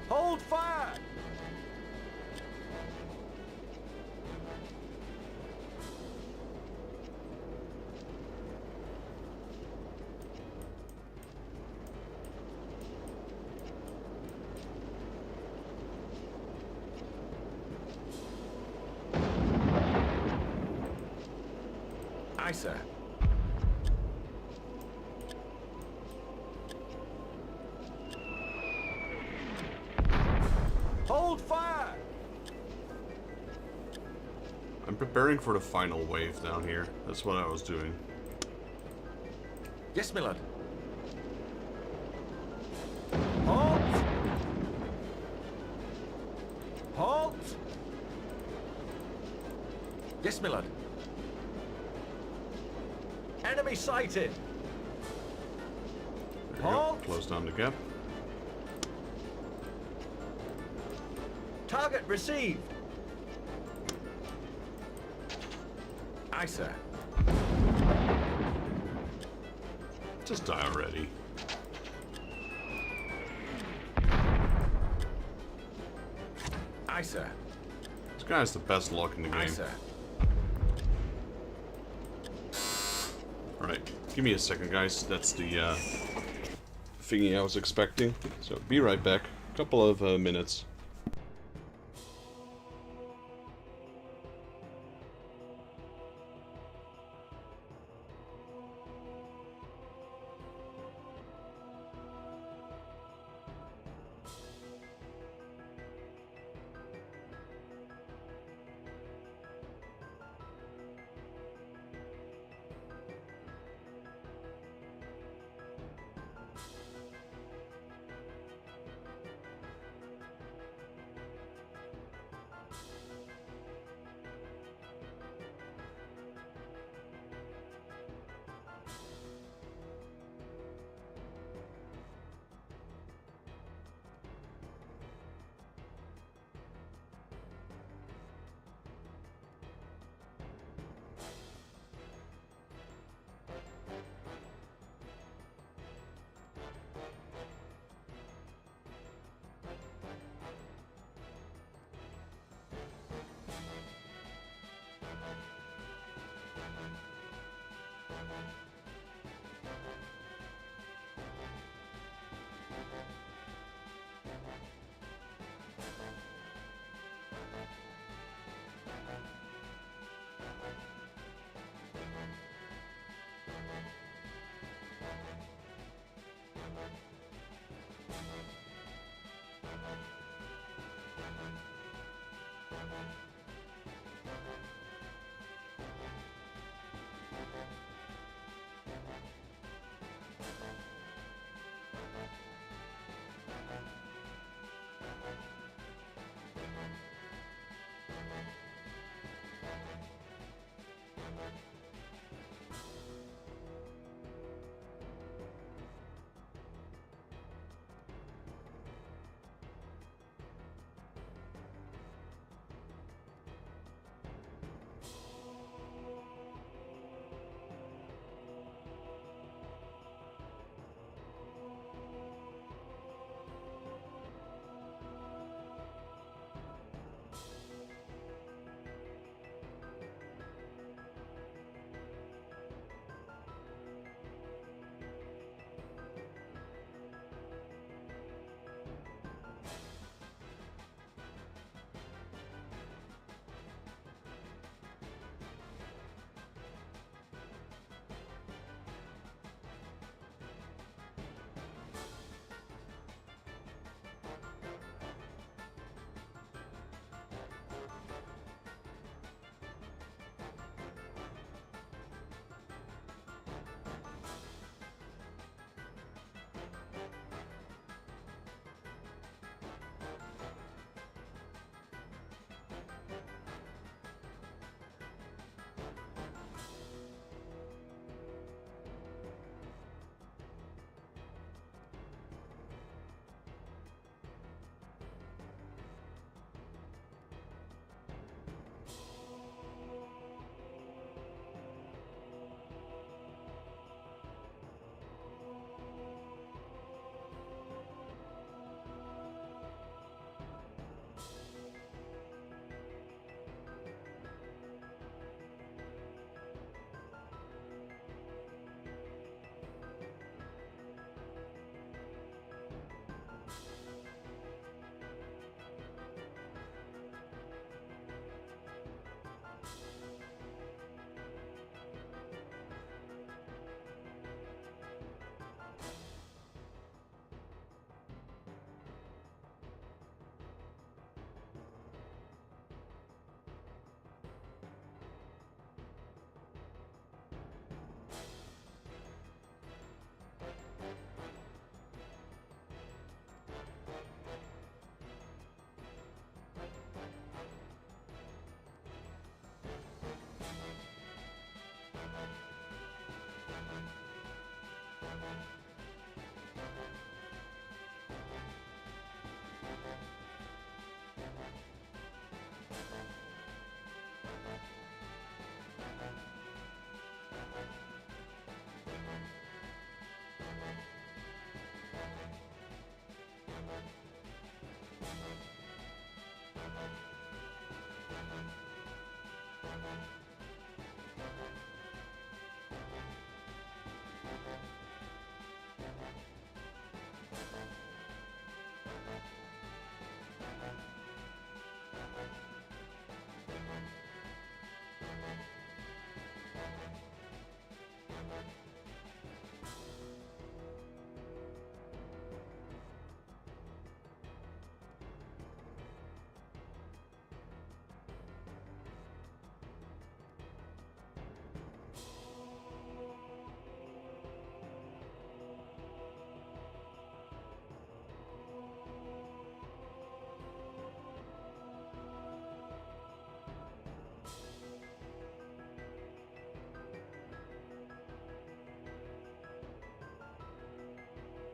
Hold fire. Aye, sir. Hold fire! I'm preparing for the final wave down here. That's what I was doing. Yes, my lord. Halt! Halt! Yes, my lord. Enemy sighted! There you go. Halt! Close down the gap. Target received! Aye, sir. Just die already. Aye, sir. This guy has the best luck in the Aye, game. sir. Alright, give me a second, guys. That's the thingy I was expecting. So be right back. Couple of minutes.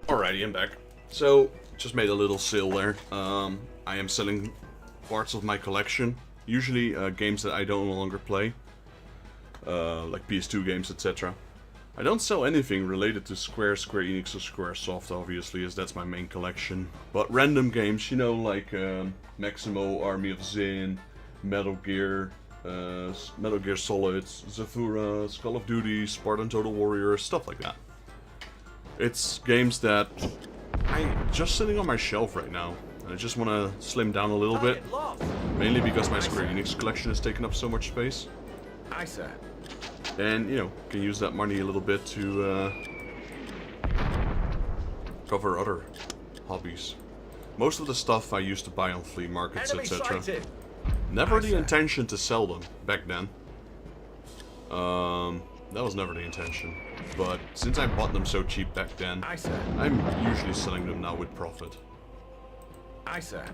Alrighty, I'm back. So, just made a little sale there. I am selling parts of my collection. Usually games that I don't no longer play. Like PS2 games, etc. I don't sell anything related to Square Enix or Squaresoft, obviously, as that's my main collection. But random games, you know, like Maximo, Army of Zin, Metal Gear Solid, Zathura, Call of Duty, Spartan Total Warrior, stuff like that. It's games that I'm just sitting on my shelf right now, and I just want to slim down a little bit, mainly because my Square Enix collection has taken up so much space. Aye, sir. And, you know, can use that money a little bit to cover other hobbies. Most of the stuff I used to buy on flea markets, etc. Never the intention to sell them back then. That was never the intention. But since I bought them so cheap back then, I'm usually selling them now with profit. Aye, sir.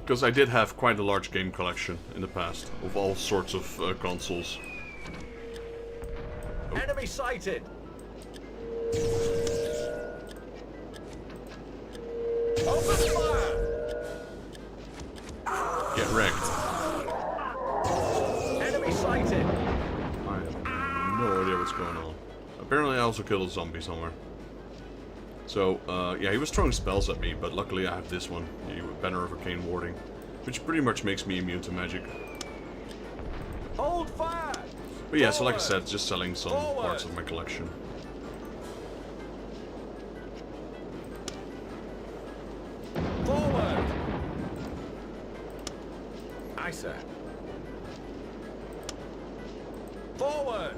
Because I did have quite a large game collection in the past, of all sorts of consoles. Oh. Enemy sighted! Open fire! Get wrecked. Enemy sighted! I have no idea what's going on. Apparently I also killed a zombie somewhere. So, yeah, he was throwing spells at me, but luckily I have this one, the Banner of Arcane Warding, which pretty much makes me immune to magic. Hold fire! But yeah, so like I said, just selling some parts of my collection. Forward! Aye, sir. Forward!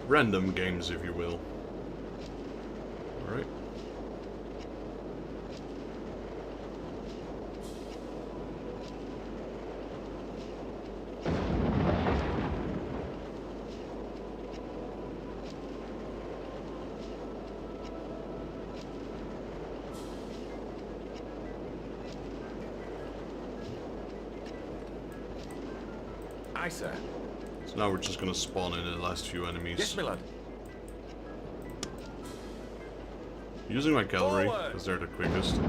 Random games, if you will. Alright. Aye, sir. So now we're just gonna spawn in the last few enemies. Yes, my lord. Using my cavalry, because they're the quickest.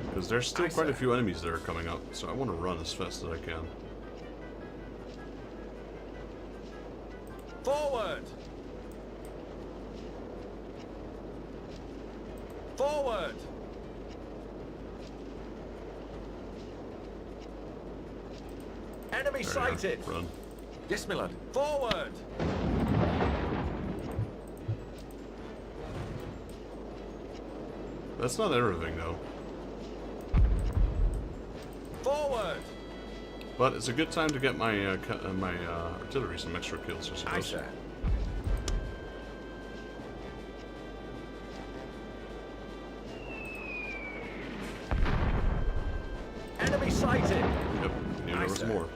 Because there's still quite a few enemies that are coming up, so I want to run as fast as I can. Forward! Forward! Enemy sighted! Run. Yes, my lord. Forward! That's not everything, though. Forward! But it's a good time to get my artillery some extra kills, I suppose. Aye, sir. Enemy sighted! Yep, knew there was more.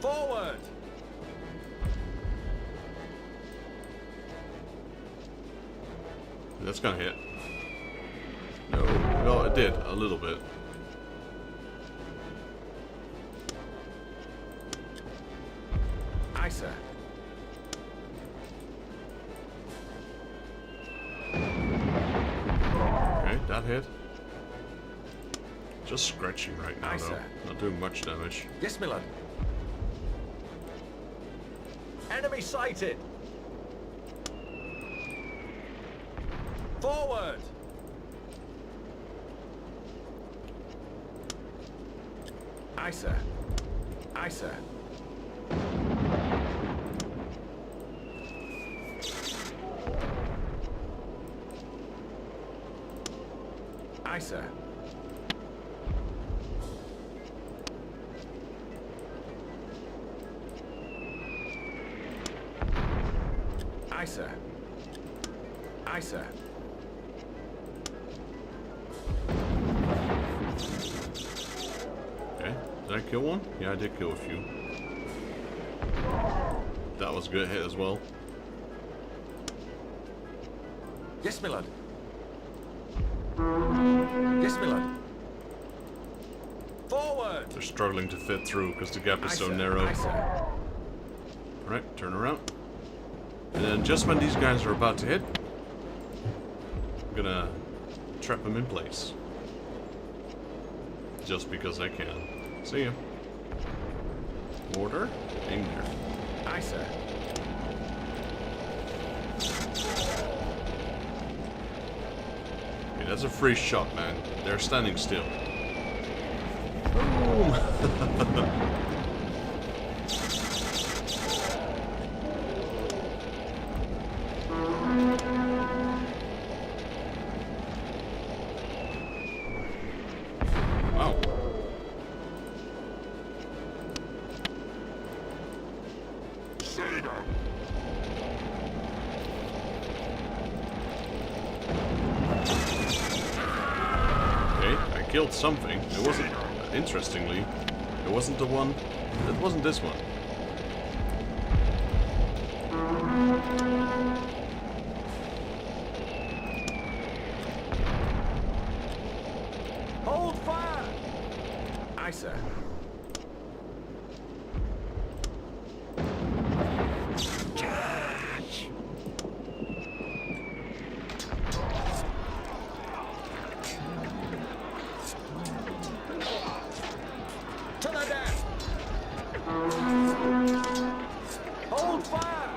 Forward! That's gonna hit. No, no, it did a little bit. Aye, sir. Okay, that hit. Just scratching right now, Aye, though. sir. Not doing much damage. Yes, my lord. Enemy sighted! Forward! Aye, sir. Aye, sir. Aye, sir. Aye, sir. Aye, sir. Okay, did I kill one? Yeah, I did kill a few. That was a good hit as well. Yes, my lord. Yes, my lord. Forward! They're struggling to fit through because the gap is Aye, so sir. narrow. Aye, sir. Alright, turn around. And then just when these guys are about to hit, I'm gonna trap them in place. Just because I can. See ya. Mortar, aim there. Aye, sir. Okay, that's a free shot, man. They're standing still. Boom! Wow. Okay, I killed something. It wasn't, interestingly, it wasn't the one, it wasn't this one. Hold fire! Aye, sir. Charge! To the death! Hold fire!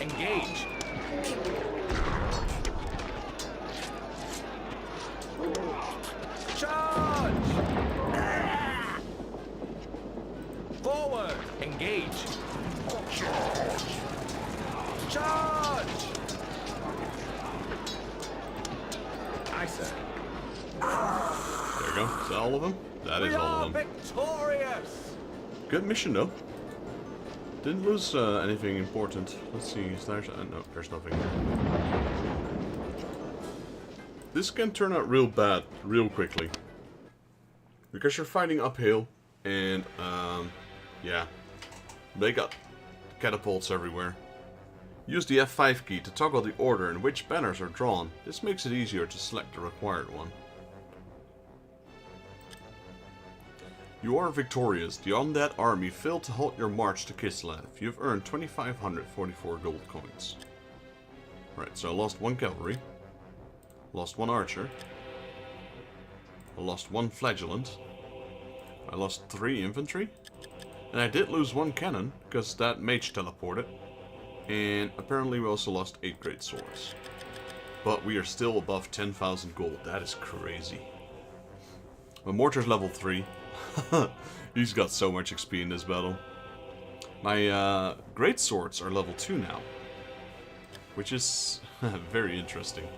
Engage! Charge! Forward! Engage! Charge! Aye, sir. There you go. Is that all of them? That is We all are of them. victorious! Good mission though. Didn't lose anything important. Let's see. Is there? No, there's nothing here. This can turn out real bad real quickly because you're fighting uphill, and yeah, they got catapults everywhere. Use the F5 key to toggle the order in which banners are drawn. This makes it easier to select the required one. You are victorious. The Undead army failed to halt your march to Kislev. You've earned 2,544 gold coins. Right, so I lost one cavalry. Lost one archer. I lost one flagellant. I lost 3 infantry. And I did lose 1 cannon, because that mage teleported. And apparently we also lost 8 great swords. But we are still above 10,000 gold. That is crazy. My mortar's level 3. He's got so much XP in this battle. My great swords are level 2 now, which is very interesting.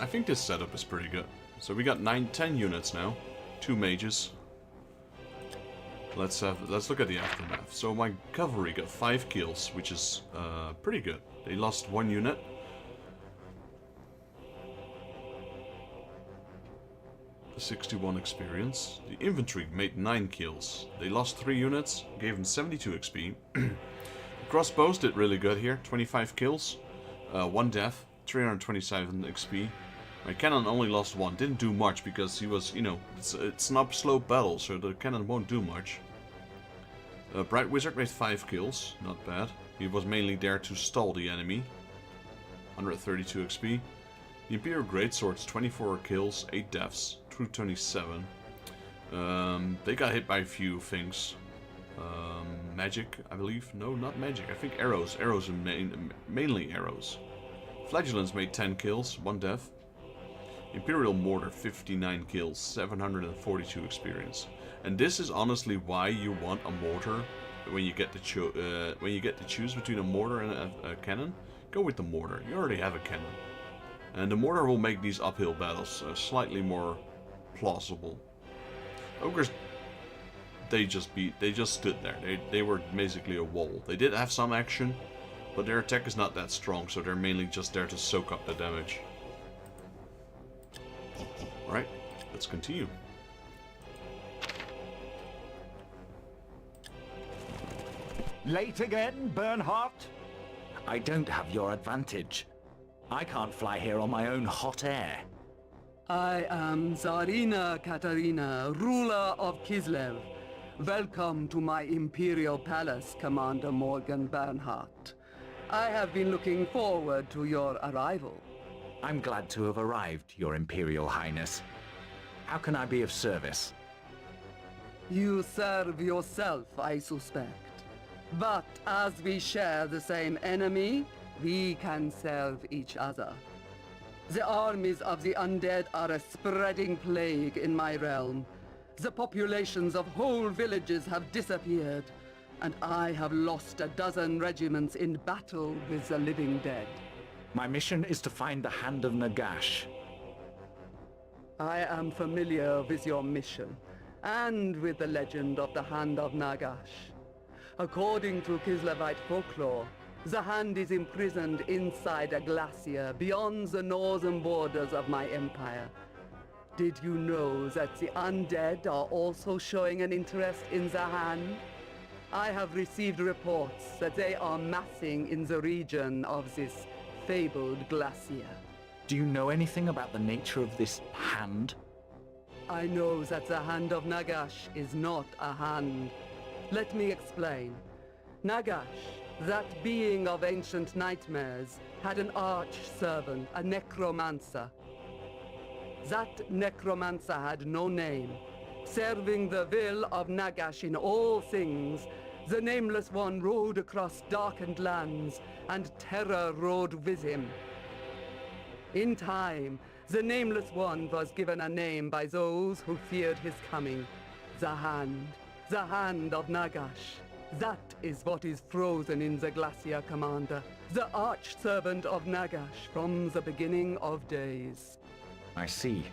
I think this setup is pretty good. So we got 10 units now, 2 mages. Let's look at the aftermath. So my cavalry got 5 kills, which is pretty good. They lost 1 unit. The 61 experience. The infantry made 9 kills. They lost 3 units, gave them 72 XP. Crossbows did really good here, 25 kills, 1 death, 327 XP. My cannon only lost 1, didn't do much because he was, you know, it's an upslope battle, so the cannon won't do much. Bright Wizard made 5 kills, not bad. He was mainly there to stall the enemy. 132 XP. The Imperial Greatswords, 24 kills, 8 deaths, 227. They got hit by a few things. Magic, I believe. No, not magic. I think arrows. Arrows, and mainly arrows. Flagellants made 10 kills, 1 death. Imperial Mortar 59 kills, 742 experience. And this is honestly why you want a mortar when you get to choose between a mortar and a cannon. Go with the mortar. You already have a cannon, and the mortar will make these uphill battles slightly more plausible. Ogres, they just stood there. They were basically a wall. They did have some action, but their attack is not that strong, so they're mainly just there to soak up the damage. Alright, let's continue. Late again, Bernhardt? I don't have your advantage. I can't fly here on my own hot air. I am Tsarina Katarina, ruler of Kislev. Welcome to my Imperial Palace, Commander Morgan Bernhardt. I have been looking forward to your arrival. I'm glad to have arrived, Your Imperial Highness. How can I be of service? You serve yourself, I suspect. But as we share the same enemy, we can serve each other. The armies of the Undead are a spreading plague in my realm. The populations of whole villages have disappeared, and I have lost a dozen regiments in battle with the living dead. My mission is to find the Hand of Nagash. I am familiar with your mission, and with the legend of the Hand of Nagash. According to Kislevite folklore, the Hand is imprisoned inside a glacier beyond the northern borders of my empire. Did you know that the Undead are also showing an interest in the Hand? I have received reports that they are massing in the region of this fabled glacier. Do you know anything about the nature of this hand? I know that the Hand of Nagash is not a hand. Let me explain. Nagash, that being of ancient nightmares, had an arch-servant, a necromancer. That necromancer had no name. Serving the will of Nagash in all things, the Nameless One rode across darkened lands, and terror rode with him. In time, the Nameless One was given a name by those who feared his coming. The Hand of Nagash. That is what is frozen in the glacier, Commander. The arch-servant of Nagash from the beginning of days. I see.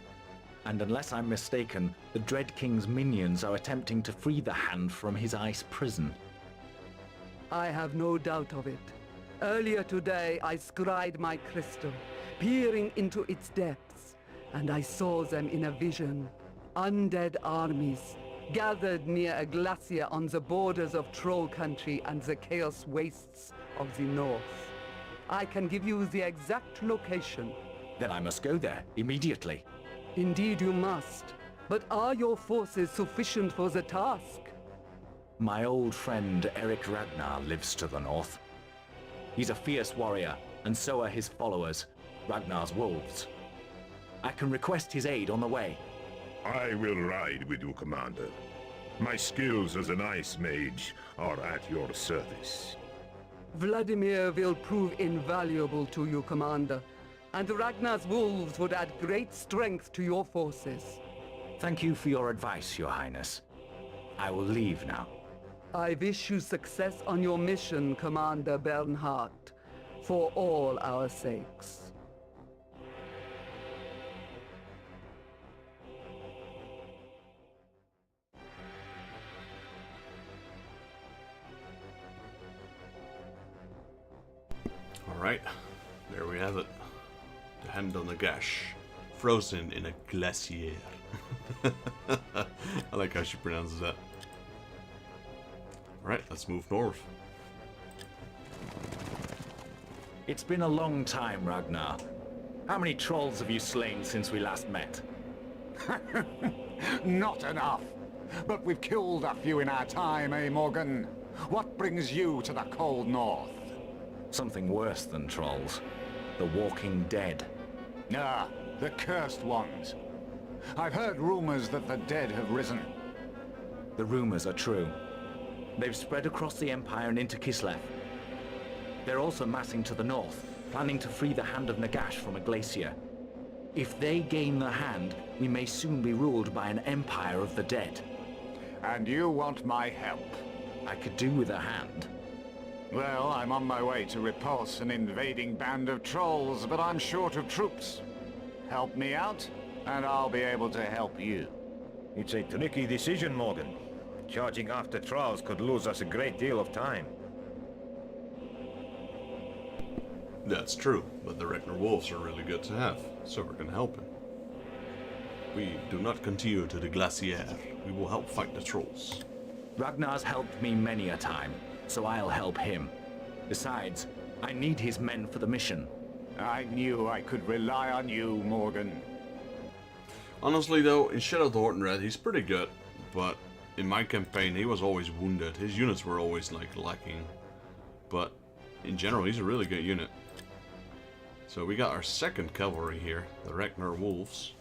And unless I'm mistaken, the Dread King's minions are attempting to free the Hand from his ice prison. I have no doubt of it. Earlier today, I scried my crystal, peering into its depths, and I saw them in a vision. Undead armies, gathered near a glacier on the borders of Troll Country and the Chaos Wastes of the North. I can give you the exact location. Then I must go there, immediately. Indeed you must. But are your forces sufficient for the task? My old friend Eric Ragnar lives to the north. He's a fierce warrior, and so are his followers, Ragnar's wolves. I can request his aid on the way. I will ride with you, Commander. My skills as an ice mage are at your service. Vladimir will prove invaluable to you, Commander. And Ragnar's wolves would add great strength to your forces. Thank you for your advice, Your Highness. I will leave now. I wish you success on your mission, Commander Bernhardt, for all our sakes. Alright, there we have it. The Hand of Nagash, frozen in a glacier. I like how she pronounces that. Alright, let's move north. It's been a long time, Ragnar. How many trolls have you slain since we last met? Not enough. But we've killed a few in our time, eh, Morgan? What brings you to the cold north? Something worse than trolls. The Walking Dead. Ah, the cursed ones. I've heard rumors that the dead have risen. The rumors are true. They've spread across the Empire and into Kislev. They're also massing to the north, planning to free the Hand of Nagash from a glacier. If they gain the Hand, we may soon be ruled by an empire of the dead. And you want my help? I could do with a hand. Well, I'm on my way to repulse an invading band of trolls, but I'm short of troops. Help me out, and I'll be able to help you. It's a tricky decision, Morgan. Charging after trolls could lose us a great deal of time. That's true, but the Ragnar Wolves are really good to have, so we're gonna help him. We do not continue to the Glacier. We will help fight the trolls. Ragnar's helped me many a time, so I'll help him. Besides, I need his men for the mission. I knew I could rely on you, Morgan. Honestly though, in Shadow the Horton Red he's pretty good, but in my campaign he was always wounded. His units were always like lacking. But in general he's a really good unit. So we got our second cavalry here, the Ragnar Wolves.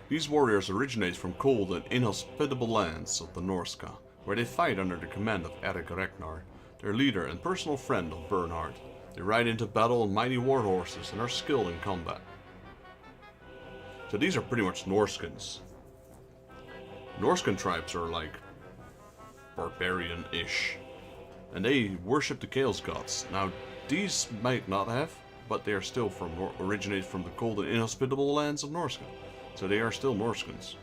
These warriors originate from cold and inhospitable lands of the Norska, where they fight under the command of Erik Ragnar, their leader and personal friend of Bernhard. They ride into battle on mighty war horses and are skilled in combat. So these are pretty much Norskins. Norskan tribes are like barbarian-ish, and they worship the Chaos Gods. Now these might not have, but they are still originate from the cold and inhospitable lands of Norska. So they are still Norskins.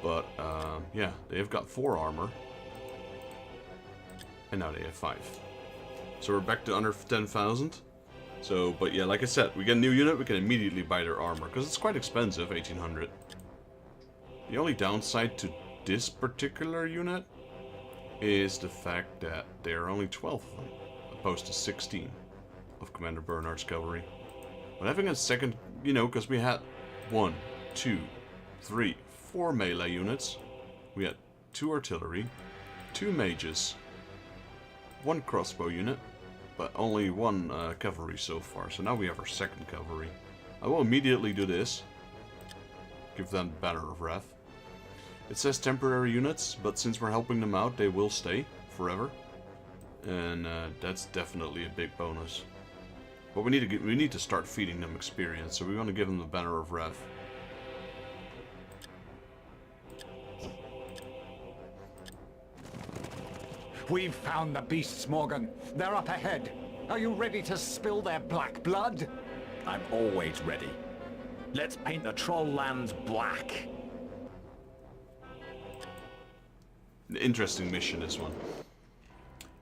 But, yeah, they've got 4 armor. And now they have 5. So we're back to under 10,000. So, but yeah, like I said, we get a new unit, we can immediately buy their armor. Because it's quite expensive, 1800. The only downside to this particular unit is the fact that there are only 12 of them, opposed to 16 of Commander Bernhard's cavalry. But having a second, you know, because we had 1, 2, 3, 4 melee units, we had 2 artillery, 2 mages, 1 crossbow unit, but only 1 cavalry so far. So now we have our second cavalry. I will immediately do this. Give them Banner of Wrath. It says temporary units, but since we're helping them out, they will stay forever. And that's definitely a big bonus. But we need to start feeding them experience, so we want to give them the Banner of Wrath. We've found the beasts, Morgan. They're up ahead. Are you ready to spill their black blood? I'm always ready. Let's paint the troll lands black. Interesting mission, this one.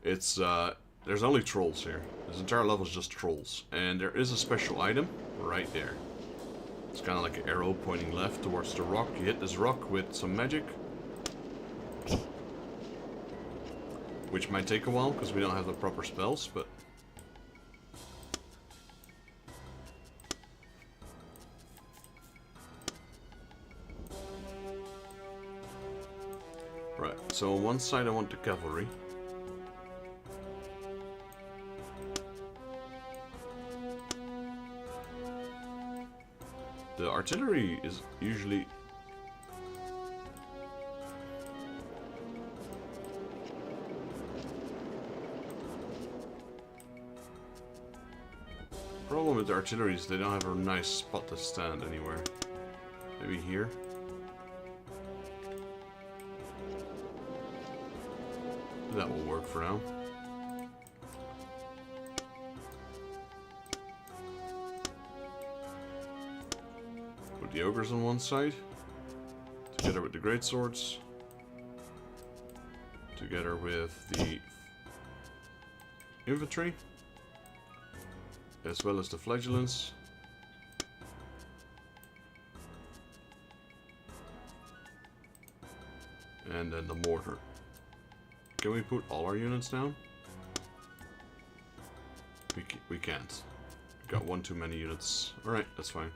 It's, there's only trolls here. This entire level is just trolls. And there is a special item right there. It's kind of like an arrow pointing left towards the rock. You hit this rock with some magic. Which might take a while, because we don't have the proper spells, but... Right, so on one side I want the cavalry. The artillery is usually... Problem with the artillery is they don't have a nice spot to stand anywhere. Maybe here? That will work for now. Put the ogres on one side, together with the greatswords, together with the infantry, as well as the flagellants. And then the mortar. Can we put all our units down? We can't. We've got 1 too many units. Alright, that's fine.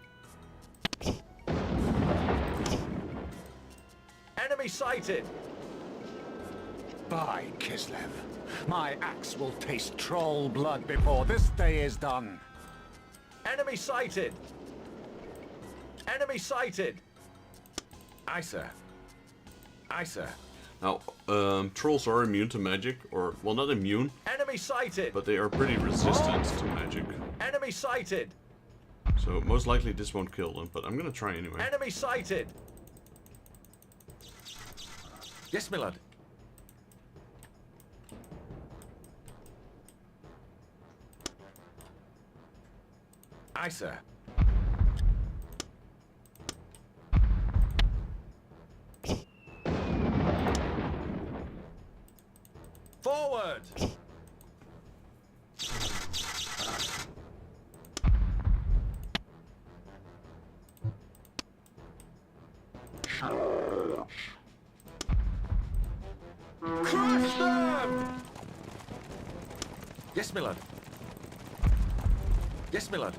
Enemy sighted! By Kislev, my axe will taste troll blood before this day is done. Enemy sighted! Enemy sighted! Aye, sir. Aye, sir. Now, trolls are immune to magic, or, well, not immune, Enemy sighted! but they are pretty resistant to magic. Enemy sighted! So most likely this won't kill them, but I'm gonna try anyway. Enemy sighted! Yes, my lord. Aye, sir. Forward! Crush them! Yes, my lord. Yes, my lord.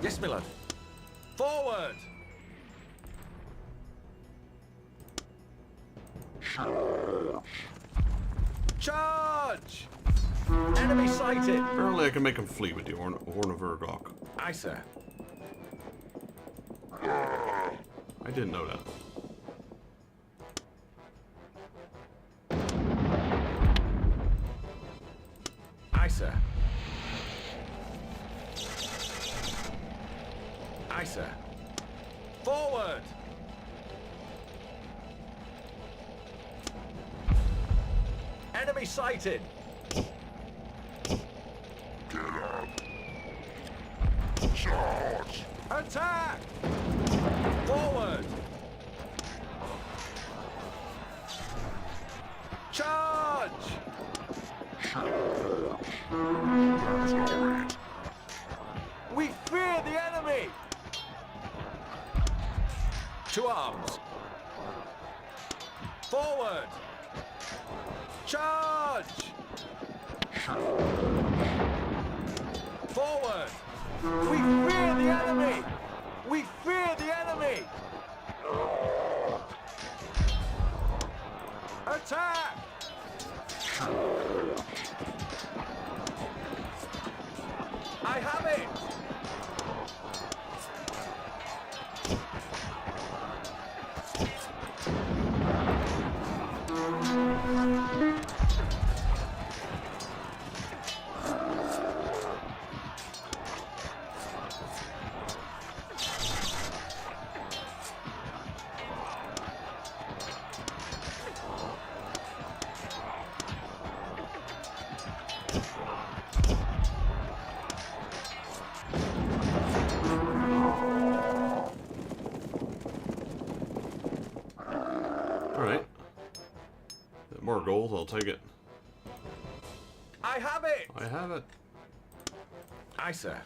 Yes, my lord. Forward! Charge! Enemy sighted! Apparently I can make them flee with the Horn of Urgok. Aye, sir. I didn't know that. Aye, sir. Aye, sir. Forward! Enemy sighted! Charge! Attack! Forward! Charge! We fear the enemy! To arms! Forward! Charge! Forward! We fear the enemy! We fear the enemy! Attack! I have it! Alright. More gold, I'll take it. I have it! I have it. Aye, sir.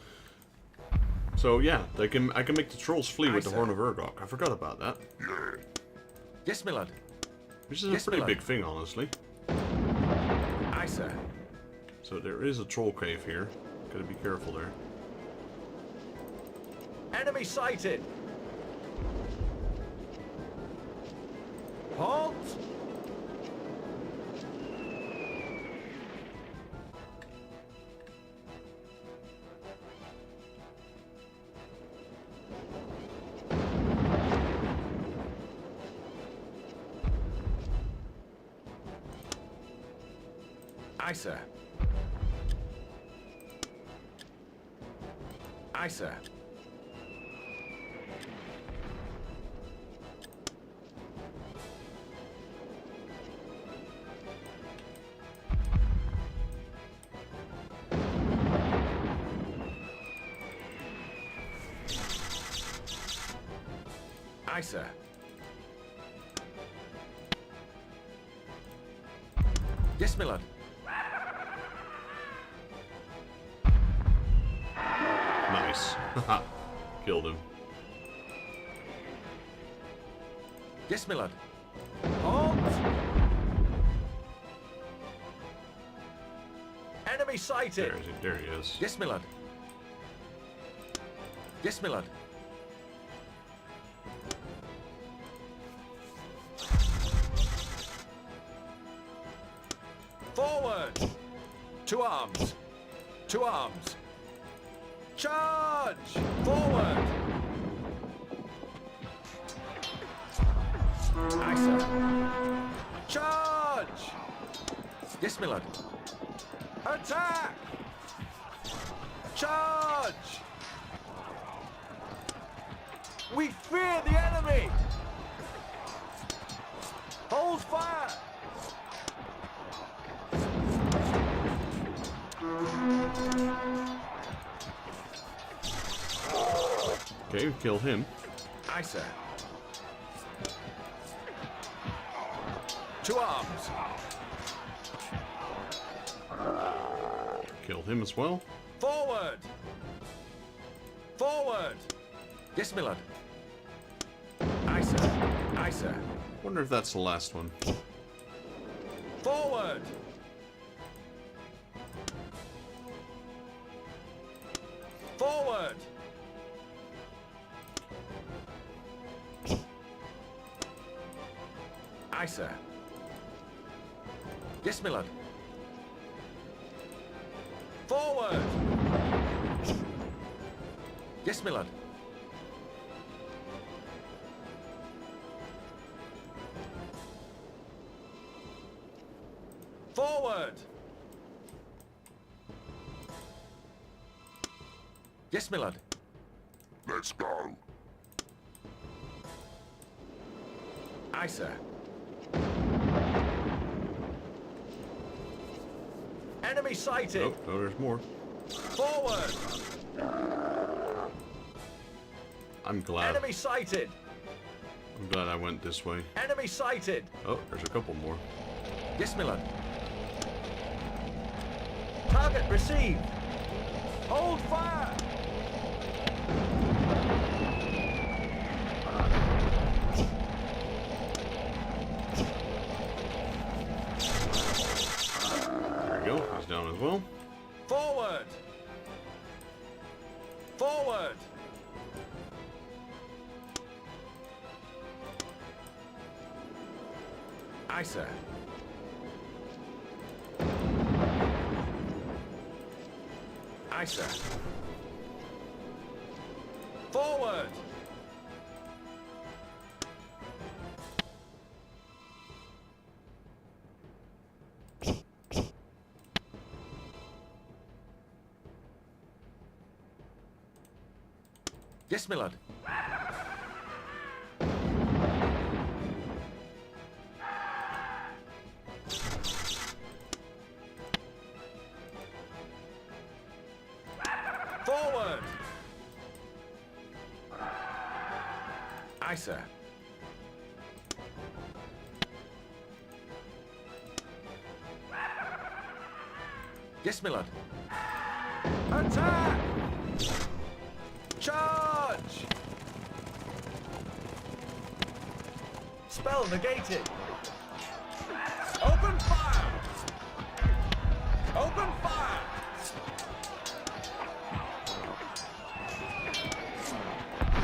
So yeah, I can make the trolls flee with the sir. Horn of Urgok. I forgot about that. Yes, my lord. Which is Yes, a pretty my big lord. thing, honestly. Aye, sir. So there is a troll cave here. Gotta be careful there. Enemy sighted! Halt! Aye, sir. Aye, sir. Aye, sir. Yes, my lord. Nice. Haha. Killed him. Yes, my lord. Halt! Enemy sighted! There he is. Yes, my lord. Yes, my lord. Forward! To arms! To arms! Charge! Forward! Aye, sir. Yes, my lord. Attack! Charge! We fear the enemy! Hold fire! Okay, we killed him. Aye, sir. To arms! Killed him as well. Forward! Forward! Yes, my lord. Aye, sir. Aye, sir. Wonder if that's the last one. Forward! Forward! Aye, sir. Yes, my lord. Forward! Yes, my lord. Forward! Yes, my lord. Let's go. Aye, sir. Enemy sighted! Oh, no, there's more. Forward! I'm glad. Enemy sighted! I'm glad I went this way. Enemy sighted! Oh, there's a couple more. Yes, my lord. Target received! Hold fire! There we go. He's down as well. Forward! Forward! Aye, sir. Aye, sir. Forward! Yes, my lord. Forward! Aye, sir. Yes, my lord. Attack! Charge! Spell negated. Open fire! Open fire!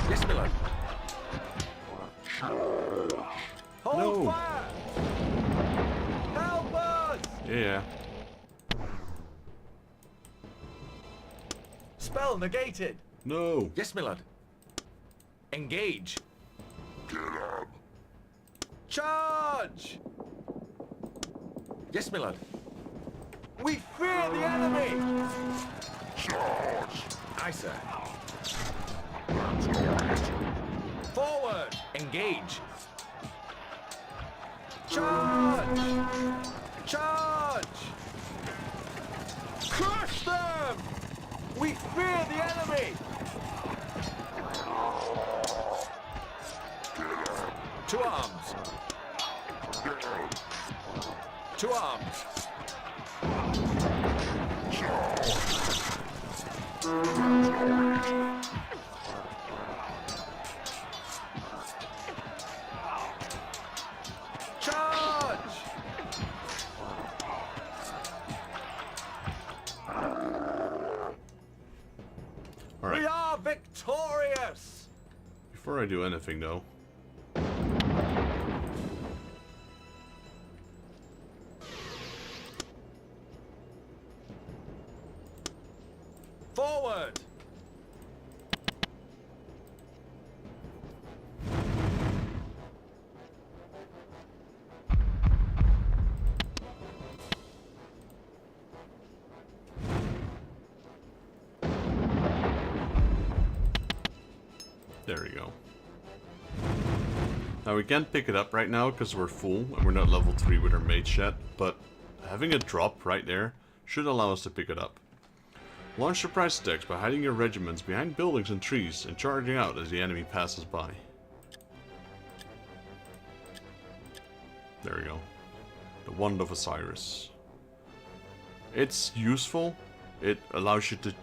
Yes, my lord. Hold No. fire! Help us! Yeah. Spell negated. No. Yes, my lord. Engage. Kill him. Charge! Yes, my lord. We fear the enemy! Charge. Aye, sir. Forward! Engage! Charge! Charge! Crush them! We fear the enemy! To arms! To arms! Charge! All right. We are victorious! Before I do anything, though, Forward! Now we can't pick it up right now because we're full and we're not level 3 with our mage yet, but having it drop right there should allow us to pick it up. Launch surprise attacks by hiding your regiments behind buildings and trees and charging out as the enemy passes by. There we go. The Wand of Osiris. It's useful. It allows you to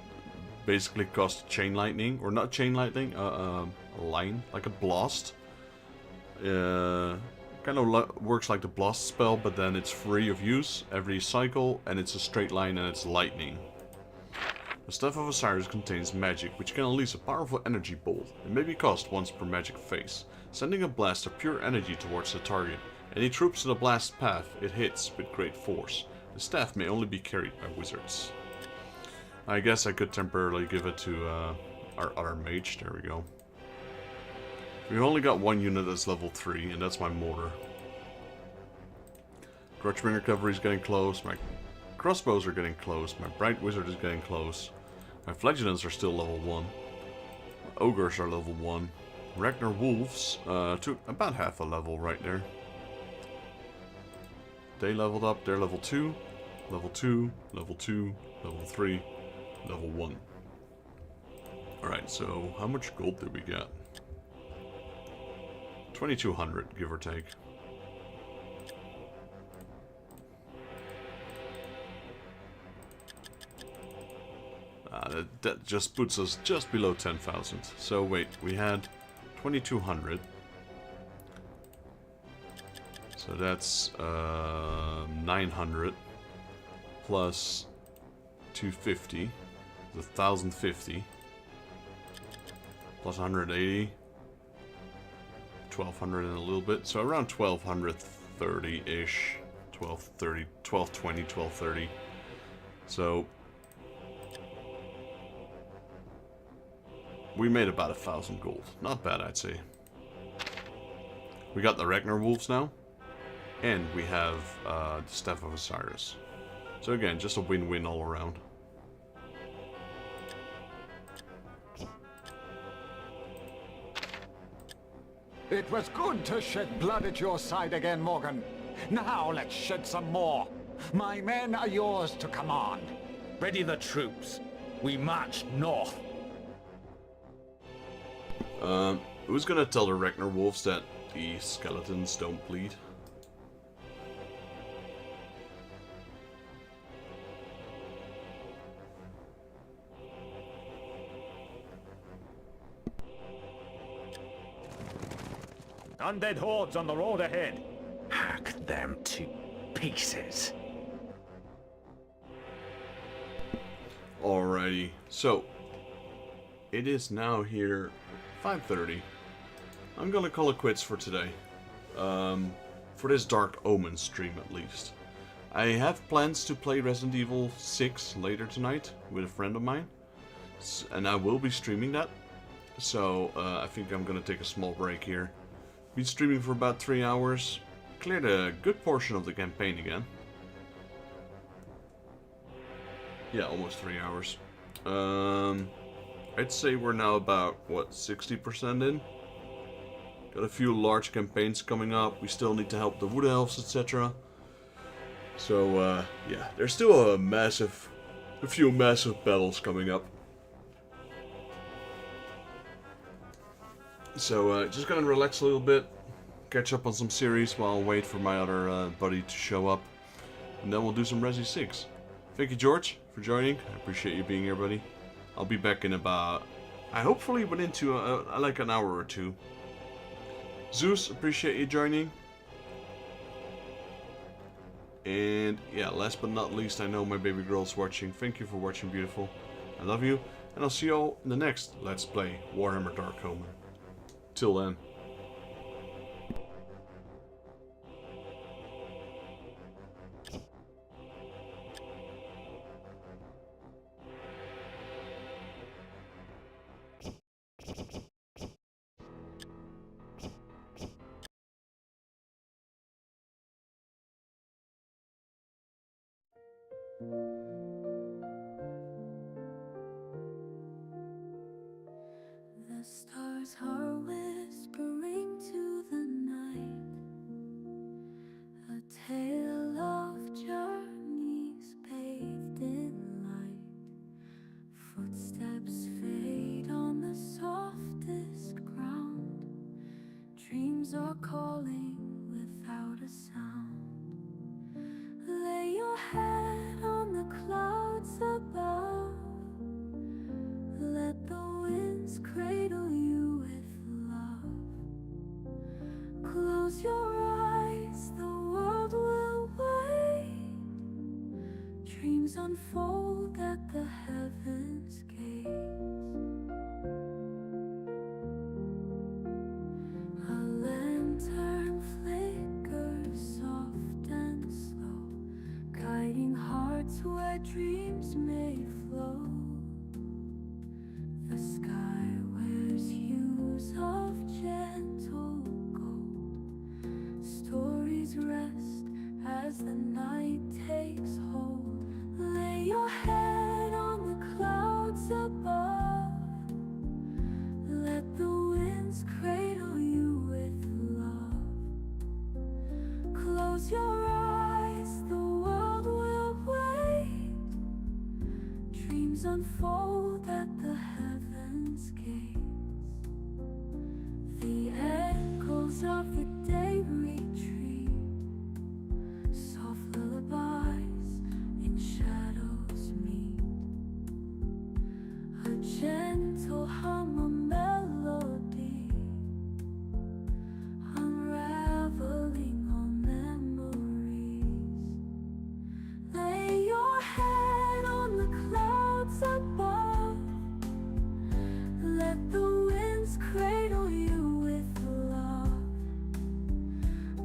basically cast chain lightning, or not chain lightning, a line, like a blast. Kind of works like the blast spell, but then it's free of use every cycle, and it's a straight line and it's lightning. The Staff of Osiris contains magic, which can unleash a powerful energy bolt. It may be cast once per magic phase, sending a blast of pure energy towards the target. Any troops in the blast path it hits with great force. The staff may only be carried by wizards. I guess I could temporarily give it to our other mage. There we go. We've only got one unit that's level 3, and that's my mortar. Grudgebringer cavalry is getting close. My crossbows are getting close. My bright wizard is getting close. My flagellants are still level 1. My ogres are level 1. Ragnar wolves took about half a level right there. They leveled up. They're level 2, level 2, level 2, level 3, level 1. Alright, so how much gold did we get? 2,200, give or take. That just puts us just below 10,000. So wait, we had 2,200. So that's 900 plus 250, 1,050 plus 180, 1,200 and a little bit. So around 1,230-ish, 1,230, 1,220, 1,230. So we made about 1,000 gold. Not bad, I'd say. We got the Ragnar wolves now. And we have the Staff of Osiris. So again, just a win-win all around. It was good to shed blood at your side again, Morgan. Now let's shed some more. My men are yours to command. Ready the troops. We march north. Who's gonna tell the Ragnar wolves that the skeletons don't bleed? Undead hordes on the road ahead. Hack them to pieces. Alrighty, so it is now here 5:30. I'm gonna call it quits for today. For this Dark Omen stream at least. I have plans to play Resident Evil 6 later tonight with a friend of mine. And I will be streaming that. So I think I'm gonna take a small break here. Been streaming for about 3 hours. Cleared a good portion of the campaign again. Yeah, almost 3 hours. I'd say we're now about, what, 60% in? Got a few large campaigns coming up. We still need to help the Wood Elves, etc. So, yeah, there's still a few massive battles coming up. So, just gonna relax a little bit, catch up on some series while I wait for my other buddy to show up. And then we'll do some Resi 6. Thank you, George, for joining. I appreciate you being here, buddy. I'll be back in about, I hopefully went into like an hour or two. Zeus, appreciate you joining. And yeah, last but not least, I know my baby girl's watching. Thank you for watching, beautiful. I love you, and I'll see you all in the next Let's Play Warhammer Dark Omen. Till then. The stars are whispering to the night. Dreams are calling without a sound. Lay your head on the clouds above. Let the winds cradle you with love. Close your eyes, the world will wait. Dreams unfold at the heavens' gates. A lantern flickers soft and slow, guiding hearts where dreams may flow. The sky wears hues of gentle gold. Stories rest as the night takes hold. Lay your head on the clouds above. Let the winds cradle you with love. Close your eyes, the world will wait. Dreams unfold at the heavens' gates. The echoes of the day retreat. Soft lullabies in shadows meet. A gentle hum, a melody, unraveling all memories. Lay your head on the clouds above. Let the winds cradle you with love.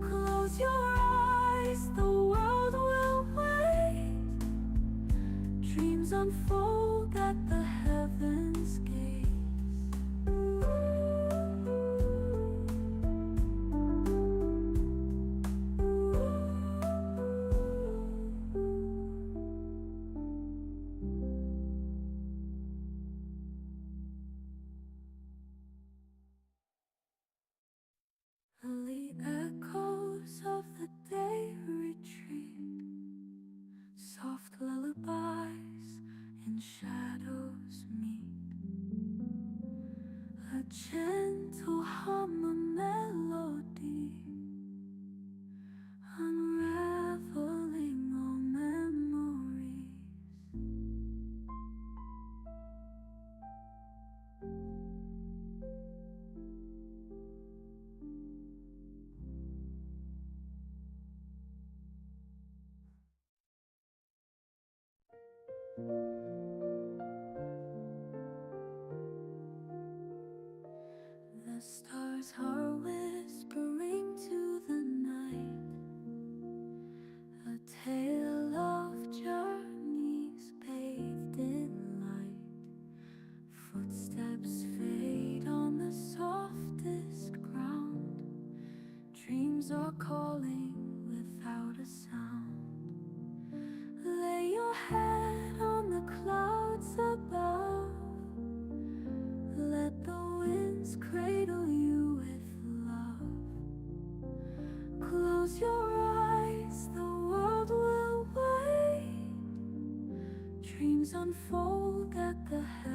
Close your eyes, the world will wait. Dreams unfold at the heavens' gates. The echoes of the day retreat. Soft lullabies in shadows meet. A gentle hum, a melody, unraveling all memories. The stars are whispering to the night, a tale of journeys bathed in light. Footsteps fade on the softest ground. Dreams are calling without a sound. Lay your head on the clouds above. Let the winds cradle you with love. Close your eyes, the world will wait. Dreams unfold